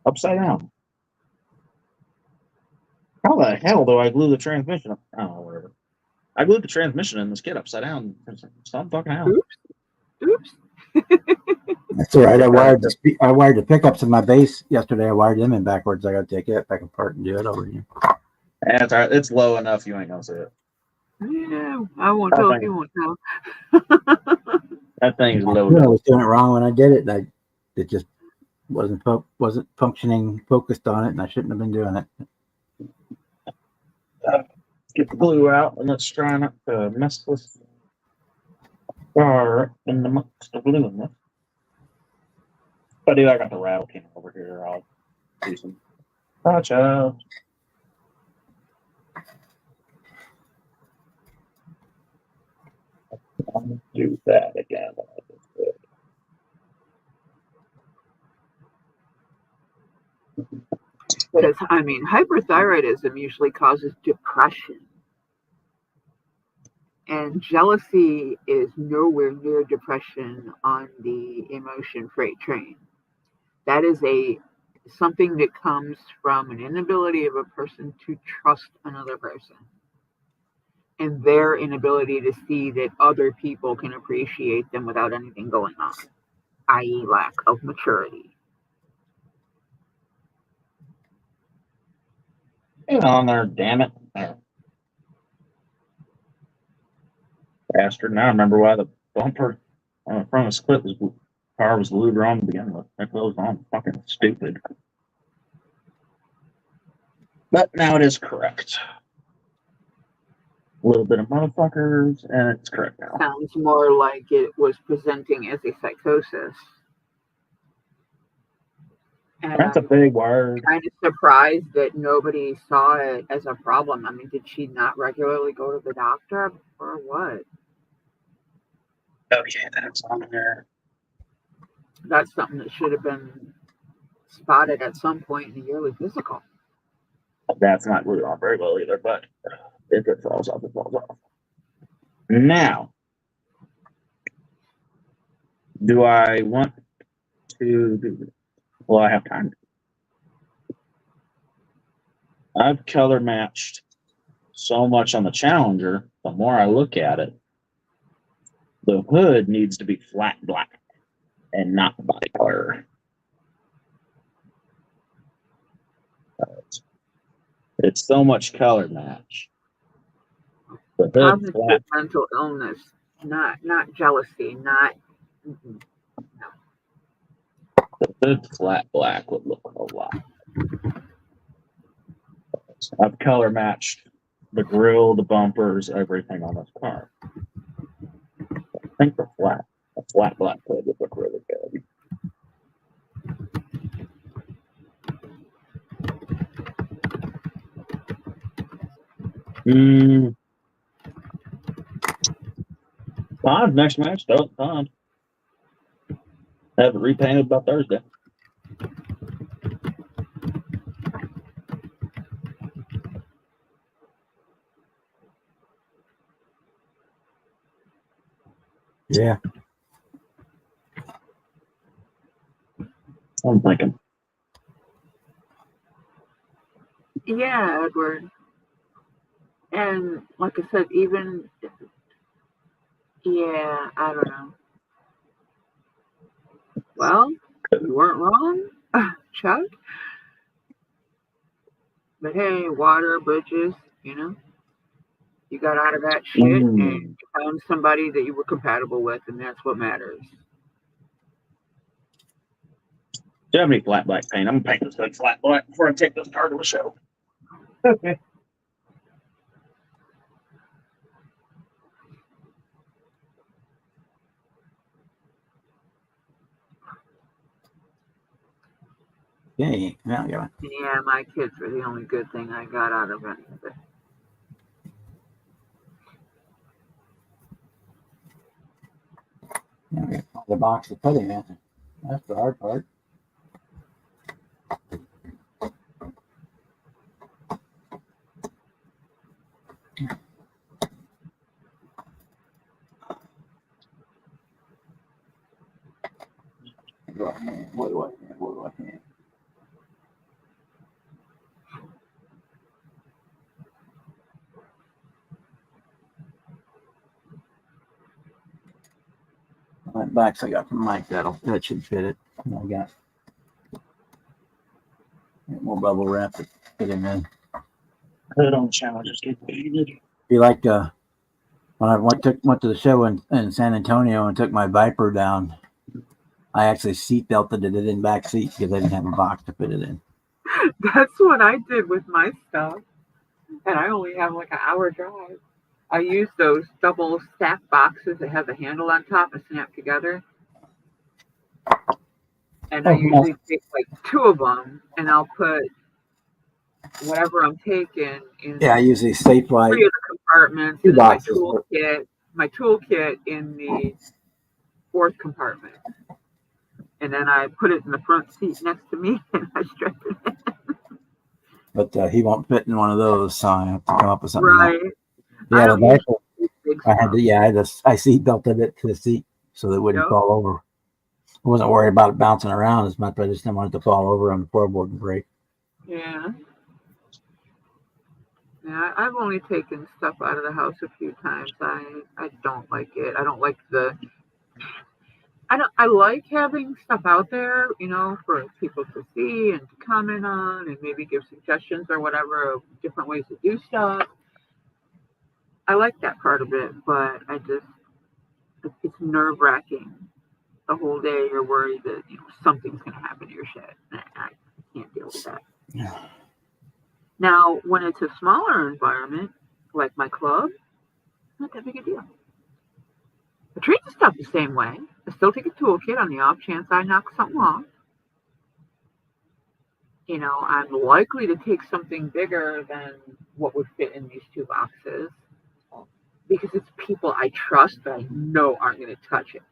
upside down. How the hell do I glue the transmission up? I don't know, whatever. I glued the transmission in this kit upside down. Stop fucking out. Oops. That's all right. I wired the pickups in my base yesterday. I wired them in backwards. I got to take it back apart and do it over here. That's all right. It's low enough you ain't gonna see it. Yeah, I won't tell if you won't tell. That thing's low. I was doing it wrong when I did it. It just wasn't functioning, focused on it, and I shouldn't have been doing it. get the glue out and let's try not to mess this bar in the amongst the glue in this. But dude, I got the rattle can over here. I'll do some touch up. I'll do that again. Because, I mean, hyperthyroidism usually causes depression. And jealousy is nowhere near depression on the emotion freight train. That is something that comes from an inability of a person to trust another person. And their inability to see that other people can appreciate them without anything going on, i.e. lack of maturity. Hang on there, damn it. Bastard. Now I remember why the bumper on the front of the split car was glued wrong to begin with. That goes on. Fucking stupid. But now it is correct. A little bit of motherfuckers, and it's correct now. Sounds more like it was presenting as a psychosis. And That's a big word. I'm kind of surprised that nobody saw it as a problem. I mean, did she not regularly go to the doctor or what? Okay, that's on there. That's something that should have been spotted at some point in the yearly physical. That's not glued on very well either, but if it falls off, it falls off. Now, do I want to do this? Well, I have time. I've color matched so much on the Challenger, the more I look at it, the hood needs to be flat black and not body color. It's so much color match. The hood Cognitive flat. mental illness, not jealousy, not. The hood flat black would look a lot. I've color matched the grill, the bumpers, everything on this car. I think a flat black hood would look really good. Fine, next match, though, fine. Have it repainted by Thursday. Yeah. I'm thinking. Yeah, Edward. And like I said, even, yeah, I don't know. Well, you weren't wrong, Chuck. But hey, water, bridges, you know, you got out of that shit and you found somebody that you were compatible with, and that's what matters. Do you have any flat black paint? I'm gonna paint this hood flat black before I take this car to a show. Okay. Yeah. Yeah. Yeah, my kids were the only good thing I got out of any of it. Yeah. The box to put him in. That's the hard part. What do I have? That box I got from Mike, that should fit it. And I got more bubble wrap to fit him in. Hood on Challengers get painted. Be like when I went to the show in San Antonio and took my Viper down, I actually seat belted it in back seat because I didn't have a box to fit it in. That's what I did with my stuff. and I only have like an hour drive. I use those double stack boxes that have the handle on top and snap together. And I Oh, usually take like 2 of them, and I'll put whatever I'm taking in Yeah, I usually staple like 3 of the compartments, 2 and then boxes. my toolkit in the 4th compartment. And then I put it in the front seat next to me, and I strap it in. But he won't fit in one of those, so I have to come up with something else. Right. Yeah, the bicycle, Big I had stuff. to, I seat belted it to the seat so that it wouldn't Yep. fall over. I wasn't worried about it bouncing around as much, but I just didn't want it to fall over on the floorboard and break. Yeah. Yeah, I've only taken stuff out of the house a few times. I don't like it. I don't like I like having stuff out there, for people to see and to comment on and maybe give suggestions or whatever of different ways to do stuff. I like that part of it, but it's nerve wracking. The whole day you're worried that something's going to happen to your shit. I can't deal with that. Yeah. Now, when it's a smaller environment, like my club, not that big a deal. I treat the stuff the same way. I still take a toolkit on the off chance I knock something off. I'm likely to take something bigger than what would fit in these 2 boxes because it's people I trust that I know aren't going to touch it.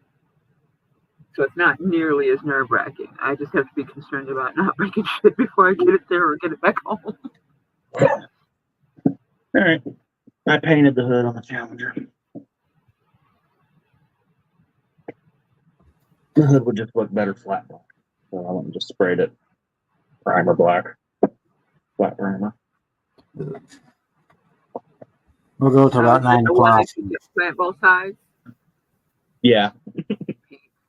So it's not nearly as nerve-wracking. I just have to be concerned about not breaking shit before I get it there or get it back home. All right. I painted the hood on the Challenger. The hood would just look better flat black. So I went and just sprayed it primer black. Flat primer. We'll go to about 9 The one o'clock. that you can plant both sides. Yeah.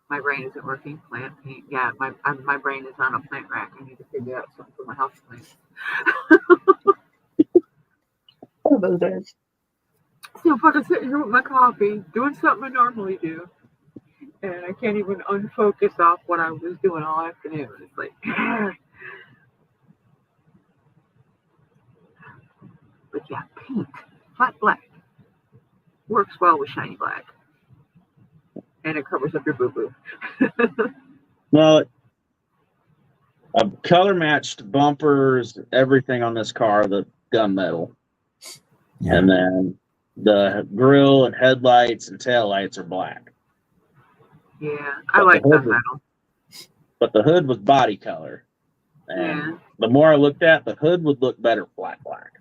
My brain isn't working. Plant paint. Yeah, my brain is on a plant rack. I need to figure out something for my house plants. One of those days. So I'm fucking sitting here with my coffee, doing something I normally do, and I can't even unfocus off what I was doing all afternoon. It's like, but yeah, paint, flat black, works well with shiny black, and it covers up your boo boo. Well, color matched bumpers, everything on this car, the gunmetal. Yeah. And then the grill and headlights and taillights are black. Yeah, I like that metal. But the hood was body color. And the more I looked at, the hood would look better flat black.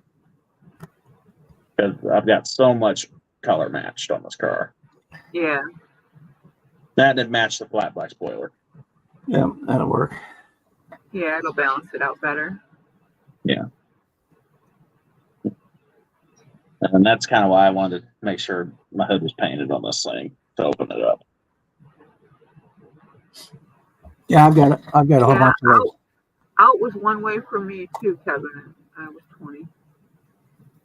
Because I've got so much color matched on this car. Yeah. That did match the flat black spoiler. Yeah, that'll work. Yeah, it'll balance it out better. Yeah. And that's kind of why I wanted to make sure my hood was painted on this thing to open it up. Yeah, I've got a whole bunch of those. Out was one way for me too, Kevin. I was 20.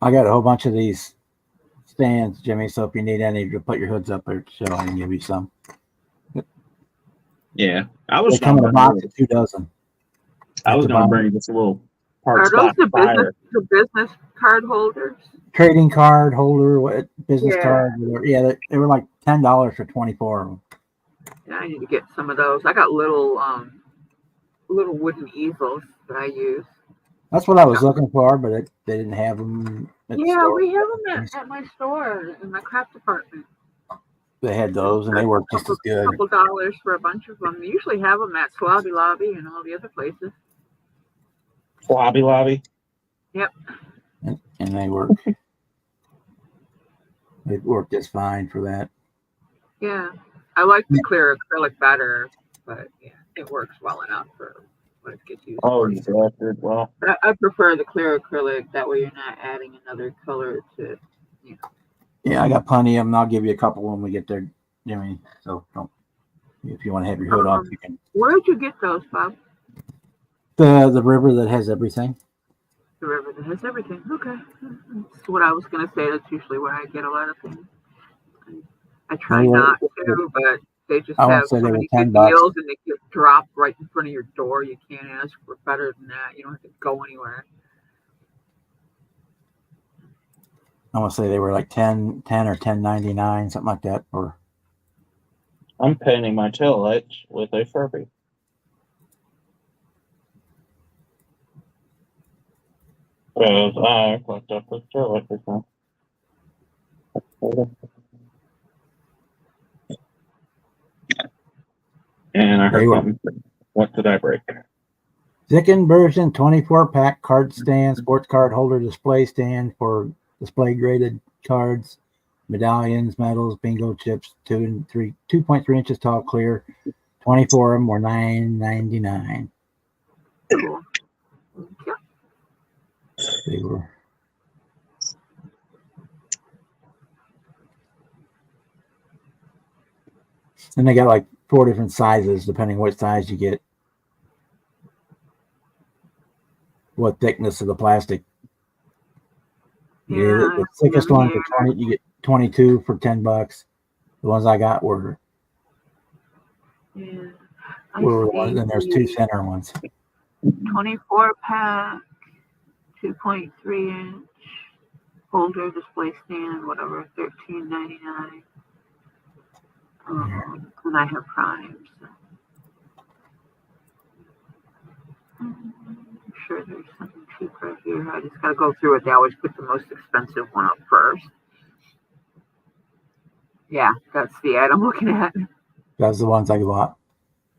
I got a whole bunch of these stands, Jimmy. So if you need any to put your hoods up or so, I can give you some. Yeah, I was They come in a box of 2 dozen. I was going to bring this little Are parts those box fire. the business card holders? Trading card holder, what business Yeah. card? Yeah, they were like $10 for 24 of them. Yeah, I need to get some of those. I got little wooden easels that I use. That's what I was looking for, but they didn't have them. At the Yeah, store. we have them at my store in my craft department. They had those, and they worked just as good. A couple dollars for a bunch of them. We usually have them at Slobby Lobby and all the other places. Hobby Lobby. Yep. And they work. They worked just fine for that. Yeah, I like the clear acrylic better, but yeah, it works well enough for what it gets used. Oh, for. you selected. Well, I prefer the clear acrylic. That way, you're not adding another color to. Yeah, I got plenty of them. I'll give you a couple when we get there, Jimmy. So don't. If you want to have your hood off, you can. Where'd you get those, Bob? The river that has everything. The river that has everything. Okay, that's what I was gonna say. That's usually where I get a lot of things. I try not to, but they just have so many good deals, and they get dropped right in front of your door. You can't ask for better than that. You don't have to go anywhere. I want to say they were like 10 or 10.99, something like that. Or I'm painting my tail lights with a Furby. Because I fucked up with tail light before. And I There heard you are. something. What did I break? Zicken version 24-pack card stand, sports card holder display stand for display graded cards, medallions, medals, bingo chips, 2.3 inches tall, clear. 24 of them were $9.99. Cool. Yeah. They were. And they got like 4 different sizes, depending what size you get. What thickness of the plastic. Yeah, the thickest ones are 20. You get 22 for $10. The ones I got were. Yeah. And there's 2 center ones. 24-pack, 2.3 inch holder display stand, whatever, $13.99. And I have Prime, so I'm sure there's something cheaper here. I just gotta go through it. They always put the most expensive one up first. Yeah, that's the ad I'm looking at. That's the ones I bought.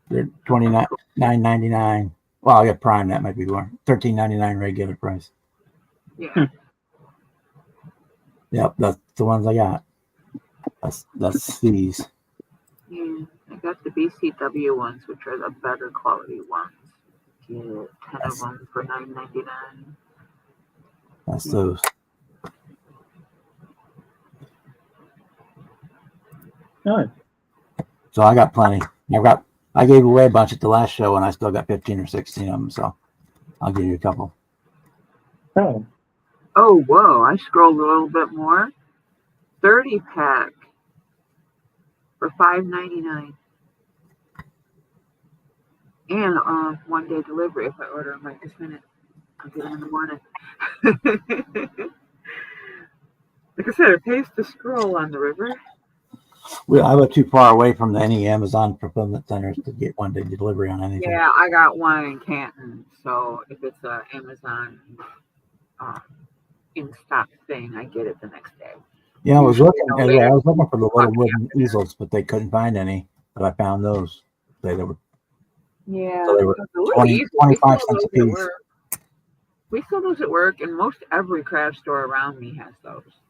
They're $29.99. Well, I got Prime. That might be more. $13.99 regular price. Yeah. Yep, that's the ones I got. That's these. Yeah, I got the BCW ones, which are the better quality ones. Get 10 of them for $9.99. That's those. Nice. So I got plenty. I gave away a bunch at the last show, and I still got 15 or 16 of them. So I'll give you a couple. Oh. Oh, whoa! I scrolled a little bit more. 30-pack for $5.99. And 1-day delivery if I order them right this minute. I'll get them in the morning. Like I said, it pays to scroll on the river. I live too far away from any Amazon fulfillment centers to get 1-day delivery on anything. Yeah, I got one in Canton, so if it's a Amazon in stock thing, I get it the next day. Yeah, I was looking for the little wooden easels, but they couldn't find any. But I found those. They were. Yeah, So they were 25 cents a piece. We sell those at work, and most every craft store around me has those.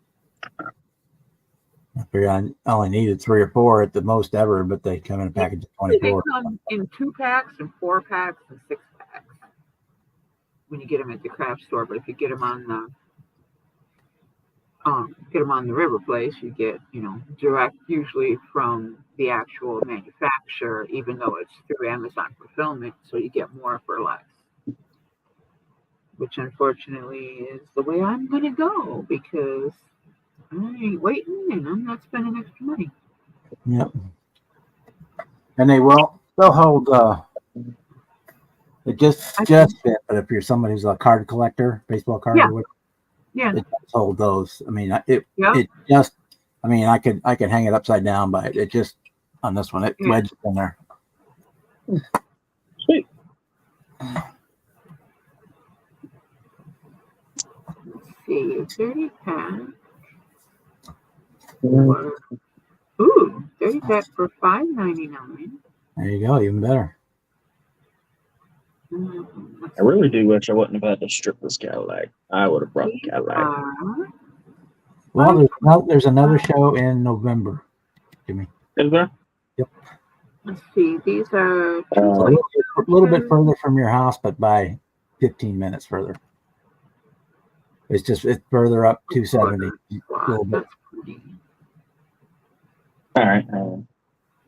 I figured I only needed 3 or 4 at the most ever, but they come in a package of 24. They come in 2 packs and 4 packs and 6 packs when you get them at the craft store. But if you get them on the river place, you get direct, usually from the actual manufacturer, even though it's through Amazon fulfillment, so you get more for less. Which unfortunately is the way I'm gonna go because I ain't waiting and I'm not spending extra money. Yep. And they'll hold it just fit, but if you're somebody who's a card collector, baseball card or whatever, it does hold those. I mean, it just I could hang it upside down, but it just on this one it wedges in there. Sweet. Let's see, 30 pack. Ooh, 30 pack for $5.99. There you go, even better. I really do wish I wouldn't have had to strip this Cadillac. I would have brought the Cadillac. Well, there's another show in November, Jimmy. Is there? Yep. Let's see, these are a little bit further from your house, but by 15 minutes further. It's further up 270. A little bit. All right.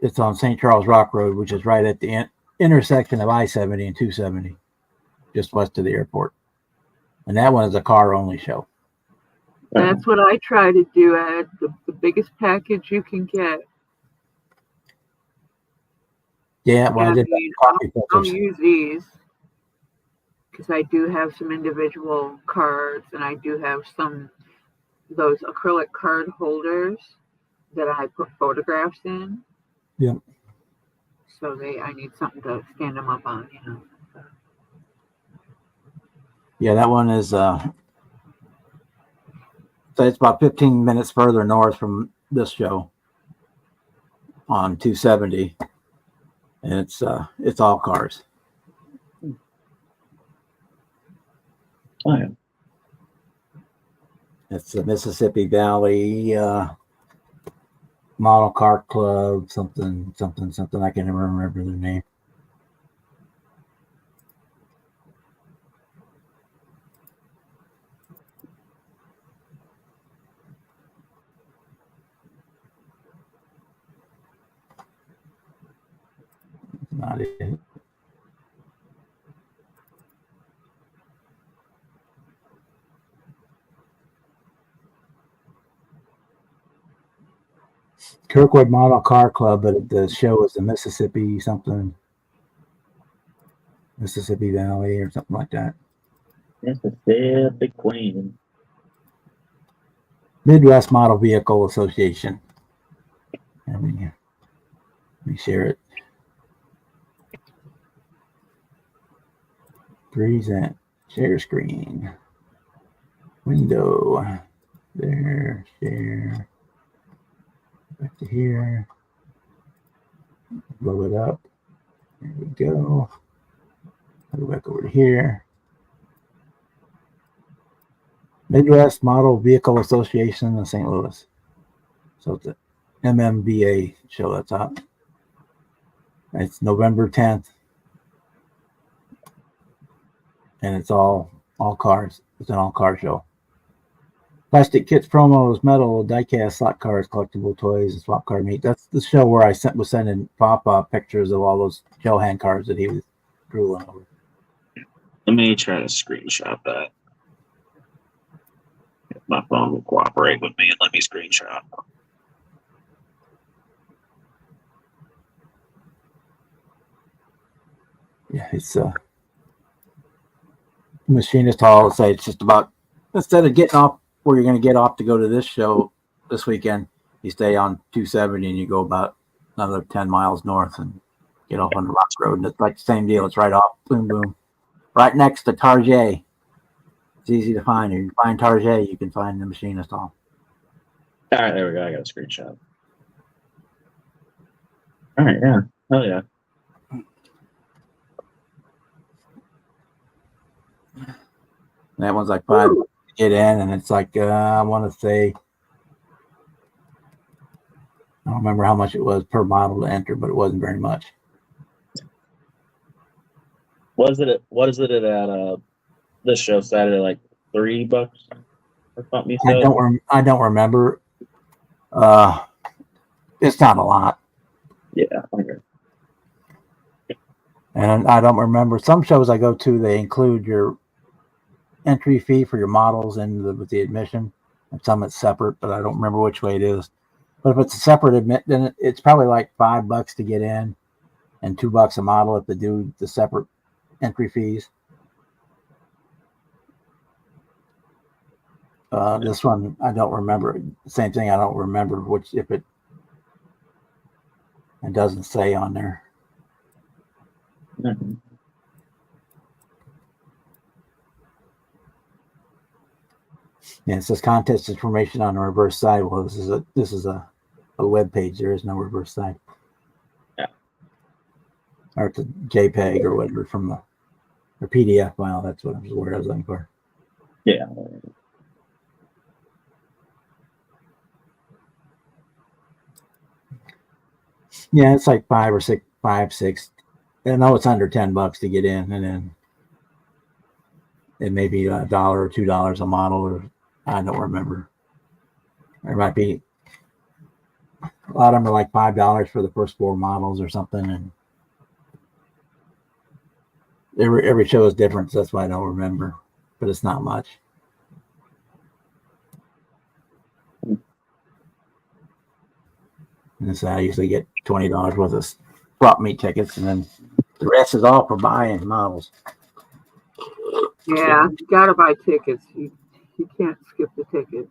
It's on St. Charles Rock Road, which is right at the intersection of I-70 and 270, just west of the airport. And that one is a car-only show. That's what I try to do, Ed. The biggest package you can get. Yeah, well, I'll use these because I do have some individual cards and I do have some those acrylic card holders that I put photographs in. Yep. So I need something to stand them up on, Yeah, that one is so it's about 15 minutes further north from this show on 270, and it's all cars. Oh, yeah. It's the Mississippi Valley Model Car Club, something. I can't even remember their name. Not it. Kirkwood Model Car Club, but the show is the Mississippi something, Mississippi Valley or something like that. Mississippi Queen. Midwest Model Vehicle Association. Let me share it. Present. Share screen. Window. There. Share. Back to here. Blow it up. There we go. Go back over to here. Midwest Model Vehicle Association in St. Louis. So it's the MMVA show that's up. It's November 10th. And it's all cars. It's an all car show. Plastic kits, promos, metal, diecast, slot cars, collectible toys, and swap car meet. That's the show where I was sending Papa pictures of all those Joe hand cars that he was drooling over. Let me try to screenshot that. If my phone will cooperate with me and let me screenshot. Yeah, it's Machinist Hall. Say it's just about, instead of getting off where you're going to get off to go to this show this weekend, you stay on 270 and you go about another 10 miles north and get off on the Rock Road. And it's like the same deal. It's right off, boom, boom, right next to Target. It's easy to find. If you find Target, you can find the Machinist Hall. All right, there we go. I got a screenshot. All right, yeah. Oh, yeah. That one's like $5 to get in, and it's like I want to say, I don't remember how much it was per model to enter, but it wasn't very much. What is it at this show Saturday, like $3 or something? You said? I don't remember. It's not a lot. Yeah. Okay. And I don't remember. Some shows I go to, they include your entry fee for your models with the admission, and some it's separate, but I don't remember which way it is. But if it's a separate admit, then it's probably like $5 to get in and $2 a model if they do the separate entry fees. This one I don't remember. Same thing, I don't remember which, if it doesn't say on there. Mm-hmm. Yeah, it says contest information on the reverse side. Well, this is a web page. There is no reverse side. Yeah. Or it's a JPEG or whatever from the PDF file. That's what I was looking for. Yeah. Yeah, it's like five, six. I know it's under $10 to get in, and then it may be $1 or $2 a model, or I don't remember. There might be a lot of them are like $5 for the first 4 models or something, and every show is different, so that's why I don't remember. But it's not much. And so I usually get $20 worth of swap meet tickets, and then the rest is all for buying models. Yeah, you gotta buy tickets. You can't skip the tickets.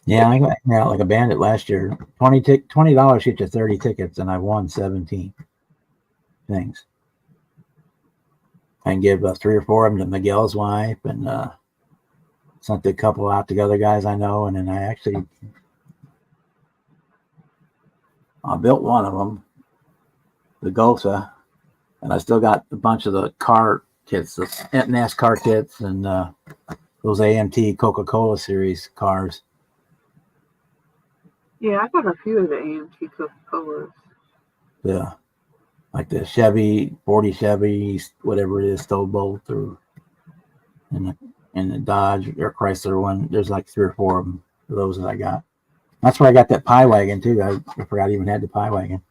Yeah, I got out like a bandit last year. $20 gets you 30 tickets, and I won 17 things. I can give 3 or 4 of them to Miguel's wife, and sent a couple out to the other guys I know, and then I built one of them, the Golsa, and I still got a bunch of the car kits, the NASCAR kits, and those AMT Coca-Cola series cars. Yeah, I got a few of the AMT Coca-Colas. Yeah, like the Chevy, 40 Chevy, whatever it is, Stowbolt, or and the Dodge or Chrysler one. There's like 3 or 4 of them. Those that I got. That's where I got that pie wagon too. I forgot I even had the pie wagon.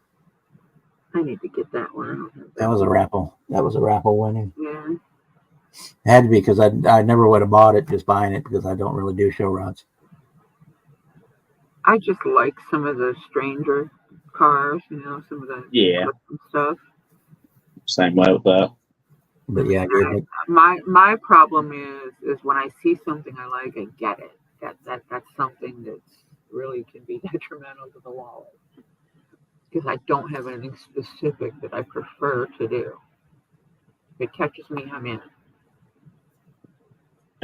I need to get that one. That was a raffle. That was a raffle winning. Yeah. It had to be because I never would have bought it just buying it because I don't really do show rods. I just like some of the stranger cars, some of the stuff. Same way with that. But yeah, my problem is when I see something I like, I get it. That's something that's really can be detrimental to the wallet because I don't have anything specific that I prefer to do. If it catches me, I'm in.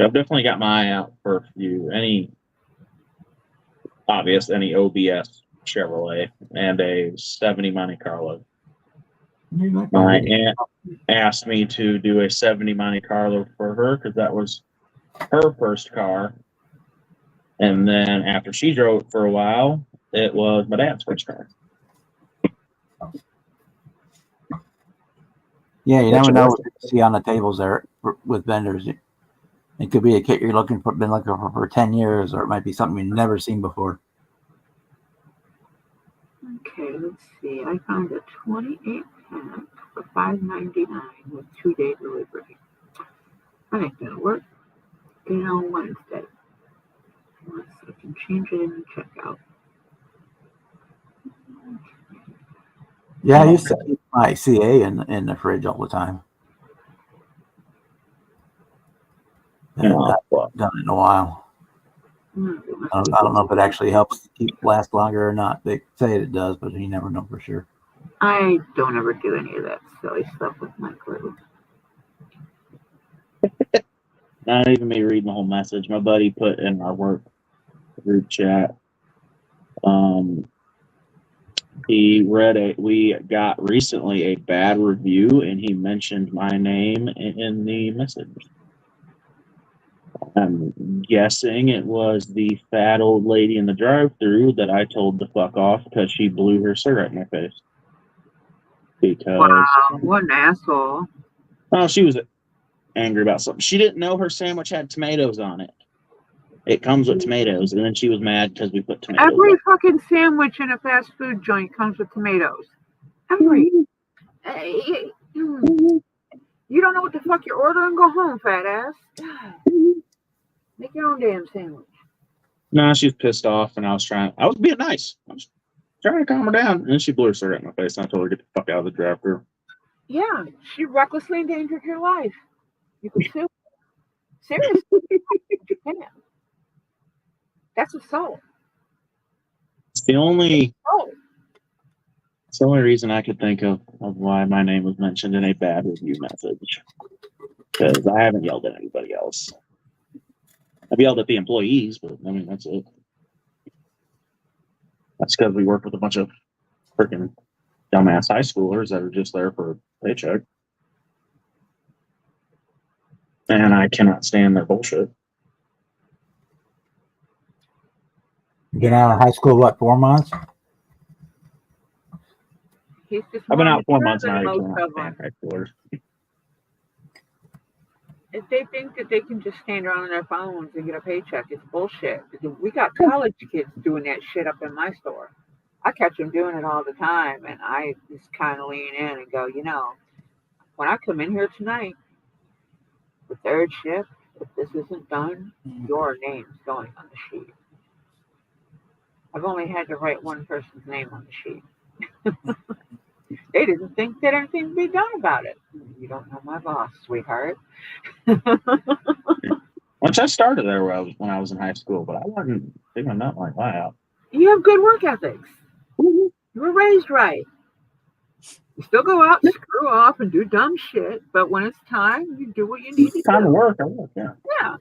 I've definitely got my eye out for a few. Any OBS Chevrolet and a 70 Monte Carlo. My aunt asked me to do a 70 Monte Carlo for her because that was her first car. And then after she drove it for a while, it was my dad's first car. Yeah, you never know what you see on the tables there with vendors. It could be a kit you're been looking for 10 years, or it might be something you've never seen before. Okay, let's see. I found a 28 pack for $5.99 with 2-day delivery. I think that'll work. Get it on Wednesday. Let's see, I can change it in the checkout. Yeah, I used to keep my CA in the fridge all the time. I haven't done it in a while. I don't know if it actually helps last longer or not. They say it does, but you never know for sure. I don't ever do any of that silly stuff with my glue. Not even me reading the whole message. My buddy put in our work group chat. We got recently a bad review, and he mentioned my name in the message. I'm guessing it was the fat old lady in the drive-thru that I told to fuck off because she blew her cigarette in my face. Because wow, what an asshole! Oh, she was angry about something. She didn't know her sandwich had tomatoes on it. It comes with tomatoes, and then she was mad because we put tomatoes. Every fucking sandwich in a fast food joint comes with tomatoes. Every. Hey, you don't know what the fuck you're ordering? Go home, fat ass. Make your own damn sandwich. No, she was pissed off, and I was being nice. I was trying to calm her down, and then she blew her cigarette in my face, and I told her to get the fuck out of the drive-thru. Yeah, she recklessly endangered your life. You could sue. Seriously. Yeah. That's assault. It's the only reason I could think of why my name was mentioned in a bad review message. Because I haven't yelled at anybody else. I've yelled at the employees, but I mean, that's it. That's because we work with a bunch of freaking dumbass high schoolers that are just there for a paycheck. And I cannot stand their bullshit. You've been out of high school, what, 4 months? I've been out 4 months now. I can't stand high schoolers. If they think that they can just stand around on their phones and get a paycheck, it's bullshit. We got college kids doing that shit up in my store. I catch them doing it all the time, and I just kind of lean in and go, when I come in here tonight, the third shift, if this isn't done, your name's going on the sheet. I've only had to write one person's name on the sheet. They didn't think that anything would be done about it. You don't know my boss, sweetheart. Which I started there when I was in high school, but I wasn't figuring nothing like that out. You have good work ethics. You were raised right. You still go out and screw off and do dumb shit, but when it's time, you do what you need to Time to do. work, I work, yeah. Yeah.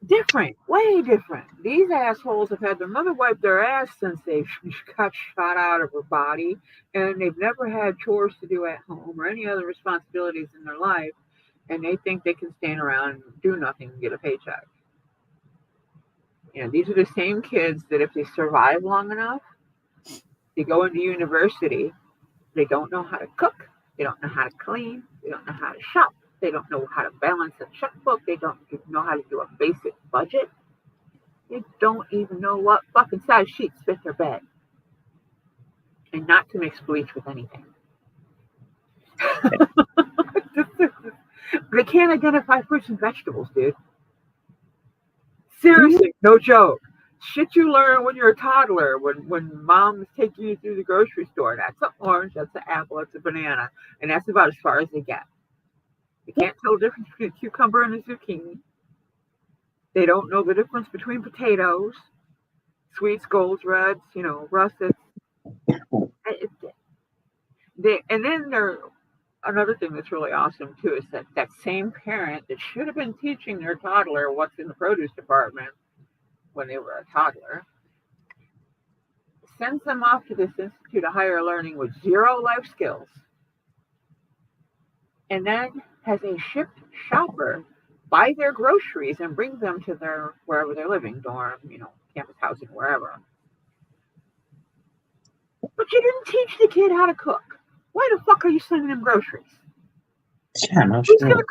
Different. Way different. These assholes have had their mother wipe their ass since they got shot out of her body, and they've never had chores to do at home or any other responsibilities in their life, and they think they can stand around and do nothing and get a paycheck. You know, these are the same kids that if they survive long enough, they go into university, they don't know how to cook, they don't know how to clean, they don't know how to shop, they don't know how to balance a checkbook, they don't know how to do a basic budget, they don't even know what fucking size sheets fit their bed. And not to mix bleach with anything. They can't identify fruits and vegetables, dude. Seriously, no joke. Shit you learn when you're a toddler, when mom's taking you through the grocery store. That's an orange, that's an apple, that's a banana, and that's about as far as they get. They can't tell the difference between a cucumber and a zucchini. They don't know the difference between potatoes, sweets, golds, reds, russets. And then another thing that's really awesome too is that same parent that should have been teaching their toddler what's in the produce department when they were a toddler sends them off to this Institute of Higher Learning with zero life skills, and then has a shipped shopper buy their groceries and bring them to wherever they're living, dorm, campus housing, wherever. But you didn't teach the kid how to cook. Why the fuck are you sending him groceries? Yeah, no Who's shit. gonna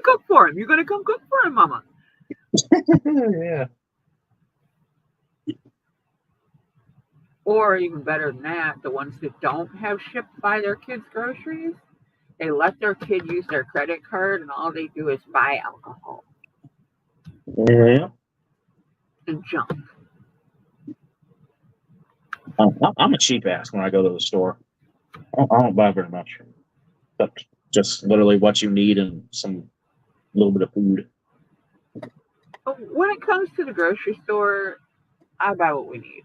cook for him? You're gonna come cook for him, mama. Yeah. Or even better than that, the ones that don't have shipped by their kids groceries, they let their kid use their credit card and all they do is buy alcohol Yeah. and junk. I'm a cheap ass when I go to the store. I don't buy very much. But just literally what you need and some little bit of food. But when it comes to the grocery store, I buy what we need.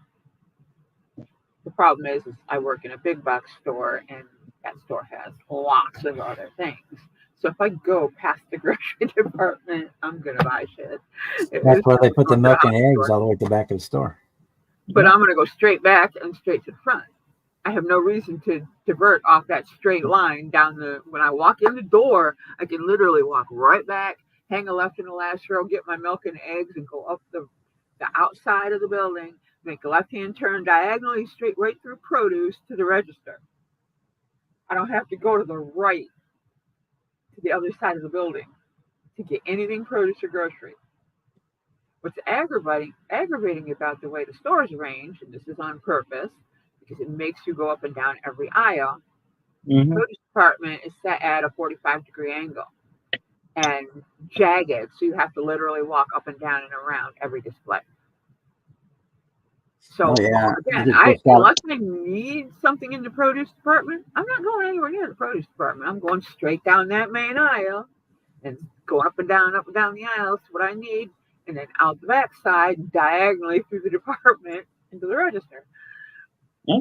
The problem is I work in a big box store, and that store has lots of other things. So if I go past the grocery department, I'm gonna buy shit. That's where they put the milk and eggs all the way at the back of the store. But I'm gonna go straight back and straight to the front. I have no reason to divert off that straight line down when I walk in the door, I can literally walk right back, hang a left in the last row, get my milk and eggs, and go up the outside of the building, make a left-hand turn diagonally straight right through produce to the register. I don't have to go to the right to the other side of the building to get anything produce or grocery. What's aggravating about the way the store is arranged, and this is on purpose, because it makes you go up and down every aisle. The produce department is set at a 45-degree angle and jagged, so you have to literally walk up and down and around every display. So again, unless I need something in the produce department, I'm not going anywhere near the produce department. I'm going straight down that main aisle and going up and down the aisles to what I need, and then out the back side, diagonally through the department into the register. As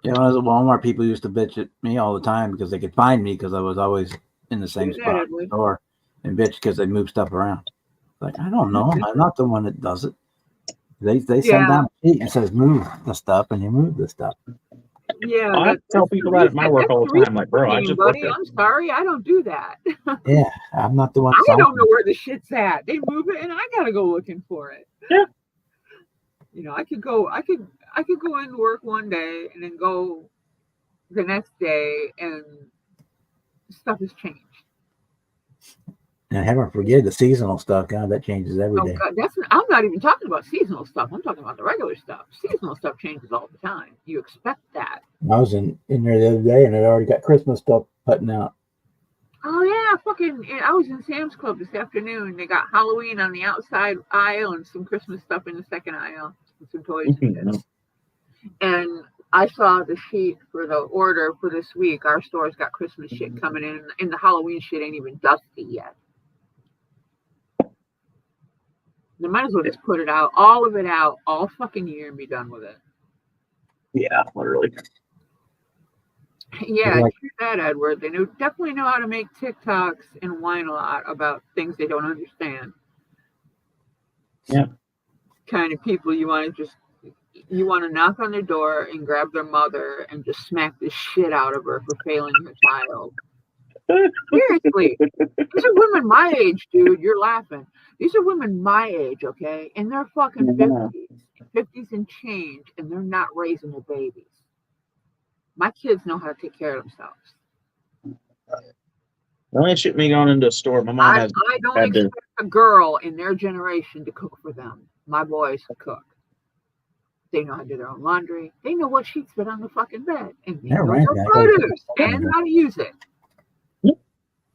a Walmart, people used to bitch at me all the time because they could find me because I was always in the same spot in the store, and bitch because they move stuff around. Like, I don't know. I'm not the one that does it. They send down a sheet and says move the stuff, and you move the stuff. Yeah, I tell people that at my work all the time. Like, bro, I just buddy, I'm sorry, I don't do that. Yeah, I'm not the one. I don't know where the shit's at. They move it, and I gotta go looking for it. Yeah. I could go into work one day and then go the next day, and stuff has changed. And never forget the seasonal stuff. God, that changes every day. God, I'm not even talking about seasonal stuff. I'm talking about the regular stuff. Seasonal stuff changes all the time. You expect that. I was in there the other day, and it already got Christmas stuff putting out. Oh yeah, I was in Sam's Club this afternoon. They got Halloween on the outside aisle and some Christmas stuff in the second aisle. Some toys and shit. And I saw the sheet for the order for this week. Our store's got Christmas shit coming in, and the Halloween shit ain't even dusty yet. They might as well just put it out, all of it out, all fucking year and be done with it. Yeah, literally. Yeah, Like- true that, Edward. They definitely know how to make TikToks and whine a lot about things they don't understand. Yeah. Kind of people you want to knock on their door and grab their mother and just smack the shit out of her for failing her child. Seriously, these are women my age, dude. You're laughing. These are women my age, okay? And they're fucking Yeah. 50s and change, and they're not raising their babies. My kids know how to take care of themselves. The only shit me going into a store, my mom I has don't had to- expect a girl in their generation to cook for them. My boys cook. They know how to do their own laundry. They know what sheets fit on the fucking bed. And they Yeah, know right. their Yeah, I gotta- produce and how to use it.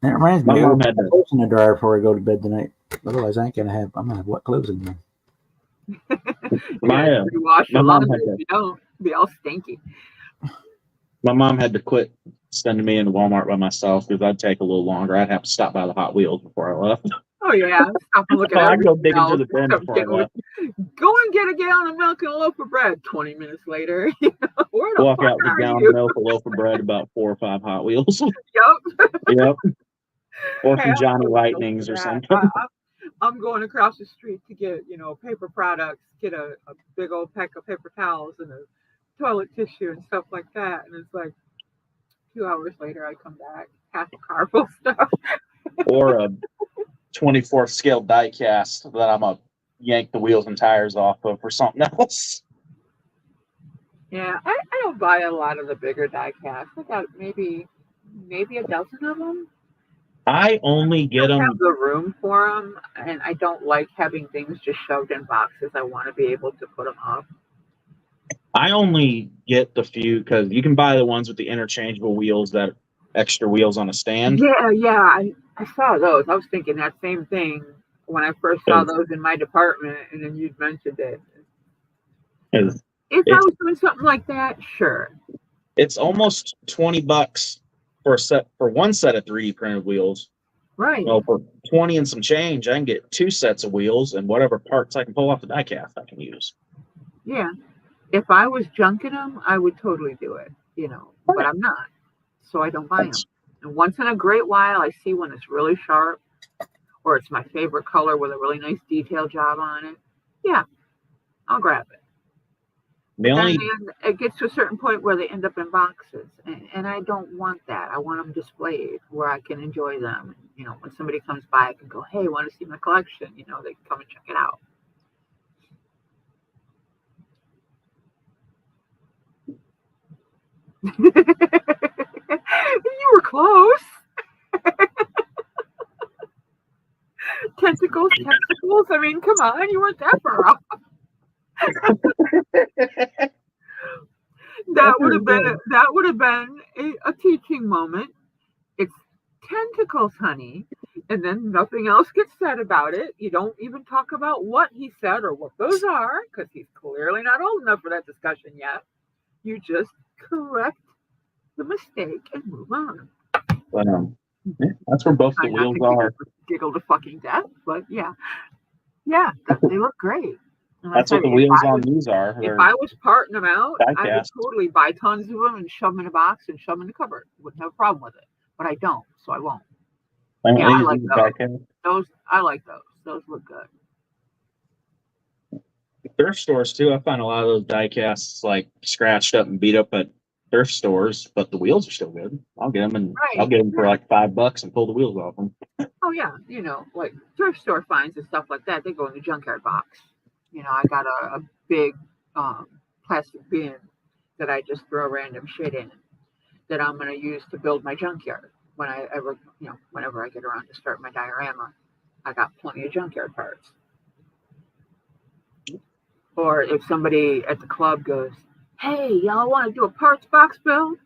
That reminds me, My I mom got had to- clothes in the dryer before I go to bed tonight. Otherwise, I'm gonna have wet clothes in there. My, You wash my your mom laundry. had to- If you don't, it'll be all stinky. my mom had to quit sending me into Walmart by myself because I'd take a little longer. I'd have to stop by the Hot Wheels before I left. Oh yeah, stop and look at So I'd go dig everything into the else. bin Stop before I getting- left. Go and get a gallon of milk and a loaf of bread. 20 minutes later, where the Walk fuck out with a are gallon you? of milk, a loaf of bread, about 4 or 5 Hot Wheels. Yup. Yep. Or Hey, some I'm Johnny totally Lightnings open or to something. that. I'm going across the street to get, paper products, get a big old pack of paper towels and a toilet tissue and stuff like that. And it's like 2 hours later, I come back, half a car full of stuff. Or a 24th scale die cast that I'm going to yank the wheels and tires off of for something else. Yeah, I don't buy a lot of the bigger die casts. I got maybe a dozen of them. I only get I don't them. have the room for them, and I don't like having things just shoved in boxes. I want to be able to put them up. I only get the few because you can buy the ones with the interchangeable wheels, that extra wheels on a stand. Yeah, I saw those. I was thinking that same thing when I first saw those in my department, and then you'd mentioned it. It's, If I was doing something like that, sure. it's almost $20 for one set of 3D printed wheels. Right. Well, for 20 and some change, I can get 2 sets of wheels and whatever parts I can pull off the die cast I can use. Yeah. If I was junking them, I would totally do it, but I'm not. So I don't buy them. And once in a great while, I see one that's really sharp or it's my favorite color with a really nice detail job on it. Yeah, I'll grab it. The only And it gets to a certain point where they end up in boxes. And I don't want that. I want them displayed where I can enjoy them. When somebody comes by, I can go, hey, want to see my collection? They can come and check it out. You were close. Tentacles. I mean, come on, you weren't that far off. That would have been a teaching moment. It's tentacles, honey, and then nothing else gets said about it. You don't even talk about what he said or what those are, because he's clearly not old enough for that discussion yet. You just correct the mistake and move on. but, that's where both the Try not wheels to are. giggle to fucking death, but yeah, they look great. And That's I what the said, wheels on these are. If They're I was parting them out, I would die-cast. totally buy tons of them and shove them in a box and shove them in the cupboard. Wouldn't have a problem with it, but I don't, so I won't. Yeah, I like those. I like those. Those look good. Thrift stores too. I find a lot of those die casts like scratched up and beat up at thrift stores, but the wheels are still good. I'll get them and Right. I'll get them for like $5 and pull the wheels off them. Oh yeah, like thrift store finds and stuff like that. They go in the junkyard box. I got a big plastic bin that I just throw random shit in that I'm going to use to build my junkyard whenever I get around to start my diorama. I got plenty of junkyard parts. Or if somebody at the club goes, hey, y'all want to do a parts box build?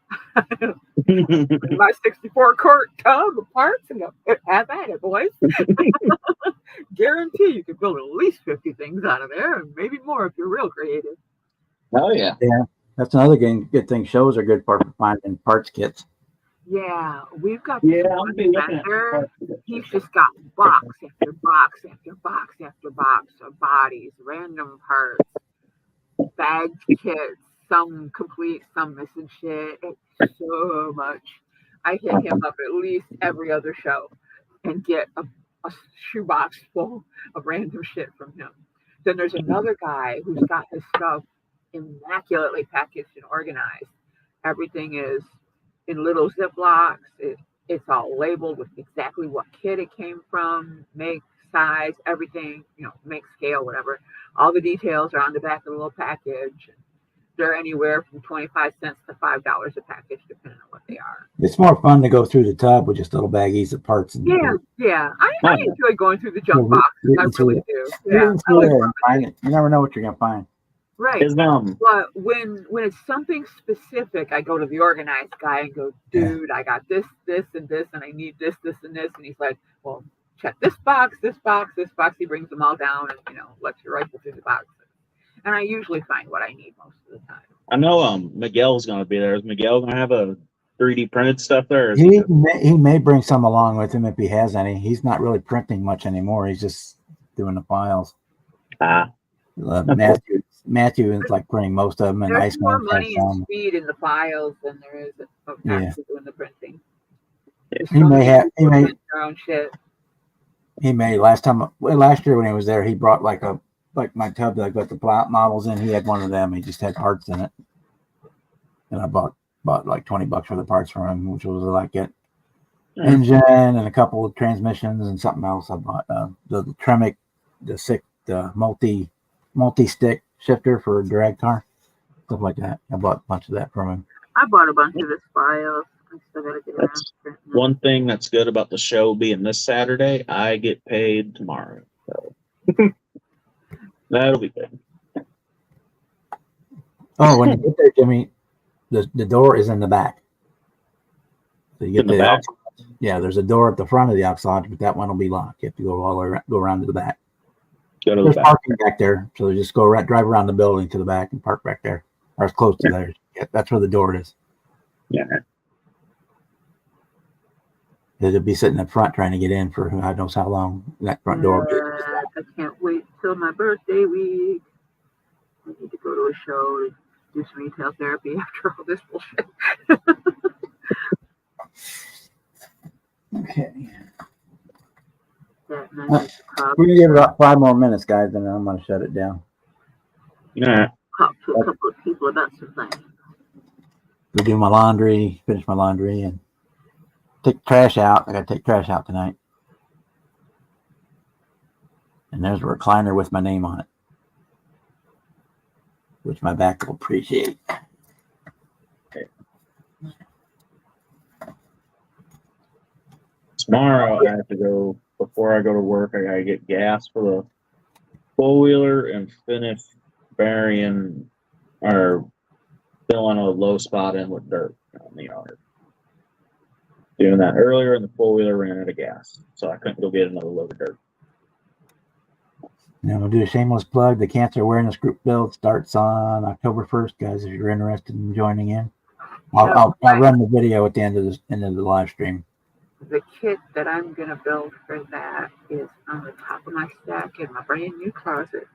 My 64 quart tub of parts and go, have at it, boys. Guarantee you can build at least 50 things out of there and maybe more if you're real creative. Oh yeah. That's another good thing. Shows are good for finding parts kits. Yeah, we've got this Yeah, one I've been looking vendor. at. He's just got box after box after box after box of bodies, random parts, bagged kits, some complete, some missing shit. It's so much. I hit him up at least every other show and get a shoebox full of random shit from him. Then there's another guy who's got his stuff immaculately packaged and organized. Everything is in little Ziplocs. It's all labeled with exactly what kit it came from, make, size, everything, make, scale, whatever. All the details are on the back of the little package. They're anywhere from 25 cents to $5 a package, depending on what they are. It's more fun to go through the tub with just little baggies of parts. And Yeah. I enjoy going through the junk box. I really do. Yeah. I like and find it. You never know what you're gonna find. Right. But when it's something specific, I go to the organized guy and go, dude, I got this, and this, and I need this, and this. And he's like, well, check this box, this box, this box. He brings them all down and, lets you rifle through the boxes. And I usually find what I need most of the time. I know Miguel's going to be there. Is Miguel going to have a 3D printed stuff there? He may bring some along with him if he has any. He's not really printing much anymore. He's just doing the files. Matthew is like printing most of them, and there's more Iceman money and speed in the files than there is of actually doing the printing. He may their own shit. He may last year when he was there, he brought like my tub that I got the plot models in. He had one of them. He just had parts in it, and I bought like $20 for the parts from him, which was like engine and a couple of transmissions and something else. I bought the Tremec, the multi-stick shifter for a drag car, stuff like that. I bought a bunch of that from him. I bought a bunch of his files. I still gotta get around to it. One thing that's good about the show being this Saturday, I get paid tomorrow. So that'll be good. Oh, when you get there, Jimmy, the door is in the back. So you get In the back? Yeah, there's a door at the front of the aux lodge, but that one will be locked. You have to go all the way go around to the back. Go to There's the back. parking back there, so just drive around the building to the back and park back there, or as close to there. Yeah, that's where the door is. Yeah. They'll be sitting in front trying to get in for God knows how long. That front door. I can't wait till my birthday week. I need to go to a show and do some retail therapy after all this bullshit. Okay. That nice We can give it about 5 more minutes, guys, and then I'm going to shut it down. Yeah. Talk to a couple of people about some things. Go do my laundry, finish my laundry, and take trash out. I got to take trash out tonight. And there's a recliner with my name on it, which my back will appreciate. Tomorrow I have to go, before I go to work, I gotta get gas for the four-wheeler and finish burying or filling a low spot in with dirt on the yard. Doing that earlier, and the four-wheeler ran out of gas, so I couldn't go get another load of dirt. And we'll do a shameless plug. The Cancer Awareness Group build starts on October 1st, guys. If you're interested in joining in, I'll run the video at the end of the live stream. The kit that I'm going to build for that is on the top of my stack in my brand new closet.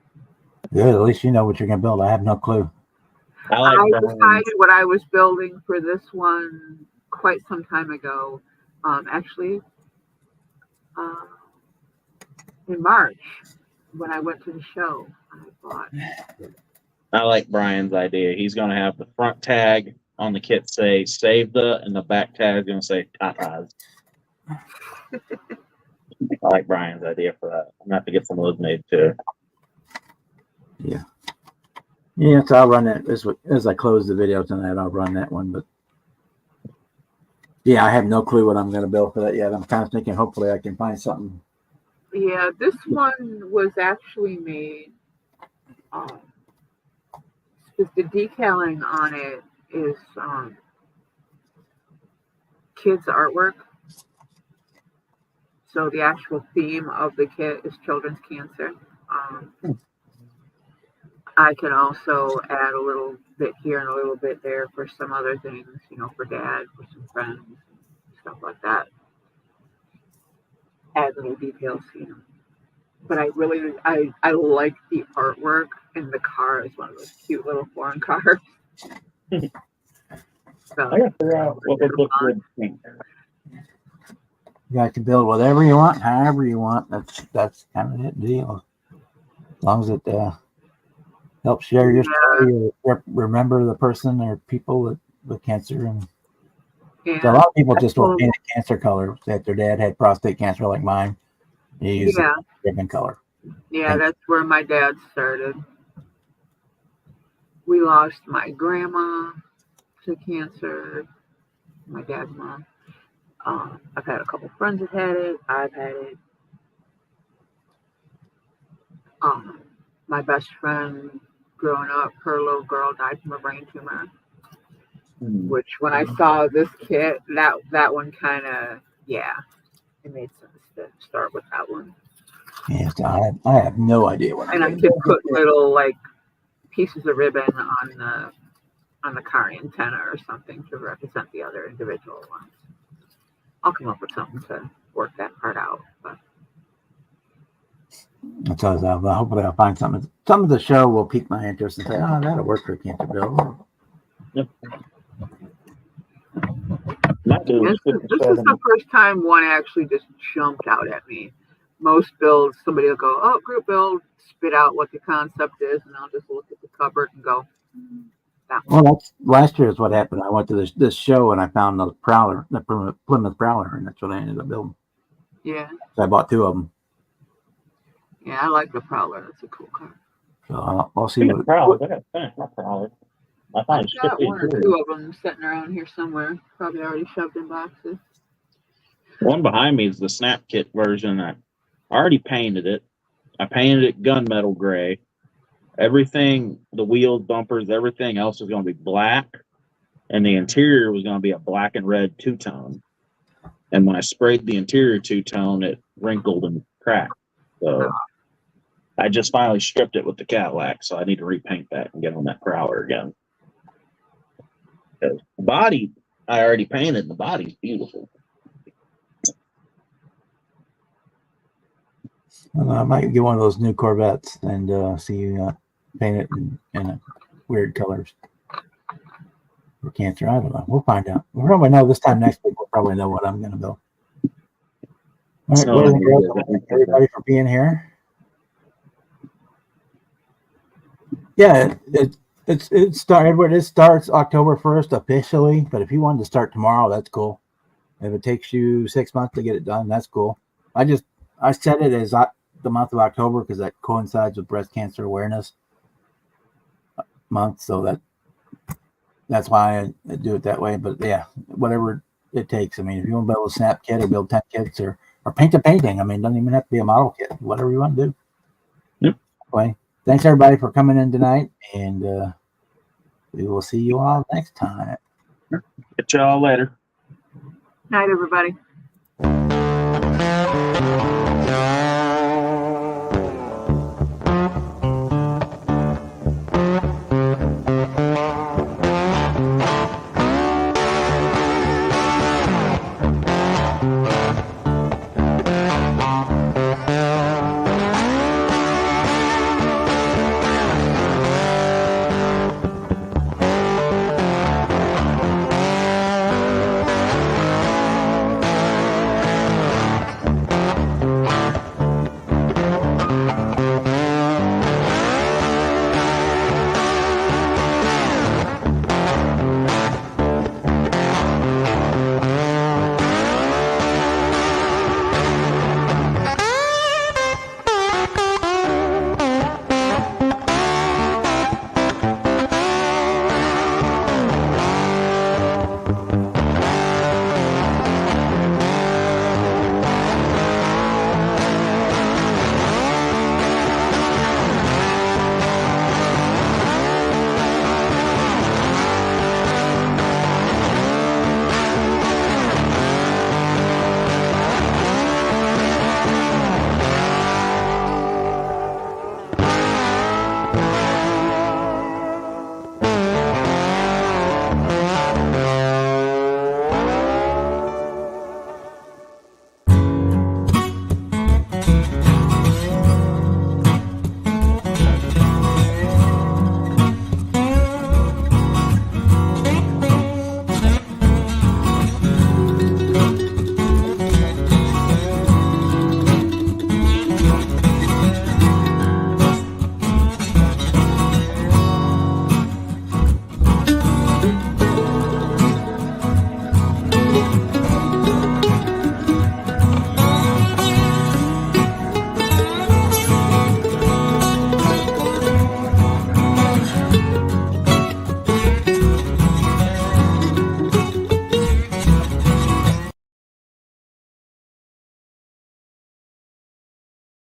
Good. At least you know what you're going to build. I have no clue. I decided what I was building for this one quite some time ago. Actually, in March, when I went to the show, I bought. I like Brian's idea. He's going to have the front tag on the kit say "Save the," and the back tag going to say "Tatas." I like Brian's idea for that. I'm going to have to get some of those made too. Yeah. Yeah, so I'll run that as I close the video tonight. I'll run that one, but yeah, I have no clue what I'm going to build for that yet. I'm kind of thinking hopefully I can find something. Yeah, this one was actually made. The detailing on it is kids' artwork. So the actual theme of the kit is children's cancer. I can also add a little bit here and a little bit there for some other things, for dad, for some friends, like that. Add little details, you know. But I really, I like the artwork, and the car is one of those cute little foreign cars. I So, gotta figure out what would look good. You guys can build whatever you want, however you want. That's kind of the deal. As long as it helps share your story or remember the person or people with cancer. And yeah, so a lot of people just will paint a cancer color. That their dad had prostate cancer like mine. He used yeah, a ribbon color. yeah. That's where my dad started. We lost my grandma to cancer. My dad's mom. I've had a couple friends that had it. I've had it. My best friend growing up, her little girl died from a brain tumor. Which, when I saw this kit, that one kind of, yeah, it made sense to start with that one. Yeah, so I have no idea what. And I could put little like pieces of ribbon on the car antenna or something to represent the other individual ones. I'll come up with something to work that part out. But So hopefully I'll find something. Some of the show will pique my interest and say, "Oh, that'll work for a cancer build." Yep. this is the first time one actually just jumped out at me. Most builds, somebody will go, "Oh, group build," spit out what the concept is, and I'll just look at the cupboard and go, "That one." Well, that's last year is what happened. I went to this show and I found the Prowler, the Plymouth Prowler, and that's what I ended up building. Yeah, So I bought two of them. yeah, I like the Prowler. It's a cool car. So I'll see what. Prowler. I gotta finish my Prowler. I I've find got one or two of them sitting around here somewhere, probably already shoved in boxes. one behind me is the Snap Kit version. I already painted it. I painted it gunmetal gray. Everything, the wheels, bumpers, everything else was going to be black, and the interior was going to be a black and red two-tone. And when I sprayed the interior two-tone, it wrinkled and cracked. So I just finally stripped it with the Cadillac, so I need to repaint that and get on that Prowler again. The body, I already painted. The body's beautiful. I might get one of those new Corvettes and see paint it in weird colors for cancer. I don't know. We'll find out. We'll probably know this time next week. We'll probably know what I'm going to build. All right, boys and girls, thank everybody for being here. Yeah, it starts October 1st officially, but if you wanted to start tomorrow, that's cool. If it takes you 6 months to get it done, that's cool. I set it as the month of October because that coincides with Breast Cancer Awareness Month, so that's why I do it that way. But yeah, whatever it takes. I mean, if you want to build a Snap Kit or build 10 kits or paint a painting, I mean, it doesn't even have to be a model kit. Whatever you want to do. Yep. Anyway, thanks everybody for coming in tonight, and we will see you all next time. Catch y'all later. Night, everybody.